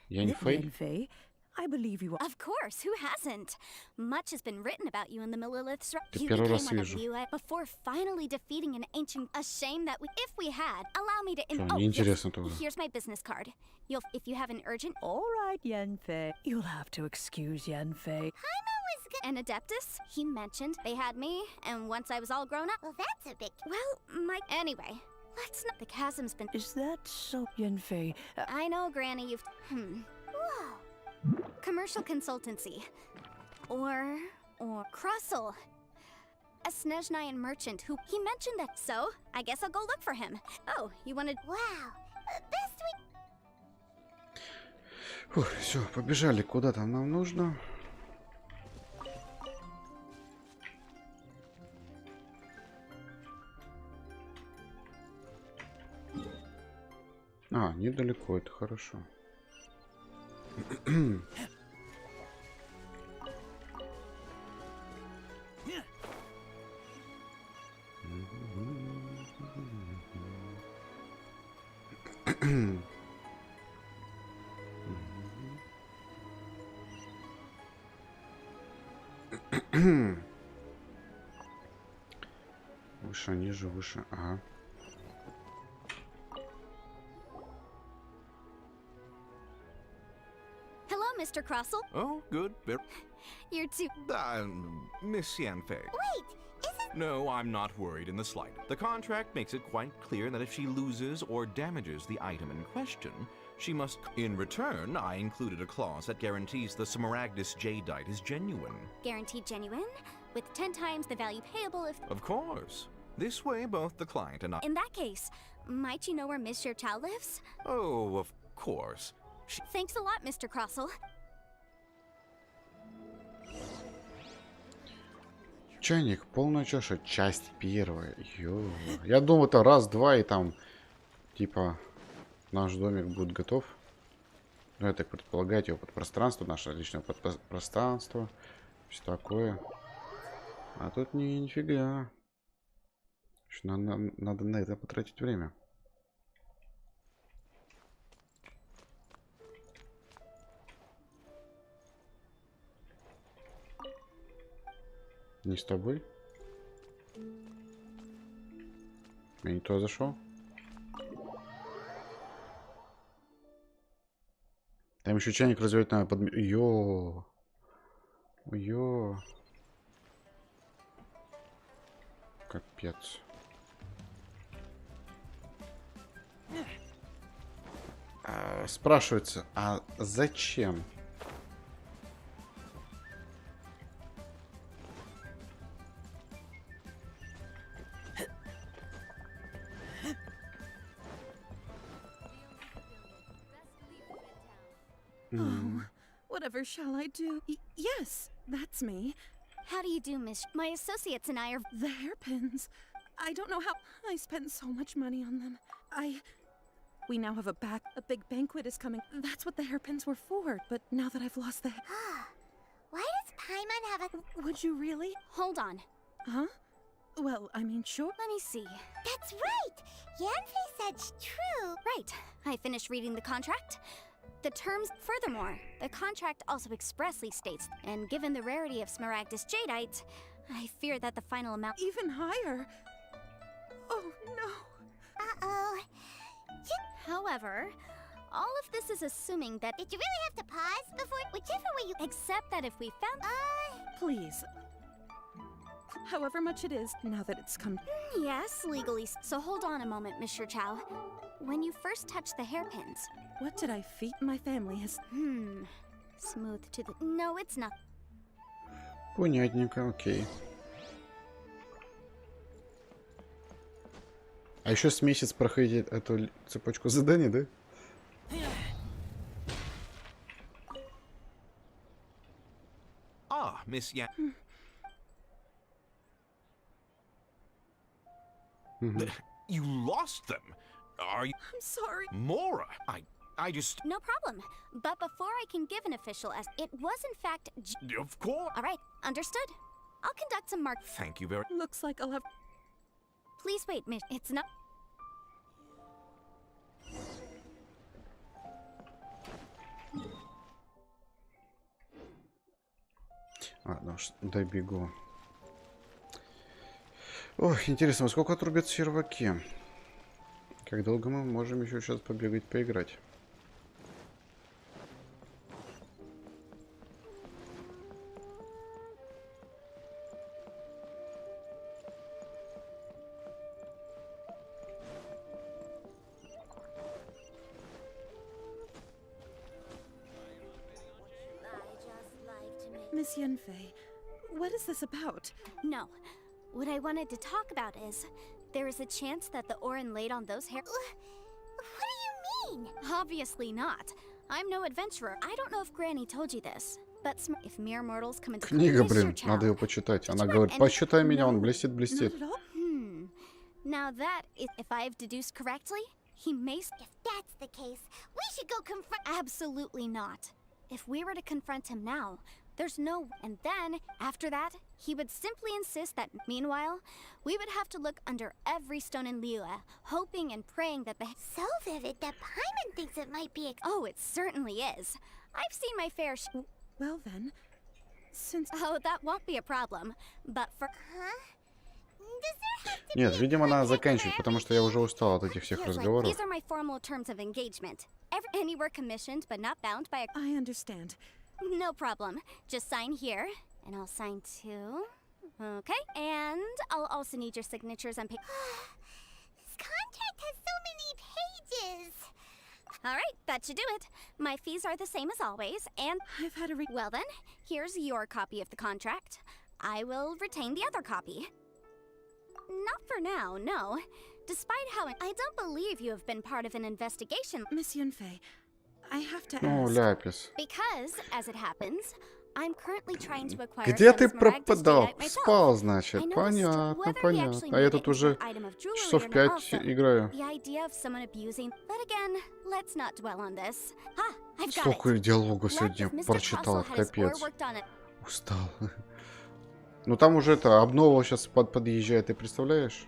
Яньфэй? I believe you are. Of course, who hasn't? Much has been written about you in the Milliliths. Ты You первый became раз one of вижу. you before finally defeating an ancient. A shame that if we had, allow me to. Что, неинтересно тоже. Here's my business card. If you have an urgent. All right, Yanfei. You'll have to excuse Yanfei. Paimon was good. An Adeptus. He mentioned they had me, and once I was all grown up. Well, that's a big. Well, my. Anyway, let's not. The chasm's been. Is that so, Yanfei? I know, Granny. You've. Whoa. Commercial consultancy. Or Crossel. A Snezhnayan merchant who he mentioned that. So, I guess I'll go look for him. Oh, you wanted. Wow. Best we. Фух, все, побежали. Куда там нам нужно? А, недалеко, это хорошо. Выше, ниже, выше. Ага. Hello, Mr. Crossel. Oh, good. You're too. Miss Yanfei. Wait, isn't. No, I'm not worried in the slightest. The contract makes it quite clear that if she loses or damages the item in question, she must. In return, I included a clause that guarantees the Smaragdus jadeite is genuine. Guaranteed genuine? With 10 times the value payable if. Of course. This way, both the client and I. In that case, might you know where Miss Xiaochao lives? Oh, of course. Thanks a lot, Mr. Crossel. Чайник, полная чаша, часть первая. Ё. Я думал, это раз-два, и там, типа, наш домик будет готов. Ну, я так предполагаю, его подпространство, наше личное подпространство. Все такое. А тут нифига. Надо на это потратить время. Не с тобой? Я не туда зашел. Там еще чайник развивать надо под... Йо. Капец. Спрашивается, а зачем? Whatever shall I do? Yes, that's me. How do you do, Miss? My associates and I are... The hairpins. I don't know how... I spent so much money on them. We now have a big banquet is coming. That's what the hairpins were for. But now that I've lost the... Why does Paimon have a... Would you really? Hold on. Huh? Well, I mean, sure. Let me see. That's right! Yanfei said true. Right. I finished reading the contract. The terms, furthermore, the contract also expressly states, and given the rarity of Smaragdus Jadeite, I fear that the final amount... Even higher? Oh, no. Uh-oh. However, all of this is assuming that... Did you really have to pause before... Whichever way you... Except that if we found... Please. However much it is, now that it's come... Yes, legally. So hold on a moment, Mr. Chow. When you first touched the hairpins... What did I feed? My family has... Smooth to the... No, it's not. Понятненько, окей. А еще с месяц проходить эту цепочку заданий, да? Ah, Miss Yan. You lost them. Are you? I'm sorry. Mora, I just... No problem. But before I can give an official as... It was in fact... Of course. All right, understood. I'll conduct some mark... Thank you very... Looks like I'll have... Please wait, Miss. It's not... Ладно, добегу. Ох, интересно, во сколько отрубят серваки? Как долго мы можем еще сейчас побегать, поиграть? Miss Yanfei, what is this about? No. What I wanted to talk about is... There is a chance that the Orin laid on those hair... What do you mean? Obviously not. I'm no adventurer. I don't know if Granny told you this, but if mere mortals come into... Книга, блин, надо ее почитать. Она говорит, почитай меня, он блестит. Now that, if I've deduced correctly, he may... If that's the case, we should go confront... Absolutely not. If we were to confront him now, there's no... And then, after that, he would simply insist that... Meanwhile, we would have to look under every stone in Liyue, hoping and praying that the... So vivid that Paimon thinks it might be... Oh, it certainly is. I've seen my fair... Well then, since... Oh, that won't be a problem. But for... Huh? Нет, видимо, надо заканчивать, потому что я уже устал от этих всех разговоров. These are my formal terms of engagement. Anywhere commissioned, but not bound by a... I understand. No problem. Just sign here, and I'll sign too. Okay, and I'll also need your signatures on paper. This contract has so many pages. All right, that should do it. My fees are the same as always, and... I've had a Well then, here's your copy of the contract. I will retain the other copy. Not for now, no. Despite how... I don't believe you have been part of an investigation. Miss Yanfei, I have to О, ask... ляпис. Because, as it happens, I'm currently trying to acquire... Где ты пропадал? Спал, значит. Понятно, понятно. А я тут уже часов 5 играю. The idea of someone abusing... But again, let's not dwell on this. I've got Столько диалога сегодня прочитал, капец. Устал. Ну там уже это, обнова сейчас подъезжает, ты представляешь?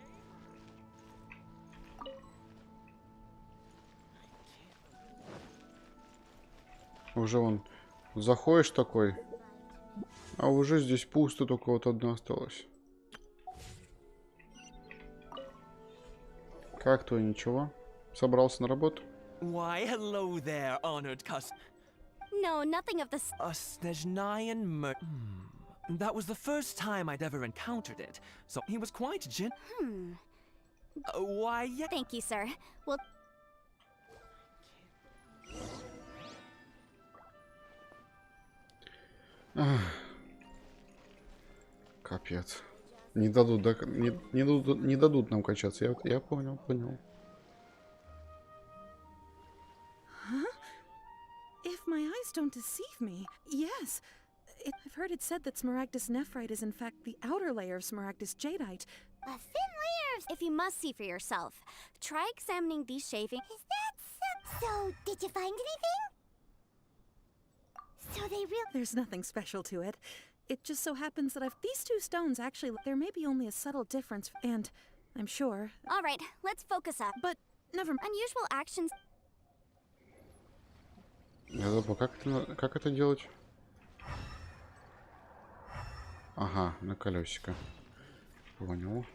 Уже вон заходишь такой, А уже здесь пусто, только вот одна осталась. Как то ничего? Собрался на работу? Why, hello there, honored customer. No, nothing of this. Snezhnayan That was the first time I'd ever encountered it, so he was quite why, yeah. Thank you, sir. Well. Капец. Не дадут, да, не дадут нам качаться. Я понял. If my eyes don't deceive me, yes. I've heard it said that Smaragdus nephrite is in fact the outer layer of Smaragdus jadeite. A thin layer of... If you must see for yourself, try examining these shavings. Is that so? Did you find anything? So they really... There's nothing special to it. It just so happens that these two stones actually... There may be only a subtle difference, and I'm sure... All right, let's focus up. But never... Unusual actions... Я забыл, как это делать? Ага, на колесико. Понял.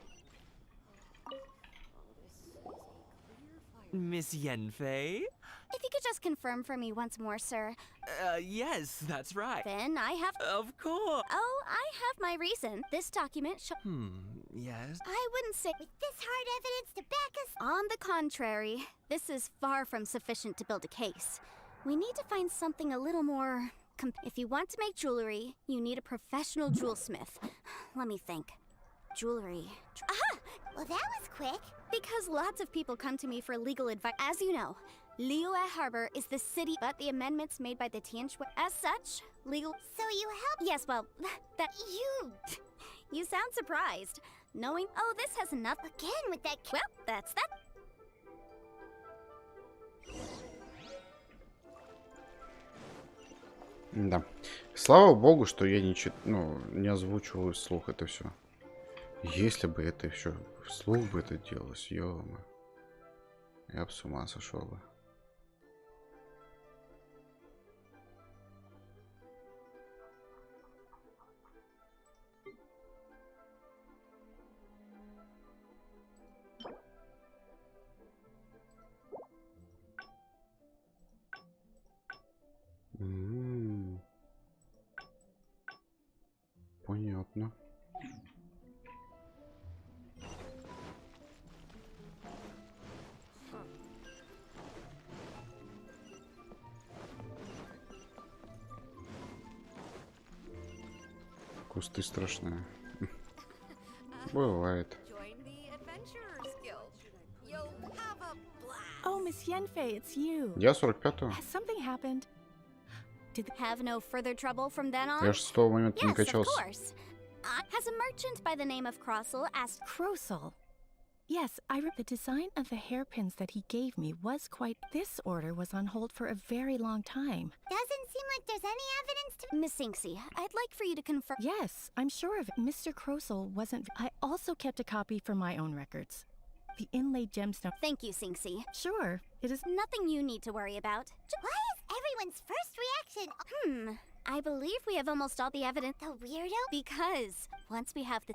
Miss Yenfei? If you could just confirm for me once more, sir. Yes, that's right. Then I have... Of course. Oh, I have my reason. This document Yes? I wouldn't say... With this hard evidence to back us... On the contrary, this is far from sufficient to build a case. We need to find something a little more... If you want to make jewelry, you need a professional jewelsmith. Let me think. Jewelry... Aha! Well, that was quick. Because lots of people come to me for legal advice. As you know, Liyue Harbor is the city, but the amendments made by the Tianshui... As such, legal... So you help... Yes, well, that... You sound surprised. Knowing... Oh, this has enough... Again with that... Well, that's that... Да. Слава богу, что я не озвучиваю вслух это все. Если бы это все вслух бы это делалось, ё-моё, я бы с ума сошел бы. Понятно. Кусты страшные. Бывает. Oh, Miss Yenfei, it's you. Я 45-го. Has something happened? Have no further trouble from then on? Я же с того момента не Yes, of качался. course. Has a merchant by the name of Crossel asked... Crossel? Yes, the design of the hairpins that he gave me was quite... This order was on hold for a very long time. Doesn't seem like there's any evidence to... Miss Sinksy, I'd like for you to confirm... Yes, I'm sure of it. Mr. Crossel wasn't... I also kept a copy for my own records. The inlaid gemstone... Thank you, Sinksy. Sure, it is... Nothing you need to worry about. Why is everyone's first reaction... I believe we have almost all the evidence... The weirdo? Because once we have the...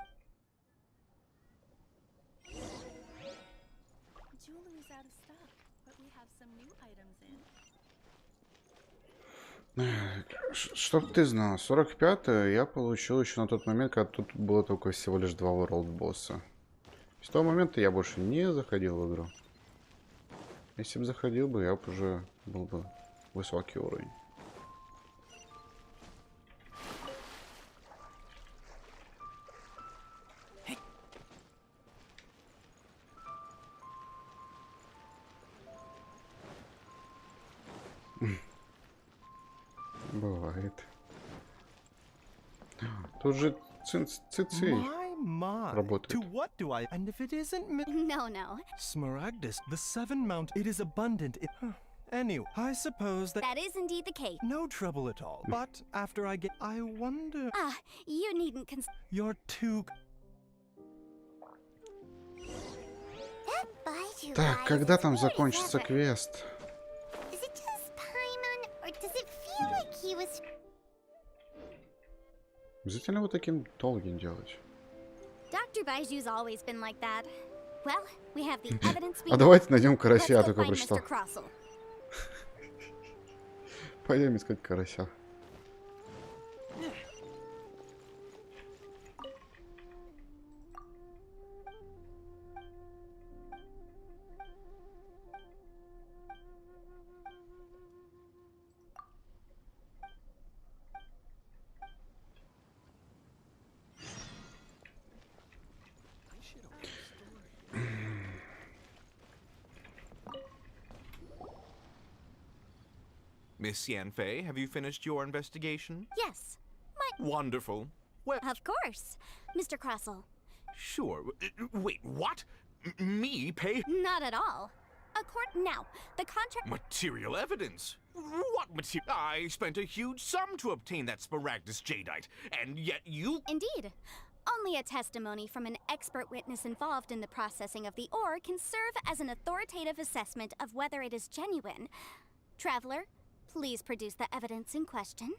Jewelry's out of stock, but we have some new items in. Чтоб ты знал, 45-е я получил еще на тот момент, когда тут было только всего лишь 2 World босса. С того момента я больше не заходил в игру. Если бы заходил бы, я бы уже был бы высокий уровень. Бывает. Тут же цицей работает. To what do I... And if it isn't... No. Smaragdus, the Seven Mount, it is abundant. Anyway, I suppose that... That is indeed the case. No trouble at all. But after I get... I wonder... You needn't You're too... Так, когда там закончится квест? Обязательно вот таким долгим делать. Dr. Baiju's always been like that. Well, we have the evidence we А need. давайте найдем карася, я Let's go только find прочитал. Mr. Crossell. Пойдем искать карася. Miss Yanfei, have you finished your investigation? Yes. Wonderful. Well, Of course. Mr. Crossell. sure. Wait, what? Me pay? Not at all. Now, the contract... Material evidence? What material? I spent a huge sum to obtain that Smaragdus jadeite, and yet you... Indeed. Only a testimony from an expert witness involved in the processing of the ore can serve as an authoritative assessment of whether it is genuine. Traveler, please produce the evidence in question.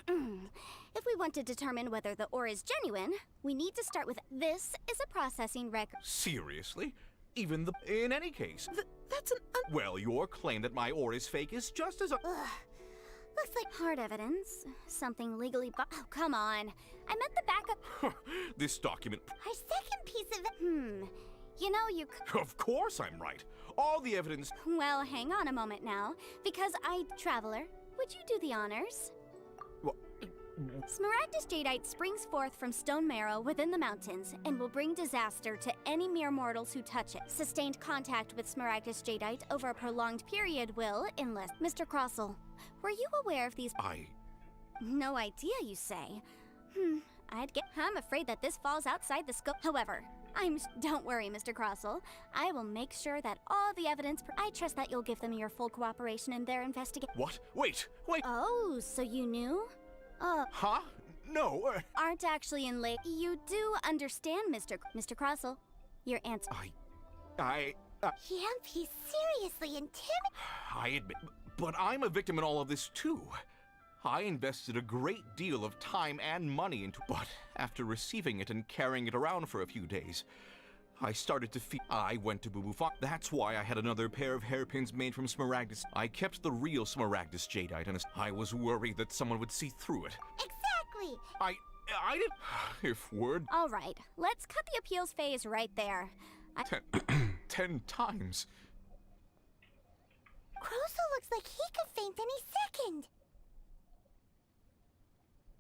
If we want to determine whether the ore is genuine, we need to start with this is a processing record. Seriously? Even the... In any case... That's an... Well, your claim that my ore is fake is just as... Looks like hard evidence. Something legally oh, come on. I meant the backup... This document... Our second piece of... You know, you... Of course I'm right. All the evidence... Well, hang on a moment now. Because Traveler, would you do the honors? What? Smaragdus jadeite springs forth from stone marrow within the mountains and will bring disaster to any mere mortals who touch it. Sustained contact with Smaragdus jadeite over a prolonged period will, unless... Mr. Crossell, were you aware of these... No idea, you say? I'm afraid that this falls outside the scope. However, don't worry, Mr. Crossell. I will make sure that all the evidence... I trust that you'll give them your full cooperation in their investigation. What? Wait! Oh, so you knew? Huh? No, Aren't actually in late. You do understand, Mr. Crossell. Your answer. He's seriously intimidated. I admit, but I'm a victim in all of this too. I invested a great deal of time and money into... But after receiving it and carrying it around for a few days, I started to feel... I went to Boo Boo Fox. That's why I had another pair of hairpins made from Smaragdus. I kept the real Smaragdus jadeite, and I was worried that someone would see through it. Exactly. I did... If word... All right, let's cut the appeals phase right there. 10 times. Crossell looks like he could faint any second.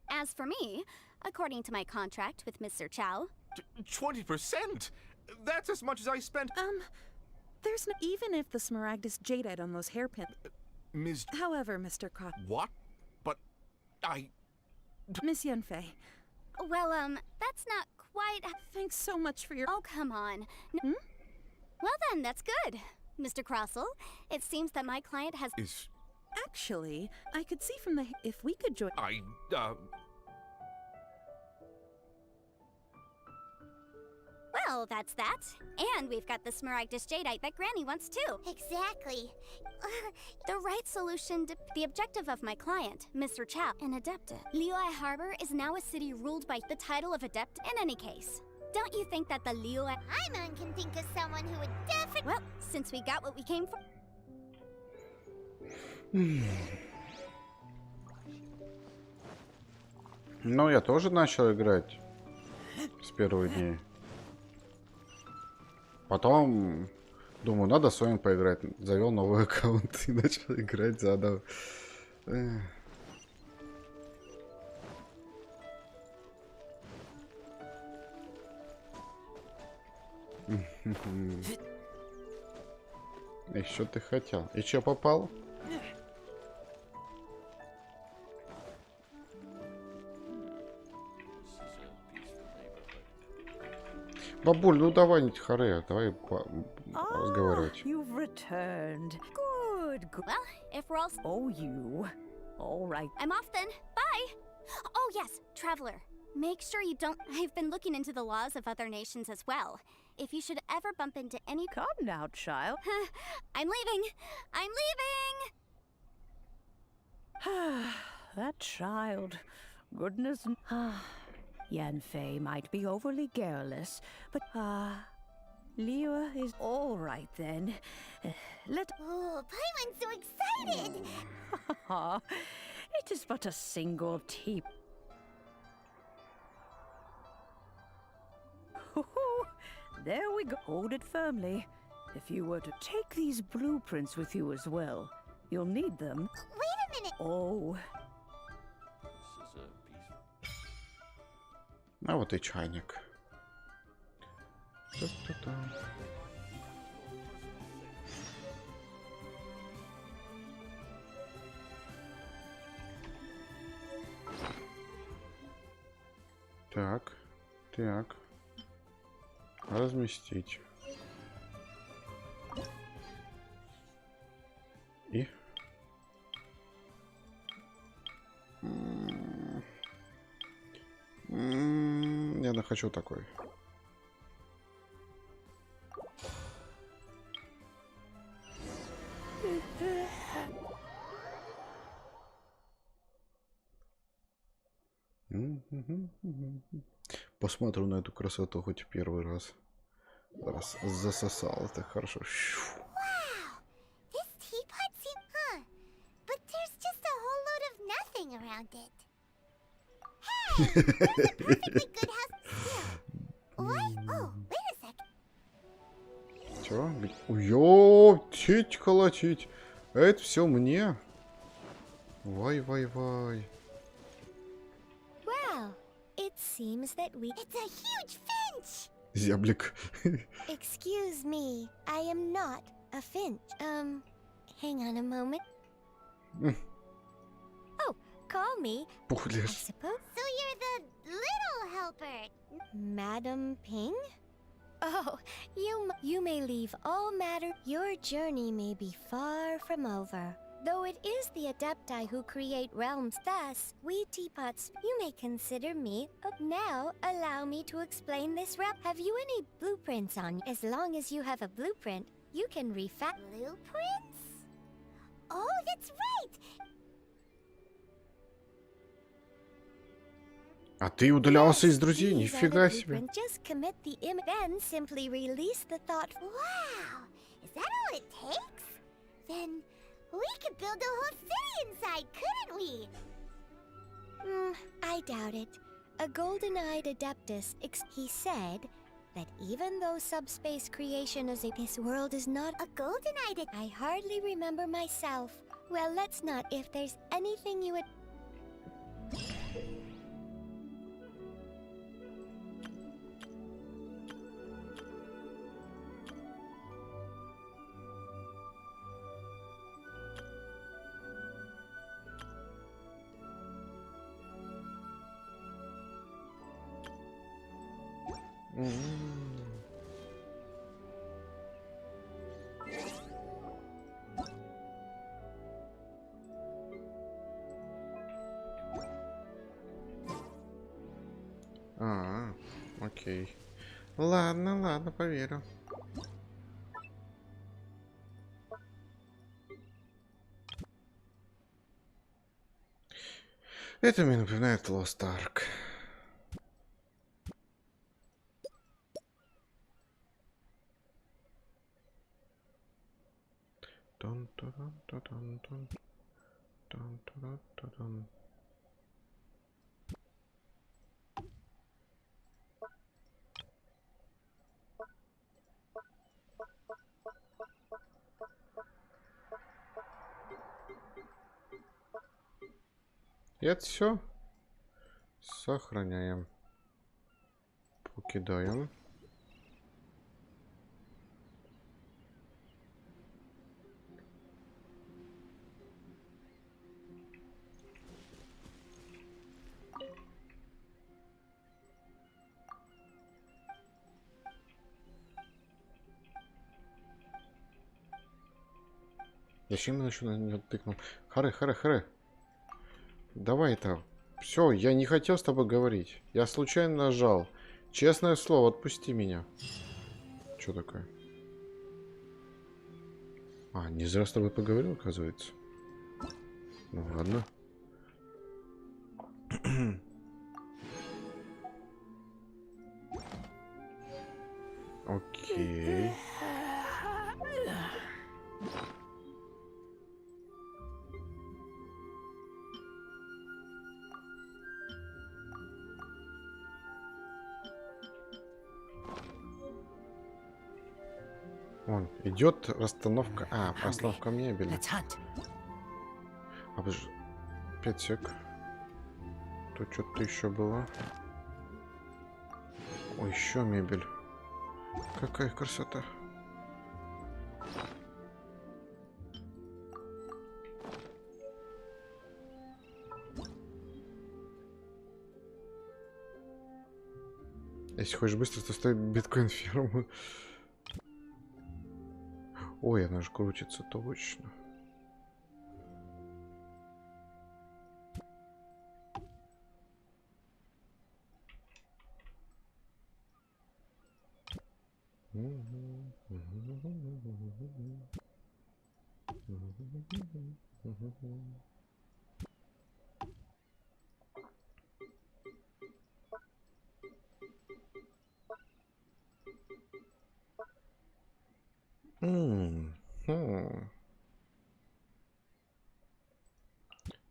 As for me, according to my contract with Mr. Chow... 20%? That's as much as I spent... There's no... Even if the Smaragdus jadeite on those hairpins... Ms... However, Mr. Cross... What? But... Miss Yanfei. Well, that's not quite... Thanks so much for your... Oh, come on. Well then, that's good. Mr. Crossell, it seems that my client has... Actually, I could see from the... If we could join... Well, that's that. And we've got the Smaragdus jadeite that Granny wants too. Exactly. The right solution to the objective of my client, Mr. Chow, an Adepta. Liyue Harbor is now a city ruled by the title of Adept in any case. Don't you think that the Liyue... Paimon can think of someone who would definitely... Well, since we got what we came for... Ну, я тоже начал играть с первых дней. Потом, думаю, надо с вами поиграть. Завел новый аккаунт и начал играть заново. И что ты хотел? И что попал? Бабуль, ну давай не тихоре, давай разговаривать. You've returned. Good. Well, if we're all... Oh, you. All right. I'm off then. Bye. Oh, yes, Traveler. Make sure you don't... I've been looking into the laws of other nations as well. If you should ever bump into any... Come now, child. I'm leaving. I'm leaving! That child. Goodness. Yanfei might be overly garrulous, but Leo is all right then. Oh, Paimon's so excited! It is but a single tea. There we go. Hold it firmly. If you were to take these blueprints with you as well, you'll need them. Wait a minute! Oh. А вот и чайник. Та-та-та. Так, так. Разместить. И... Я хочу такой. Посмотрю на эту красоту хоть первый раз. Раз засосал, это хорошо. This teapot seems, but there's just a whole load of nothing around it. Hey, there's a perfectly good house. What? Oh, wait a second. Чё? Ёптить, колотить. Это все мне. Вай. Wow, it seems that it's a huge finch. Зяблик. Excuse me, I am not a finch. Hang on a moment. Oh, call me. Пухлеш. I suppose. So you're the little helper, Madam Ping? Oh, you may leave all matter. Your journey may be far from over. Though it is the Adepti who create realms, thus, we teapots, you may consider me. Now, allow me to explain this realm. Have you any blueprints on? As long as you have a blueprint, you can Blueprints? Oh, that's right! А ты удалялся из друзей? These are the Нифига себе. blueprints. Just commit the then simply release the thought. Wow! Is that all it takes? Then we could build a whole city inside, couldn't we? I doubt it. A golden-eyed adeptus, he said that even though subspace creation is this world is not a golden-eyed. I hardly remember myself. Well, let's not. If there's anything you would... Окей. Ладно, поверю. Это мне напоминает Lost Ark. И это все. Сохраняем. Покидаем. Зачем я еще на него тыкнул? Харе. Давай это. Все, я не хотел с тобой говорить. Я случайно нажал. Честное слово, отпусти меня. Что такое? А, не зря с тобой поговорил, оказывается. Ну ладно. Вон, идет расстановка. А, расстановка мебели. А, 5 сек. Тут что-то еще было. Ой, еще мебель. Какая красота. Если хочешь быстро, то ставь биткоин-ферму. Ой, она же крутится точно.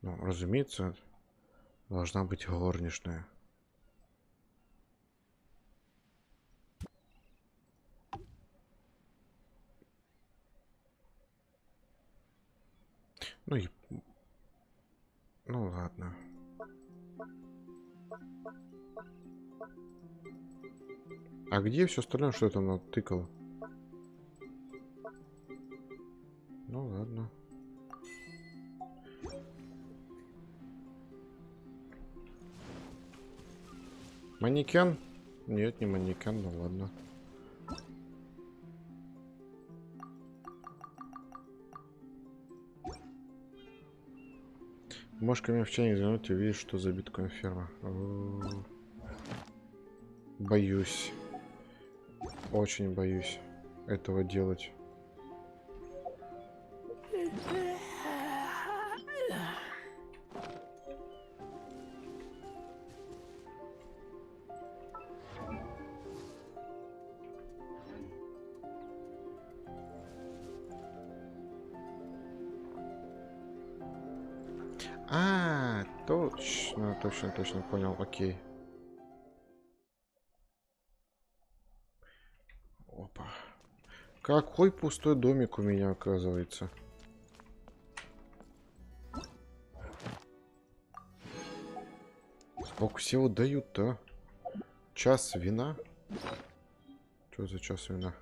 Ну, разумеется, должна быть горничная. Ну и... Ну ладно. А где все остальное, что я там натыкал? Ну ладно. Манекен? Нет, не манекен, ну ладно. Можешь ко мне в чайник заглянуть и увидишь, что за биткоин-ферма. Боюсь. Очень боюсь этого делать. А, точно, точно понял, окей. Опа. Какой пустой домик у меня, оказывается. Сколько всего дают-то? Час вина? Что за час вина?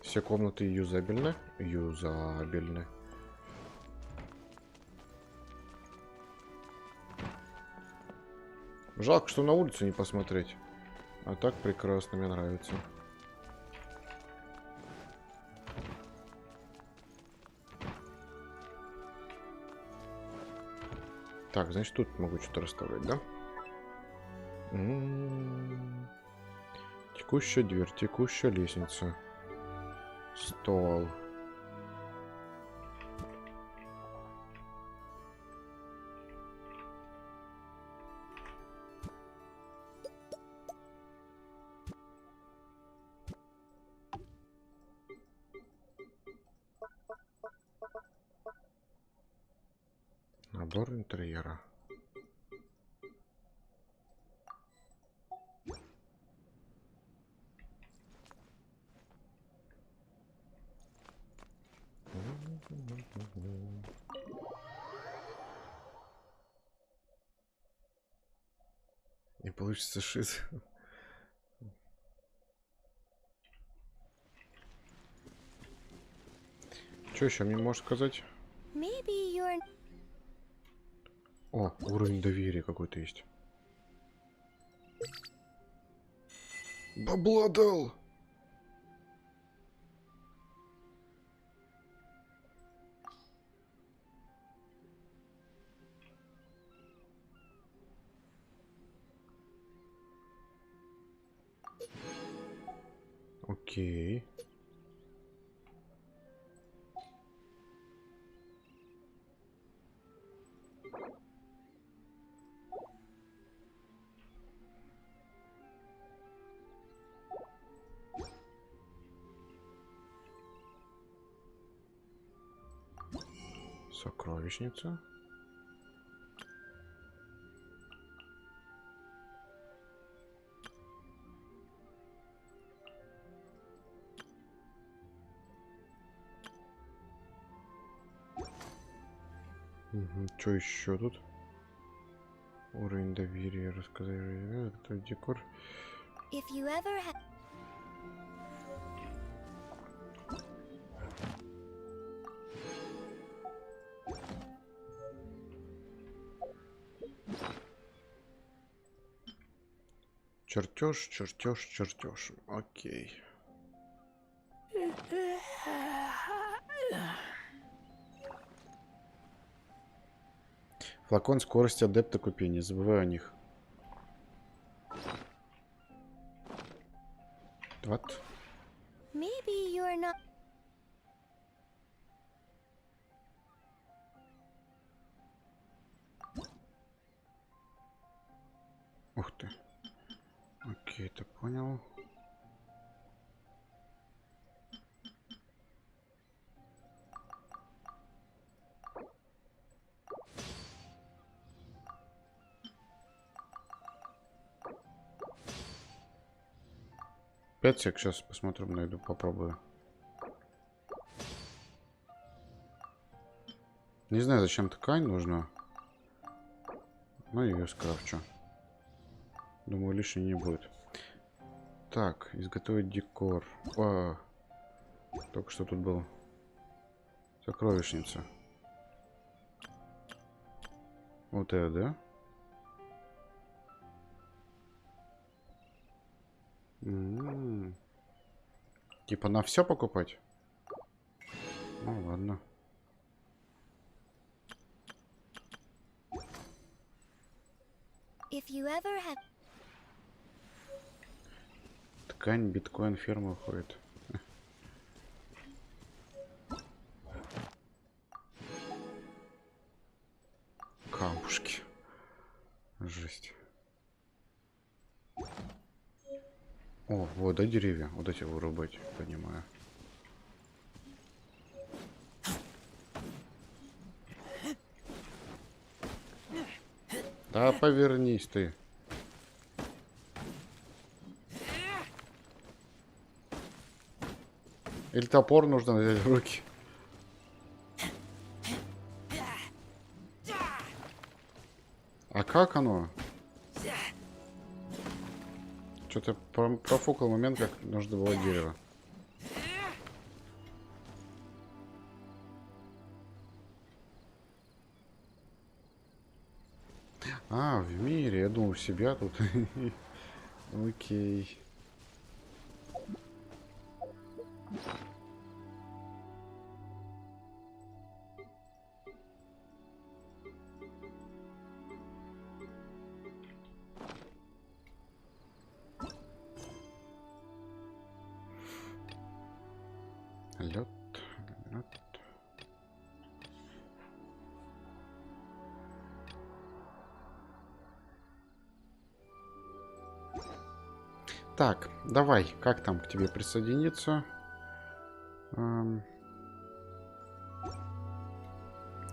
Все комнаты юзабельны? Юзабельны. Жалко, что на улицу не посмотреть. А так прекрасно, мне нравится. Так, значит, тут могу что-то расставлять, да? Текущая дверь, текущая лестница. Стол. Набор интерьера. Не получится шить. Что еще мне можешь сказать? О, уровень доверия какой-то есть. Бабла дал! Окей. Сокровищница. Угу. Что еще тут? Уровень доверия, рассказать, это декор. If you ever had... Чертеж, чертеж, чертеж. Окей. Флакон скорости адепта купи, не забывай о них. Вот. Maybe you're not... Ух ты. Окей, это понял. Пять сек, сейчас посмотрим, найду, попробую. Не знаю, зачем ткань нужна. Но ее скрафчу. Думаю, лишней не будет. Так, изготовить декор. О, только что тут был сокровищница. Вот это, да? Типа на все покупать? Ну ладно. If you ever had... Ткань, биткоин, ферма уходит. Камушки. Жесть. О, вот, да, деревья. Вот эти вырубать, понимаю. Да, повернись ты. Или топор нужно взять в руки. А как оно? Что-то профукал момент, как нужно было дерево. А, в мире. Я думал, у себя тут. Окей. Лед. Так, давай, как там к тебе присоединиться?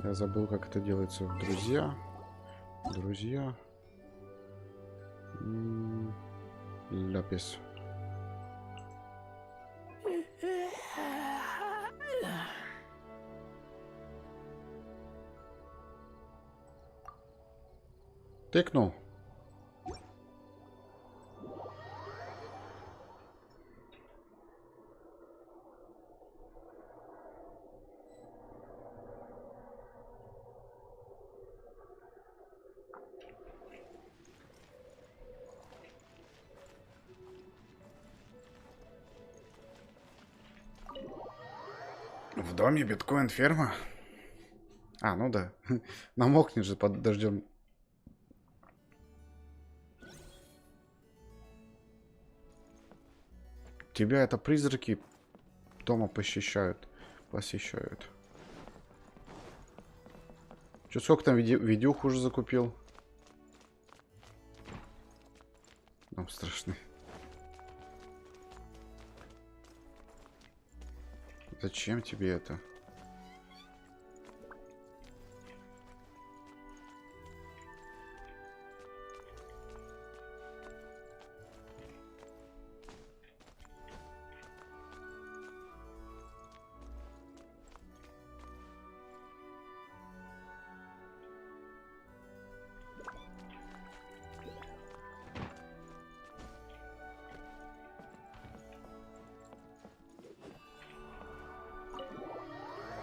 Я забыл, как это делается в друзья. Друзья. Ляпис. Тыкнул. В доме биткоин ферма? А, ну да. Намокнет же под дождем. Тебя это призраки дома посещают. Посещают. Чё, сколько там видюх уже закупил? Нам страшный. Зачем тебе это?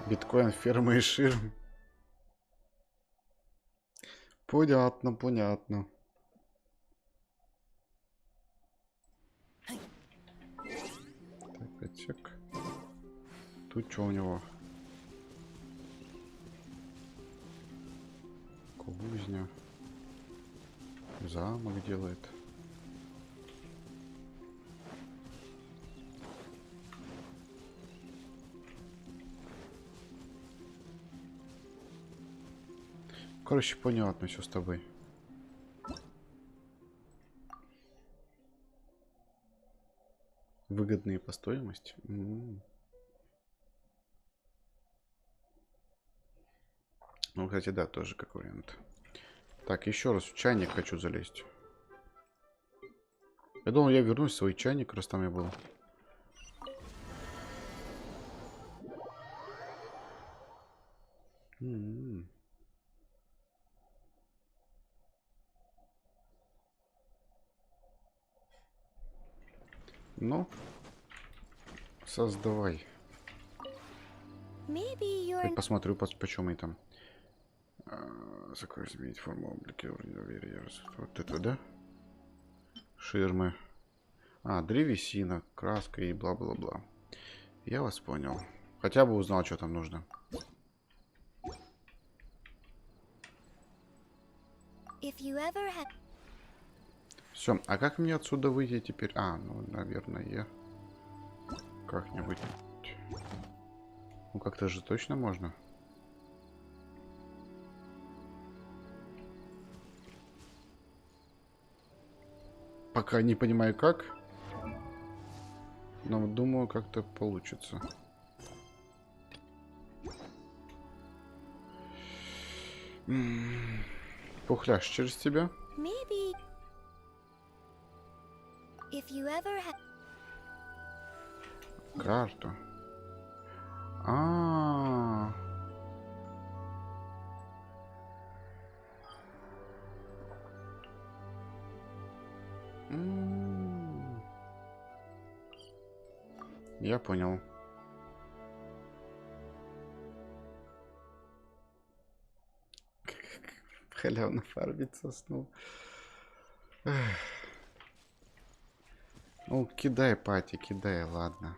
Биткоин, фермы и ширм. Понятно, понятно. Так, отсек. Тут что у него? Кузня. Замок делает. Короче, понятно все с тобой. Выгодные по стоимости. Ну, кстати, да, тоже как вариант. Так, еще раз в чайник хочу залезть. Я думал, я вернусь в свой чайник, раз там я был. Ну, создавай. Так, посмотрю, почем и там. Закрой, изменить форму облика, уровень доверия. Вот это, да? Ширмы. А, древесина, краска и бла-бла-бла. Я вас понял. Хотя бы узнал, что там нужно. Все, а как мне отсюда выйти теперь? А, ну, наверное, как-нибудь. Ну, как-то же точно можно. Пока не понимаю как. Но думаю, как-то получится. Пухляш через тебя. Карту. Я понял. Халявно фарбится снова. Ну, кидай, Пати, кидай, ладно.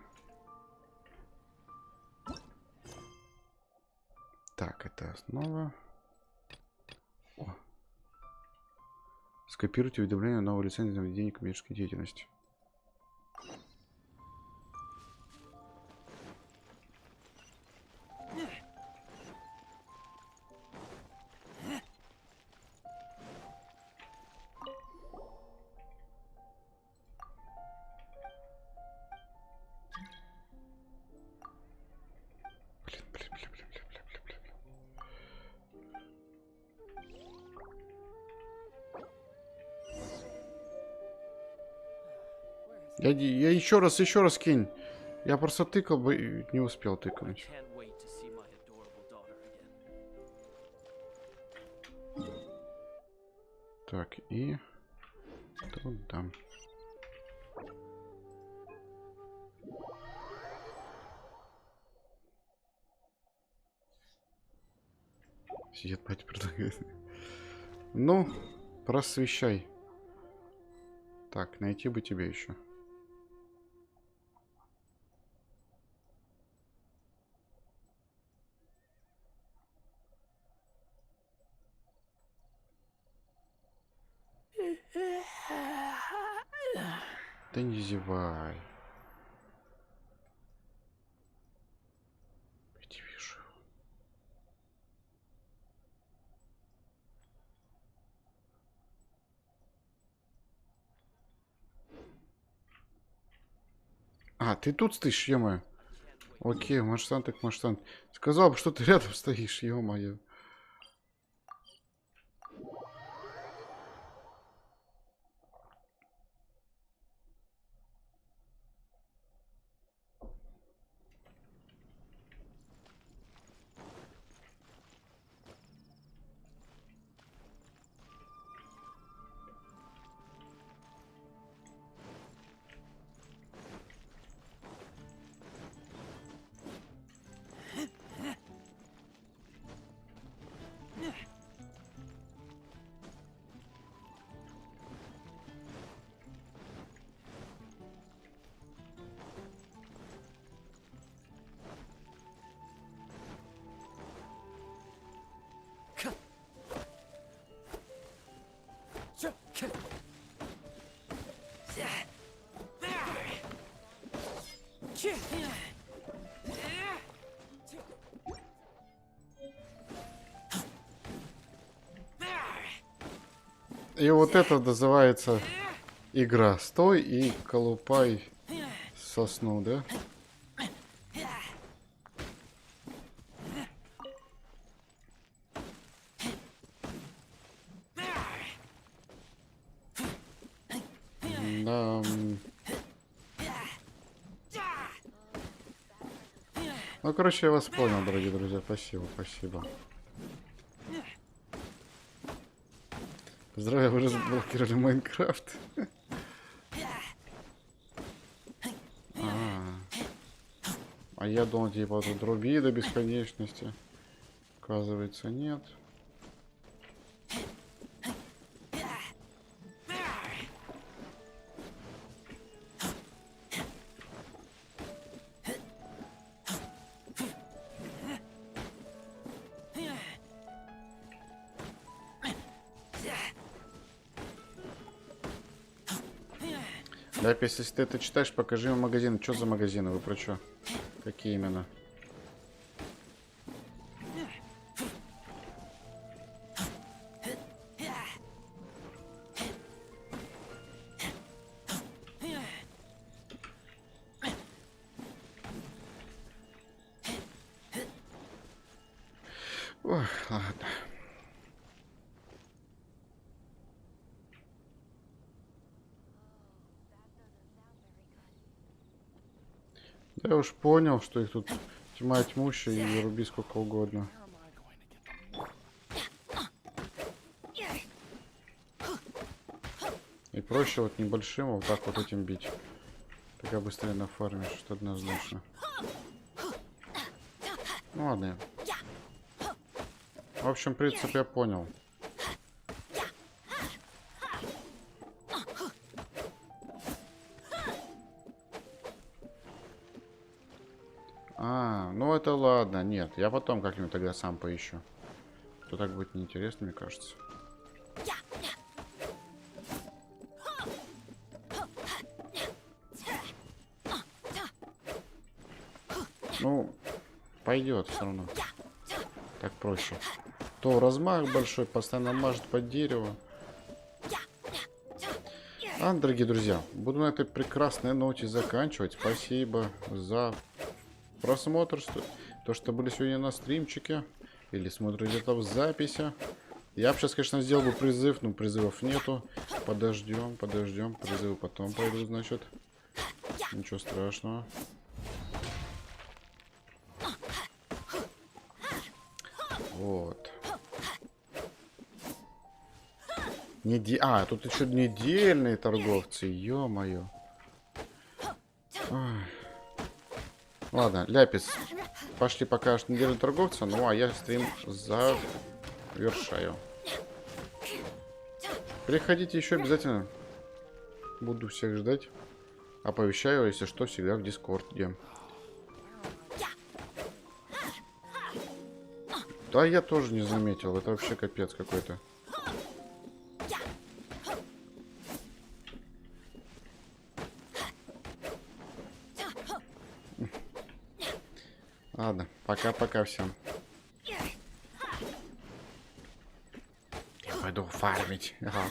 Так, это основа. О. Скопируйте уведомление новой лицензии на ведение коммерческой деятельности. Я еще раз кинь. Я просто тыкал бы, не успел тыкнуть. Так, и туда. Сидит, мать предлагает. Ну, просвещай. Так, найти бы тебе еще. Да не зевай. Иди, вижу. А, ты тут стоишь, ё-моё. Окей, маршрут так маршрут. Сказал бы, что ты рядом стоишь, ё-моё. И вот это называется игра. Стой и колупай сосну, да? Да. Ну, короче, я вас понял, дорогие друзья. Спасибо, спасибо. Поздравляю, вы разблокировали Майнкрафт. А я думал, типа, тут рубли до бесконечности. Оказывается, нет. Да, если ты это читаешь, покажи мне магазин. Что за магазины? Вы про что? Какие именно? Ох, ладно. Я уж понял, что их тут тьма тьмущая, и руби сколько угодно. И проще вот небольшим вот так вот этим бить. Тогда быстрее нафармишь, что однозначно. Ну ладно. В общем, принцип я понял. Ну это ладно, нет, я потом как-нибудь тогда сам поищу. То так будет неинтересно, мне кажется. Ну, пойдет все равно. Так проще. То размах большой, постоянно мажет под дерево. Дорогие друзья, буду на этой прекрасной ноте заканчивать. Спасибо за просмотр, то, что были сегодня на стримчике, или смотрите где-то в записи. Я бы сейчас, конечно, сделал бы призыв, но призывов нету. Подождем, призывы потом пойдут, значит. Ничего страшного. Вот. Тут еще недельные торговцы, ё-моё. Ладно, ляпис. Пошли пока что недельные торговцы, ну а я стрим завершаю. Приходите еще обязательно. Буду всех ждать. Оповещаю, если что, всегда в Дискорде. Да, я тоже не заметил. Это вообще капец какой-то. Ладно, пока-пока всем. Я пойду фармить. Ага.